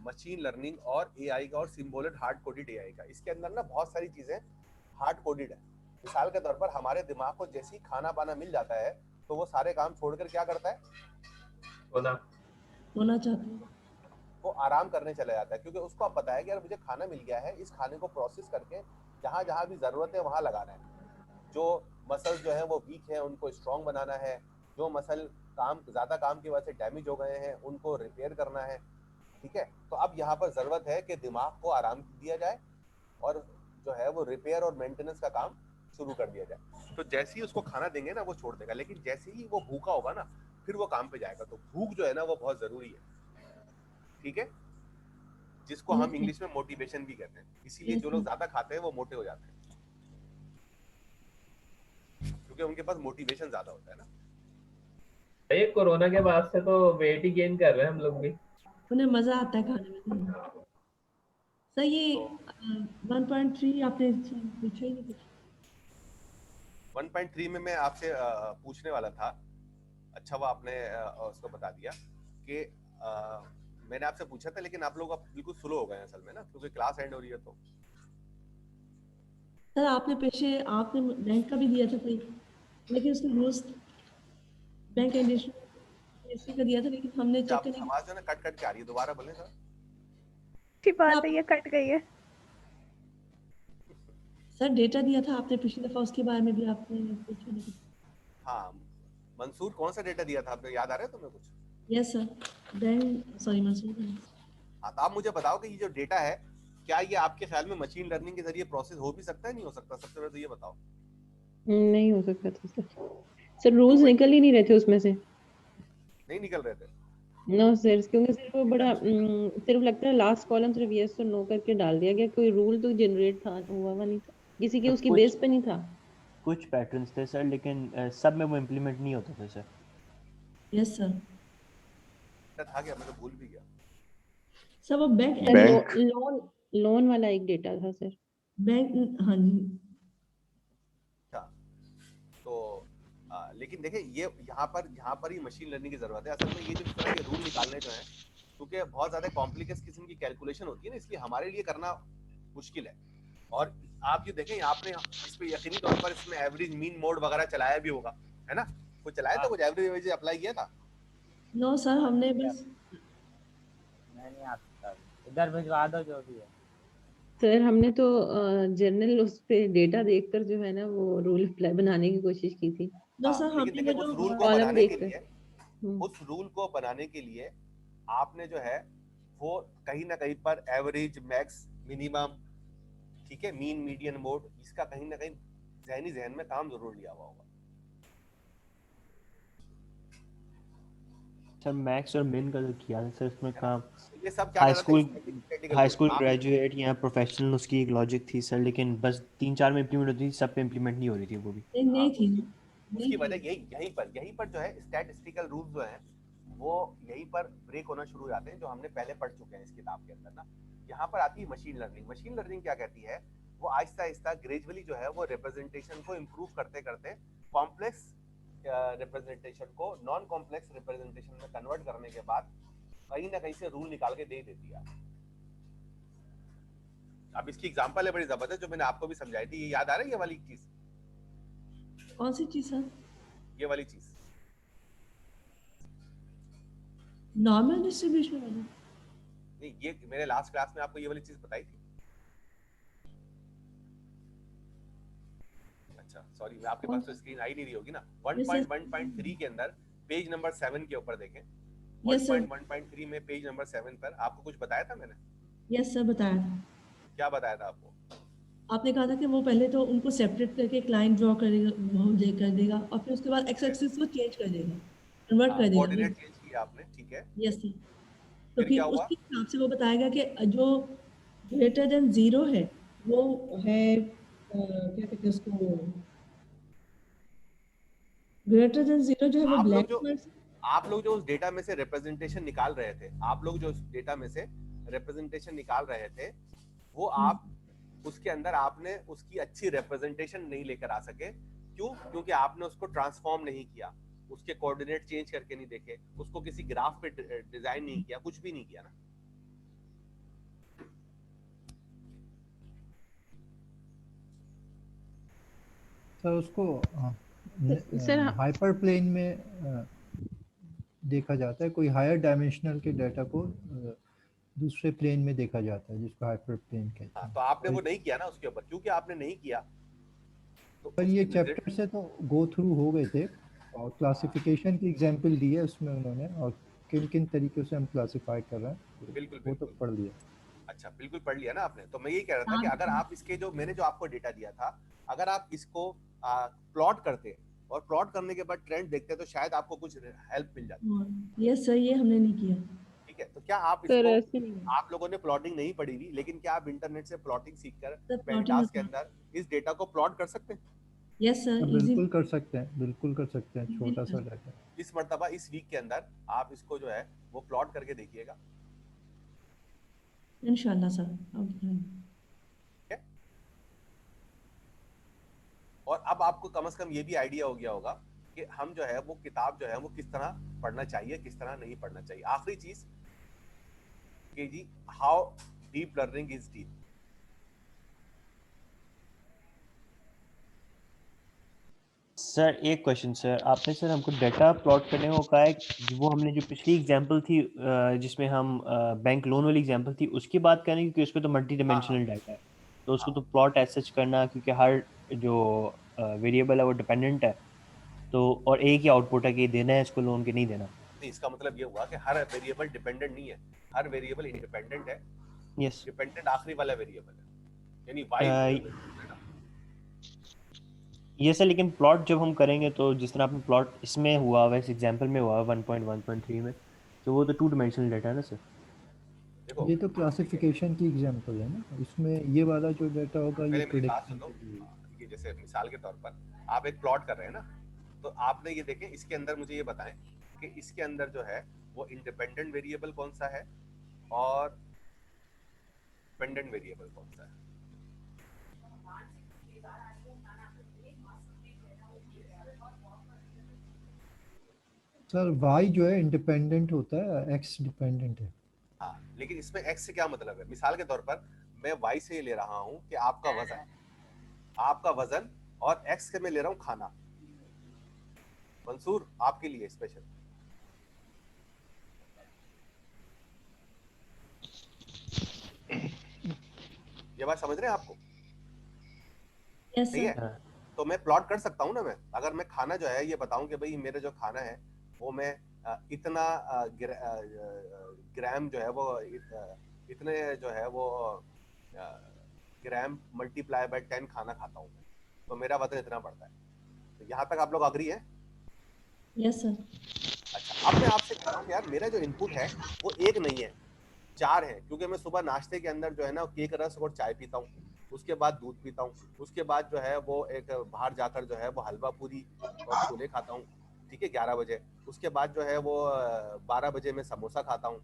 मशीन लर्निंग और एआई का, और सिम्बोलेड हार्ड कोडेड एआई का। इसके अंदर ना बहुत सारी चीजें हार्ड कोडेड है। मिसाल के तौर पर हमारे दिमाग को जैसे ही खाना पाना मिल जाता है तो वो सारे काम छोड़कर क्या करता है? होना चाहते हैं, वो आराम करने चला जाता है, क्योंकि उसको अब पता है कि यार मुझे खाना मिल गया है, इस खाने को प्रोसेस करके जहाँ जहाँ भी जरूरत है वहाँ लगाना है। जो मसल जो है वो वीक है उनको स्ट्रॉन्ग बनाना है, जो मसल ज्यादा काम की वजह से डैमेज हो गए हैं उनको रिपेयर करना है। ठीक है, तो अब यहाँ पर जरूरत है कि दिमाग को आराम दिया जाए और जो है वो रिपेयर और मेंटेनेंस का काम शुरू कर दिया जाए। तो जैसे ही उसको खाना देंगे ना वो छोड़ देगा, लेकिन जैसे ही वो भूखा होगा ना फिर वो काम पे जाएगा। तो भूख जो है ना वो बहुत जरूरी है। ठीक है, जिसको हम इंग्लिश में मोटिवेशन भी कहते हैं। इसीलिए जो लोग ज्यादा खाते हैं वो मोटे हो जाते हैं, क्योंकि उनके पास मोटिवेशन ज्यादा होता है ना। ये कोरोना के बाद से तो वेट ही गेन कर रहे हैं हम लोग भी। उन्हें मजा आता है खाने में। सर ये 1.3 आपने पूछा ही नहीं कुछ। 1.3 में मैं आपसे पूछने वाला था, अच्छा वो आपने उसको बता दिया कि मैंने आपसे पूछा था, लेकिन आप लोग अब बिल्कुल स्लो हो गए हैं असल में ना, क्योंकि क्लास एंड हो रही है। तो सर आपने बैंक का भी दिया था कोई, लेकिन उसने रूल्स बैंक इंडस्ट्री का दिया था, लेकिन हमने चेक करने आवाज जो है ना कट कट के आ रही है, दोबारा बोलें सर। अच्छी बात है, ये कट गई है। सर डेटा दिया था आपने पिछली दफा, उसके बारे में भी आपने पूछा नहीं। हाँ मंसूर, कौन सा डेटा दिया था आपने, याद आ रहा है तुम्हें कुछ? Yes sir, sorry Mansoor. हाँ तो आप मुझे बताओ कि ये जो डेटा है क्या ये आपके ख्याल में मशीन लर्निंग के जरिए प्रोसेस हो भी सकता है, नहीं हो सकता? सबसे पहले तो ये बताओ। नहीं हो सकता था सर, रूल्स निकल ही नहीं रहे थे उसमें से। नहीं निकल रहे थे? नो सर, क्योंकि सिर्फ वो बड़ा सिर्फ लगता है लास्ट कॉलम सिर्फ यस और नो करके डाल दिया गया, कोई रूल तो जनरेट हुआ नहीं था किसी के, उसकी बेस पे नहीं था। कुछ पैटर्न्स थे सर, लेकिन सब में वो इम्प्लीमेंट नहीं होते थे सर। यस सर, था क्या, मैं तो भूल भी गया सर। वो बैंक लोन वाला एक डेटा था सर, बैंक। हाँ जी। तो लेकिन देखें ये यहाँ पर ही मशीन लर्निंग की जरूरत है। असल में ये जो इस तरह के रूल निकालने जो हैं, क्योंकि बहुत ज्यादा कॉम्प्लिकेट किस्म की कैलकुलेशन होती है ना, इसलिए हमारे लिए करना मुश्किल है। और आप ये देखें आपने इस पे यकीनी तौर पर इसमें एवरेज मीन मोड वगैरह चलाया भी होगा, है ना? कुछ चलाया था, कुछ एवरेज अप्लाई किया था? नो सर, हमने बस नहीं आता, इधर भिजवा दो जो भी है सर। हमने तो जर्नल उस पे डेटा देखकर जो है ना वो रूल अप्लाई बनाने की कोशिश की थी। लेकिन देखिए उस रूल को बनाने के लिए, उस रूल को बनाने के लिए आपने जो है वो कहीं ना कहीं पर एवरेज, मैक्स, मिनिमम, ठीक है, मीन, मीडियन, मोड, इसका कहीं ना कहीं जहन में काम जरूर लिया हुआ होगा। सर मैक्स और मिन का जो किया है सर, इसमें काम ये सब क्या हाई स्कूल ग्रेजुएट या प्रोफेशनल उसकी एक लॉजिक थी सर, लेकिन बस 3-4 में इम्प्लीमेंट होती थी, सब पे इम्प्लीमेंट नहीं हो रही थी वो भी। नहीं थी उसकी वजह यहीं पर जो है स्टैटिस्टिकल रूल्स जो हैं वो यहीं पर ब्रेक होना शुरू हो जाते हैं, जो हमने पहले पढ़ चुके हैं इस किताब के अंदर ना। यहाँ पर आती है मशीन लर्निंग। मशीन लर्निंग क्या कहती है, वो आहिस्ता आहिस्ता ग्रेजुअली जो है वो रिप्रेजेंटेशन को इम्प्रूव करते करते कॉम्प्लेक्स रिप्रेजेंटेशन को नॉन कॉम्प्लेक्स रिप्रेजेंटेशन में कन्वर्ट करने के बाद कहीं ना कहीं से रूल निकाल के दे देती है। अब इसकी एग्जांपल है बड़ी जबरदस्त, जो मैंने आपको भी समझाई थी। ये याद आ रहा है ये वाली चीज? कौन सी चीज सर? ये वाली चीज नॉर्मल डिस्ट्रीब्यूशन वाली? नहीं, ये मेरे लास्ट क्लास में आपको ये वाली चीज बताई थी। अच्छा सॉरी, आपके पास तो स्क्रीन आई नहीं रही होगी ना। 1.1.3 के अंदर पेज नंबर 7 के ऊपर देखें। 1.1.3 में पेज नंबर 7 पर आपको कुछ बताया था मैंने? यस सर, बताया था। क्या बताया था आपको? आपने कहा था कि वो पहले तो उनको सेपरेट करके एक लाइन ड्रॉ करेगा, वो कर देगा, और फिर उसके बाद एक्स एक्सिस को चेंज कर देगा, कन्वर्ट कर देगा। कोऑर्डिनेट चेंज किया आपने, ठीक है। Yes sir. तो फिर उसके हिसाब से वो बताएगा कि जो ग्रेटर देन 0 है वो है क्या कहते हैं उसको, ग्रेटर देन 0 जो है वो ब्लैक। आप लोग जो उस डेटा में से रिप्रेजेंटेशन निकाल रहे थे, आप लोग जो उस डेटा में से रिप्रेजेंटेशन निकाल रहे थे, वो आप उसके अंदर आपने उसकी अच्छी रिप्रेजेंटेशन नहीं लेकर आ सके। क्यों? क्योंकि आपने उसको ट्रांसफॉर्म नहीं किया, उसके कोऑर्डिनेट चेंज करके नहीं देखे, उसको किसी ग्राफ पे डिजाइन नहीं किया, कुछ भी नहीं किया ना। सर उसको हाइपर प्लेन में देखा जाता है, कोई हायर डायमेंशनल के डाटा को दूसरे प्लेन में देखा जाता है, जिसको हाइपर प्लेन कहते हैं। तो आपने वो नहीं किया ना उसके ऊपर, क्योंकि आपने नहीं किया। तो पर ये चैप्टर से तो गो थ्रू हो गए थे, और क्लासिफिकेशन की एग्जांपल दी है उसमें उन्होंने, और किन किन तरीकों से हम क्लासिफाई कर रहे हैं, बिल्कुल वो तो पढ़ लिया। अच्छा, बिल्कुल पढ़ लिया ना आपने। तो मैं यही कह रहा था कि अगर आप इसके जो मैंने जो आपको डेटा दिया था, अगर आप इसको प्लॉट करते और प्लॉट करने के बाद ट्रेंड देखते तो शायद आपको कुछ हेल्प मिल जाती। यस सर, ये हमने नहीं किया। ठीक है, तो क्या आप इसको, आप लोगों ने प्लॉटिंग नहीं पढ़ी हुई, लेकिन क्या आप इंटरनेट से प्लॉटिंग सीखकर पेंटास के अंदर इस डेटा को प्लॉट कर सकते हैं? यस सर, बिल्कुल कर सकते हैं, बिल्कुल कर सकते हैं, छोटा सा डाटा। इस मर्तबा इस वीक के अंदर आप इसको जो है वो प्लॉट करके देखिएगा इंशाल्लाह सर। और अब आपको कम से कम ये भी आइडिया हो गया होगा कि हम जो है वो किताब जो है वो किस तरह पढ़ना चाहिए, किस तरह नहीं पढ़ना चाहिए। आखिरी चीज कि जी, how deep learning is deep. Sir एक क्वेश्चन सर, आपने सर हमको डाटा प्लॉट करने को कहा है, वो हमने जो पिछली एग्जांपल थी जिसमें हम बैंक लोन वाली एग्जांपल थी उसकी बात करें, क्योंकि उसमें तो मल्टी डायमेंशनल डाटा है, तो उसको तो प्लॉट एज सच करना, क्योंकि हर जो वेरिएबल है वो डिपेंडेंट है, तो और एक ही आउटपुट है कि देना है इसको लोन के नहीं देना। नहीं, इसका मतलब ये हुआ कि हर वेरिएबल डिपेंडेंट नहीं है, हर वेरिएबल इंडिपेंडेंट है। यस, डिपेंडेंट आखिरी वाला वेरिएबल है, यानी वाई। ये सर, लेकिन प्लॉट जब हम करेंगे तो जिस तरह आपने प्लॉट इसमें हुआ हुआ, इस एग्जांपल में हुआ 1.1.3 में, तो वो तो 2 डायमेंशनल डाटा है ना सर। ये तो क्लासिफिकेशन की एग्जांपल है ना, इसमें ये वाला जो डाटा होगा ये प्रेडिक्शन। ये जैसे मिसाल के तौर पर आप एक प्लॉट कर रहे हैं ना, तो आपने ये देखें, इसके अंदर मुझे ये बताएं कि इसके अंदर जो है वो इंडिपेंडेंट वेरिएबल कौन सा है और डिपेंडेंट वेरिएबल कौन सा है। सर y जो है इंडिपेंडेंट होता है, x डिपेंडेंट है। हाँ, लेकिन इसमें x से क्या मतलब है? मिसाल के तौर पर मैं y से ये ले रहा हूँ कि आपका वजन और x से मैं ले रहा हूँ खाना। मंसूर, आपके लिए स्पेशल। ये बात समझ रहे हैं आपको? सही है? तो मैं प्लॉट कर सकता हूँ ना। मैं अगर मैं खाना जो है ये बताऊं कि भाई मेरा जो खाना है वो मैं इतना ग्राम जो है वो इतने जो है वो ग्राम मल्टीप्लाई बाय 10 खाना खाता हूँ, तो मेरा वजन इतना बढ़ता है। तो यहाँ तक आप लोग अग्री हैं? Yes sir. अच्छा, अब मैं आपसे कह रहा हूँ यार, मेरा जो इनपुट है वो एक नहीं है, 4 है, क्योंकि मैं सुबह नाश्ते के अंदर जो है ना केक रस और चाय पीता हूँ, उसके बाद दूध पीता हूँ, उसके बाद जो है वो एक बाहर जाकर जो है वो हलवा पूरी और छोले खाता हूँ, ठीक है, 11 बजे। उसके बाद जो है वो 12 बजे मैं समोसा खाता हूँ,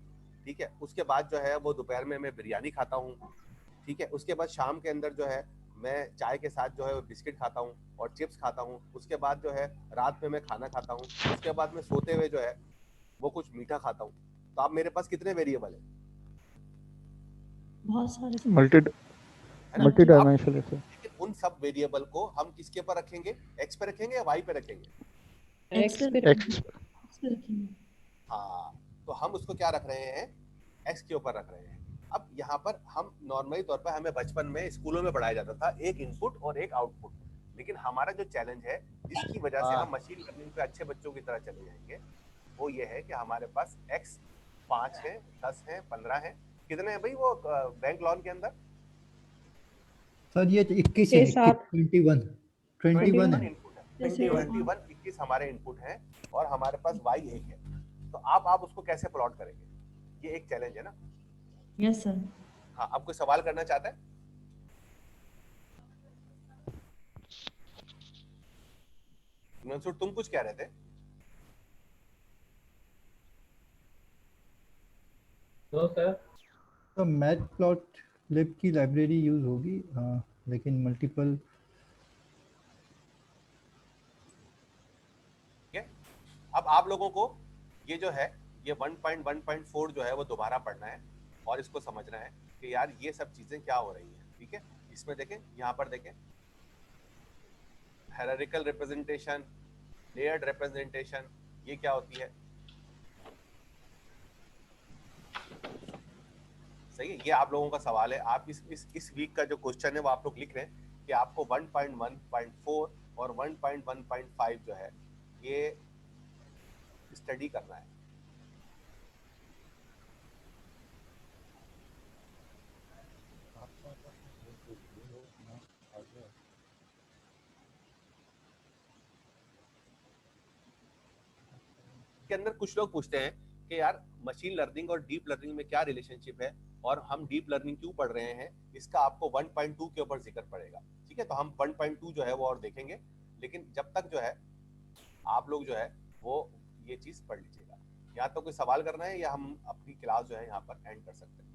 ठीक है। उसके बाद जो है वो दोपहर में मैं बिरयानी खाता हूँ, ठीक है। उसके बाद शाम के अंदर जो है मैं चाय के साथ जो है बिस्किट खाता हूँ और चिप्स खाता हूँ। उसके बाद जो है रात में मैं खाना खाता हूँ। उसके बाद मैं सोते हुए जो है वो कुछ मीठा खाता हूँ। तो आप मेरे पास कितने वेरिएबल है? बहुत सारे। मल्टी डायमेंशनल है। लेकिन उन सब वेरिएबल को हम किसके पर रखेंगे? एक्स पे रखेंगे या वाई पे रखेंगे? एक्स पे रखेंगे। हाँ, तो हम उसको क्या रख रहे हैं? एक्स के ऊपर रख रहे हैं। अब यहाँ पर हम नॉर्मली तौर पर हमें बचपन में स्कूलों में पढ़ाया जाता था एक इनपुट और एक आउटपुट। लेकिन हमारा जो चैलेंज है जिसकी वजह से हम मशीन लर्निंग पे अच्छे बच्चों की तरह चले जाएंगे वो ये है कि हमारे पास x 5 है, 10 है, 15 है, कितने हैं भाई वो बैंक लोन के अंदर? सर ये 21 है, 21 है। 21 हमारे इनपुट हैं और हमारे पास y 1 है, तो आप उसको कैसे प्लॉट करेंगे? ये एक चैलेंज है ना। Yes sir. हाँ, आप कोई सवाल करना चाहते हैं? मंसूर तुम कुछ कह रहे थे? No sir. तो मैटप्लॉटलिब की लाइब्रेरी यूज होगी, हाँ, लेकिन मल्टीपल अब आप लोगों को ये जो है ये 1.1.4 जो है वो दोबारा पढ़ना है और इसको समझना है कि यार ये सब चीजें क्या हो रही हैं, ठीक है। इसमें देखें, यहाँ पर देखें, हायरार्किकल रिप्रेजेंटेशन, लेयर्ड रिप्रेजेंटेशन, ये क्या होती है? सही है, ये आप लोगों का सवाल है। आप इस वीक का जो क्वेश्चन है वो आप लोग लिख रहे हैं कि आपको 1.1.4 और 1.1.5 जो है ये स्टडी करना है। के अंदर कुछ लोग पूछते हैं कि यार मशीन लर्निंग और डीप लर्निंग में क्या रिलेशनशिप है और हम डीप लर्निंग क्यों पढ़ रहे हैं, इसका आपको 1.2 के ऊपर जिक्र पड़ेगा, ठीक है। तो हम 1.2 जो है वो और देखेंगे, लेकिन जब तक जो है आप लोग जो है वो ये चीज पढ़ लीजिएगा। या तो कोई सवाल करना है या हम अपनी क्लास जो है यहाँ पर एंड कर सकते हैं।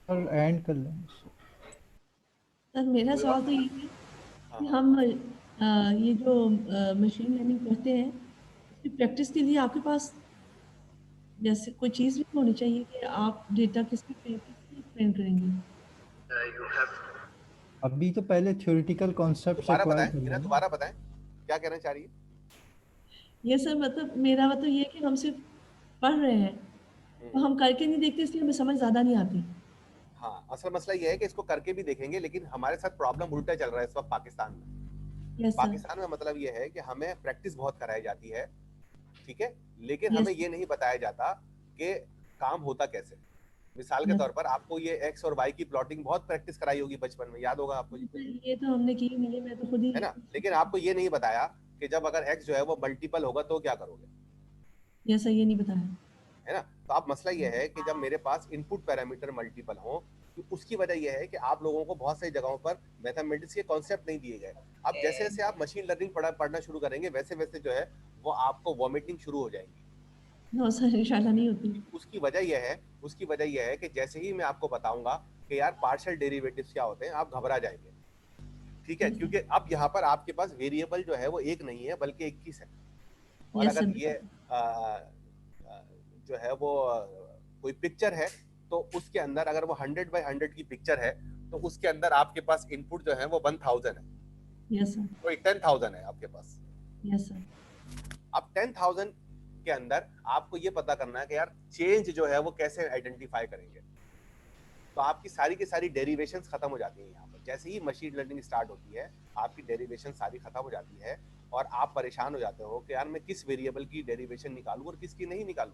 सर एंड कर लें। सर मेरा सवाल तो ये है कि हम ये जो मशीन लर्निंग करते हैं इसकी प्रैक्टिस के लिए आपके पास जैसे कोई चीज़ भी होनी चाहिए कि आप डेटा किस पे ट्रेन करेंगे। अभी तो पहले थ्योरेटिकल कॉन्सेप्ट दोबारा बताएं क्या कहना चाह रही है? ये सर मतलब मेरा मतलब ये है कि हम सिर्फ पढ़ रहे हैं तो हम करके नहीं देखते, इसलिए हमें समझ ज़्यादा नहीं आती। हाँ, असल मसला ये है कि इसको करके भी देखेंगे, लेकिन हमारे साथ प्रॉब्लम उल्टा चल रहा है इस वक्त पाकिस्तान में। पाकिस्तान में मतलब ये है कि हमें प्रैक्टिस बहुत कराई जाती है, ठीक है, लेकिन हमें ये नहीं बताया जाता कि काम होता कैसे। मिसाल के तौर पर आपको ये एक्स और वाई की प्लॉटिंग बहुत प्रैक्टिस कराई होगी बचपन में, याद होगा आपको? ये तो हमने की नहीं है, मैं तो खुद ही है ना, लेकिन आपको ये नहीं बताया कि जब अगर एक्स जो है वो मल्टीपल होगा तो क्या करोगे। ये सही, ये नहीं बताया, है ना। तो अब मसला ये है कि जब मेरे पास इनपुट पैरामीटर मल्टीपल हो तो उसकी वजह यह है कि आप लोगों को बहुत सारी जगहों पर मैथमेटिक्स के कॉन्सेप्ट नहीं दिए गए। अब जैसे जैसे आप मशीन लर्निंग पढ़ना शुरू करेंगे वैसे वैसे जो है वो आपको वॉमिटिंग शुरू हो जाएगी। नो सर, इंशाल्लाह नहीं होती। उसकी वजह यह है कि जैसे ही मैं आपको बताऊंगा कि यार पार्शियल डेरिवेटिव्स क्या होते हैं, आप घबरा जाएंगे, ठीक है, क्योंकि अब यहाँ पर आपके पास वेरिएबल जो है वो एक नहीं है बल्कि 21 है। और अगर ये जो है वो कोई पिक्चर है तो उसके अंदर अगर वो 100/100 की पिक्चर है तो उसके अंदर आपके पास इनपुट जो है वो 1000 है। Yes sir. कोई 10,000 है आपके पास। Yes sir. अब 10,000 के अंदर आपको ये पता करना है कि यार चेंज जो है वो कैसे आइडेंटिफाई करेंगे। तो आपकी सारी की सारी डेरिवेशंस खत्म हो जाती है यहाँ पर। जैसे ही मशीन लर्निंग स्टार्ट होती है आपकी डेरिवेशन सारी खत्म हो जाती है और आप परेशान हो जाते हो कि यार मैं किस वेरिएबल की डेरिवेशन निकालूं और किसकी नहीं निकालूं।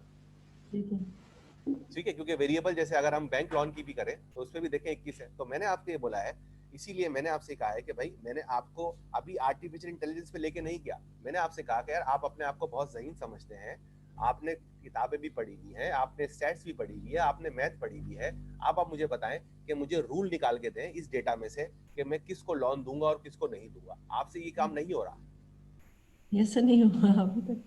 ठीक है, क्योंकि वेरिएबल जैसे अगर हम बैंक लोन की भी करें तो उसमें भी देखें 21 है। तो मैंने आपको ये बोला है, इसीलिए मैंने आपसे कहा है कि भाई मैंने आपको अभी आर्टिफिशियल इंटेलिजेंस पे लेके नहीं किया। मैंने आपसे कहा कि यार आप अपने आप को बहुत ज़हीन समझते हैं, आपने किताबें भी पढ़ी हुई हैं, आपने स्टैट्स भी पढ़ी हुई है, आपने मैथ पढ़ी हुई है। आप मुझे बताएं कि मुझे रूल निकाल के दें इस डेटा में से कि मैं किसको लोन दूंगा और किसको नहीं दूंगा। आपसे ये काम नहीं हो रहा। ये सर नहीं हुआ अभी तक।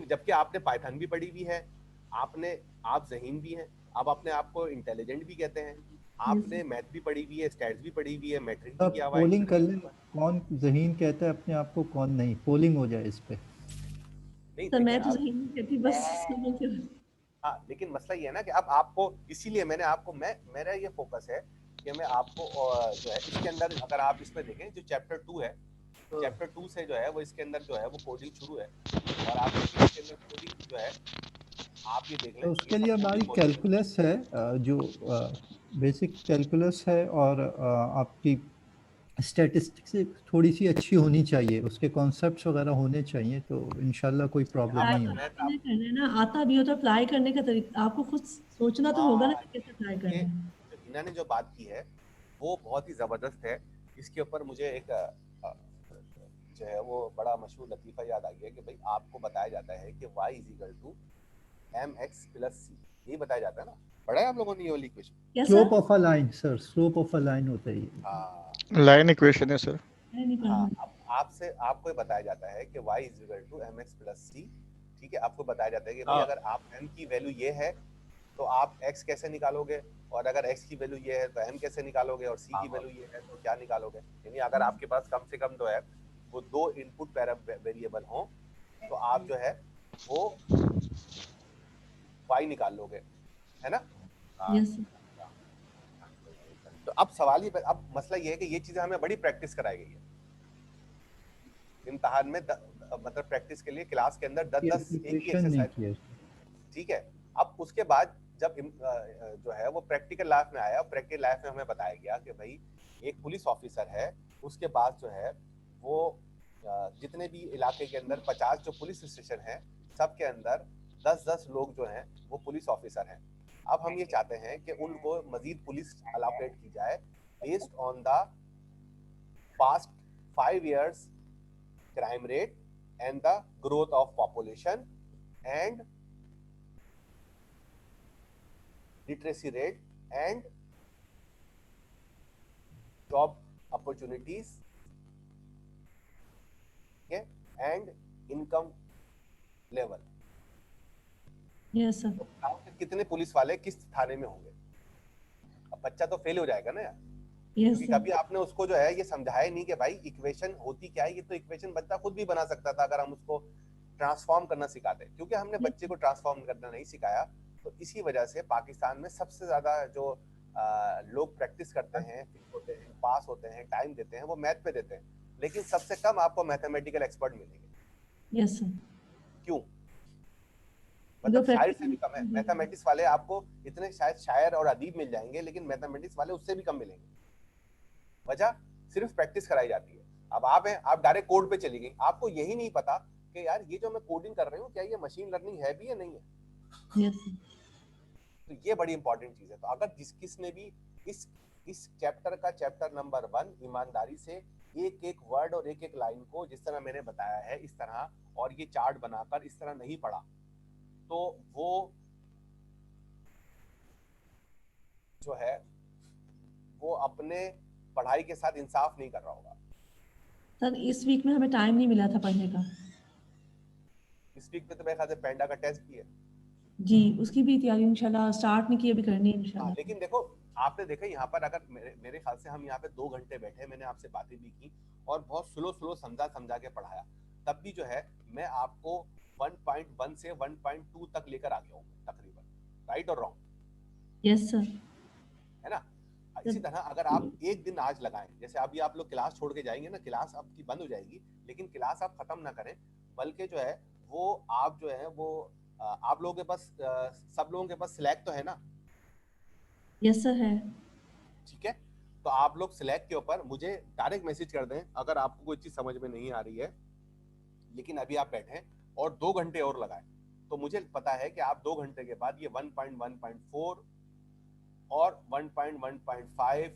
जबकि आपने पाइथन भी पढ़ी हुई है, आप ज़हीन भी हैं, आप अपने आप को इंटेलिजेंट भी कहते हैं, आपने मैथ भी पढ़ी हुई है, स्टैट्स भी पढ़ी हुई है, मैट्रिक भी किया हुआ है। पोलिंग कर लें, कौन ज़हीन कहता है अपने आप को, कौन नहीं। पोलिंग हो जाए इस पे। नहीं तो मैं तो ज़हीन नहीं कहती, बस हाँ, लेकिन मसला ये है ना कि अब आपको, इसीलिए मैंने आपको मेरा ये फोकस है कि मैं आपको जो है इसके अंदर अगर आप इसमें देखें जो चैप्टर 2 है, चैप्टर 2 से जो है वो इसके अंदर जो है वो कोडिंग शुरू है और आप इसके अंदर कोडिंग जो है आप ये देख तो लें, उसके ये लिए सब हमारी coding मौजूद है। कैलकुलस है, जो बेसिक कैलकुलस है, और आपकी स्टैटिस्टिक्स थोड़ी सी अच्छी होनी चाहिए, उसके कॉन्सेप्ट्स वगैरह होने चाहिए, तो इंशाल्लाह कोई प्रॉब्लम यहाँ नहीं पर होगी। मैं नहीं करना है ना, आता भी हो तो अप्लाई करने का तरीका आपको खुद सोचना तो होगा ना कि कैसे अप्लाई करना ये है। जो हिना ने जो बात की है वो बहुत ही जबरदस्त है। इसके ऊपर मुझे एक जो है वो बड़ा मशहूर लतीफ़ा याद आ गया कि भाई आपको बताया जाता है कि y = mx + c, यही बताया जाता है ना, पढ़ा है आप लोगों ने ये वाली equation? Slope of a line sir, slope of a line होता है ये। हाँ लाइन इक्वेशन है सर। हाँ, अब आपको ये बताया जाता है कि y = mx + c, ठीक है। आपको बताया जाता है कि भाई अगर आप m की वैल्यू ये है तो आप x कैसे निकालोगे, और अगर x की वैल्यू ये है तो m कैसे निकालोगे, और c की वैल्यू ये है तो क्या निकालोगे। यानी अगर आपके पास कम से कम जो है वो 2 इनपुट वेरिएबल हों तो आप जो है वो y निकाल लोगे, है ना। यस तो अब सवाल ये, अब मसला ये है कि ये चीजें हमें बड़ी प्रैक्टिस कराई गई है इम्तिहान में, मतलब प्रैक्टिस के लिए क्लास के अंदर 10 एक ही इक्वेशन नहीं एक्सरसाइज, किया। ठीक है। अब उसके बाद जब जो है वो प्रैक्टिकल लाइफ में आया, प्रैक्टिकल लाइफ में हमें बताया गया कि भाई एक पुलिस ऑफिसर है, उसके बाद जो है वो जितने भी इलाके के अंदर 50 जो पुलिस स्टेशन हैं सब के अंदर 10-10 लोग जो हैं वो पुलिस ऑफिसर हैं। अब हम ये चाहते हैं कि उनको मजीद पुलिस अलोकेट की जाए based on the past 5 years crime rate and the growth of population and literacy rate and job opportunities, okay, and income level. Yes sir. गाँव के कितने पुलिस वाले किस थाने में होंगे, अब बच्चा तो फेल हो जाएगा ना यार, यस क्योंकि कभी आपने उसको जो है ये समझाया नहीं कि भाई इक्वेशन होती क्या है। ये तो इक्वेशन बच्चा खुद भी बना सकता था अगर हम उसको ट्रांसफॉर्म करना सिखाते, क्योंकि हमने बच्चे को ट्रांसफॉर्म करना नहीं सिखाया। तो इसी वजह से पाकिस्तान में सबसे ज्यादा जो लोग प्रैक्टिस करते हैं, होते हैं, पास होते हैं, टाइम देते हैं, वो मैथ पे देते हैं, लेकिन सबसे कम आपको मैथमेटिकल एक्सपर्ट मिलेंगे। Yes sir. क्यों? मतलब शायर से भी कम है। मैथमेटिक्स वाले आपको इतने शायद शायर और अदीब मिल जाएंगे, लेकिन मैथमेटिक्स वाले उससे भी कम मिलेंगे। वजह सिर्फ प्रैक्टिस कराई जाती है। अब आप हैं, आप डायरेक्ट कोड पे चली गई, आपको यही नहीं पता कि यार ये जो मैं कोडिंग कर रही हूँ क्या ये मशीन लर्निंग है भी या नहीं है। यस तो ये बड़ी इंपॉर्टेंट चीज है। तो अगर किसने भी इस चैप्टर का चैप्टर नंबर 1 ईमानदारी से एक एक वर्ड और एक एक लाइन को जिस तरह मैंने बताया है इस तरह, और ये चार्ट बनाकर इस तरह नहीं पढ़ा, तो वो जो है वो अपने पढ़ाई के साथ इंसाफ नहीं कर रहा होगा। सर इस वीक में हमें टाइम नहीं मिला था पढ़ने का। इस वीक में तो मेरे ख्याल से पेंडा का टेस्ट भी है जी, उसकी भी तैयारी इंशाल्लाह स्टार्ट नहीं की, अभी करनी है इंशाल्लाह। लेकिन देखो आपने देखा यहाँ पर अगर मेरे ख्याल से हम यहाँ पे 2 घंटे बैठे, मैंने आपसे बातें भी की और बहुत स्लो समझा के पढ़ाया, तब भी जो है मैं आपको 1.1 से 1.2 तक लेकर आ गया हूँ तकरीबन, राइट और रॉन्ग? Yes sir. है ना। इसी तरह अगर आप एक दिन आज लगाएं, जैसे अभी आप लोग क्लास छोड़ के जाएंगे ना, क्लास आपकी बंद हो जाएगी, लेकिन क्लास आप खत्म ना करें, बल्कि जो है वो आप जो है वो आप लोगों के पास सब लोगों के पास स्लैक तो है ना? यस सर है। ठीक है, तो आप लोग स्लैक के ऊपर मुझे डायरेक्ट मैसेज कर दें अगर आपको कोई चीज समझ में नहीं आ रही है, लेकिन अभी आप बैठे और 2 घंटे और लगाएं, तो मुझे पता है कि आप 2 घंटे के बाद ये 1.1.4 और 1.1.5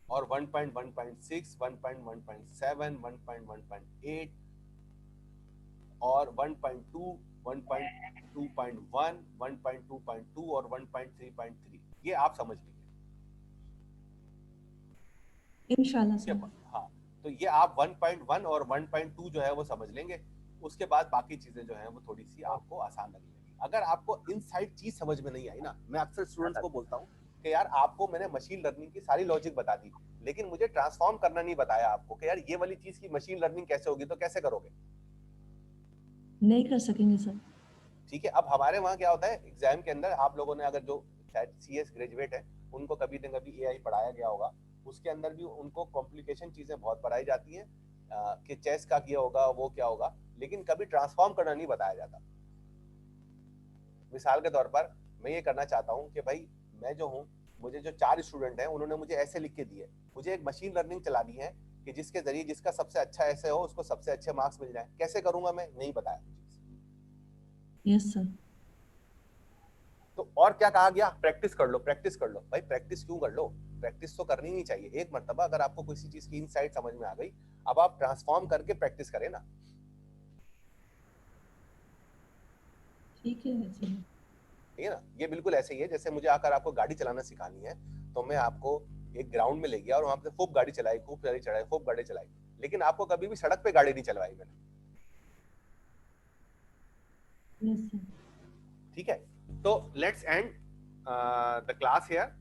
और 1.1.6, 1.1.7, 1.1.8 और 1.2, 1.2.1, 1.2.2 और 1.3.3 ये आप समझ लीजिए इंशाल्लाह सर। हाँ, तो ये आप 1.1 और 1.2 जो है वो समझ लेंगे, उसके बाद बाकी चीजें जो है वो थोड़ी सी आपको आसान लगेगी। अगर आपको इनसाइड चीज समझ में नहीं आई ना, मैं अक्सर स्टूडेंट्स को बोलता हूँ कि यार आपको मैंने मशीन लर्निंग की सारी लॉजिक बता दी, लेकिन मुझे ट्रांसफॉर्म करना नहीं बताया आपको कि यार ये वाली चीज की मशीन लर्निंग कैसे होगी, तो कैसे करोगे? नहीं कर सकेंगे सर। ठीक है, अब हमारे वहाँ क्या होता है एग्जाम के अंदर, आप लोगों ने अगर जो शायद CS ग्रेजुएट है उनको कभी न कभी AI पढ़ाया गया होगा, उसके अंदर भी उनको कॉम्प्लिकेशन चीजें बहुत पढ़ाई जाती हैं कि चेस का किया होगा वो क्या होगा, लेकिन कभी ट्रांसफॉर्म करना नहीं बताया जाता। मिसाल के तौर पर मैं ये करना चाहता हूँ कि भाई मैं जो हूँ, मुझे जो 4 स्टूडेंट हैं उन्होंने मुझे ऐसे लिख के दिए, मुझे एक मशीन लर्निंग चलानी है कि जिसके जरिए जिसका सबसे अच्छा ऐसे हो उसको सबसे अच्छे मार्क्स मिल जाए। कैसे करूंगा मैं, नहीं बताया। Yes sir. तो और क्या कहा गया, प्रैक्टिस कर लो, प्रैक्टिस कर लो। भाई प्रैक्टिस क्यों कर लो, प्रैक्टिस तो करनी नहीं चाहिए। एक मर्तबा अगर आपको किसी चीज की इनसाइट समझ में आ गई, अब आप ट्रांसफॉर्म करके प्रैक्टिस करें ना। ठीक है सर। ठीक है ना, ये बिल्कुल ऐसे ही है जैसे मुझे आकर आपको गाड़ी चलाना सिखानी है, तो मैं आपको एक ग्राउंड में ले गया और वहां पे खूब गाड़ी चलाई, खूब गाड़ी चलाई, खूब गाड़ी चलाई, लेकिन आपको कभी भी सड़क पे गाड़ी नहीं चलवाई मैंने। Yes sir. ठीक है, तो let's end the class here.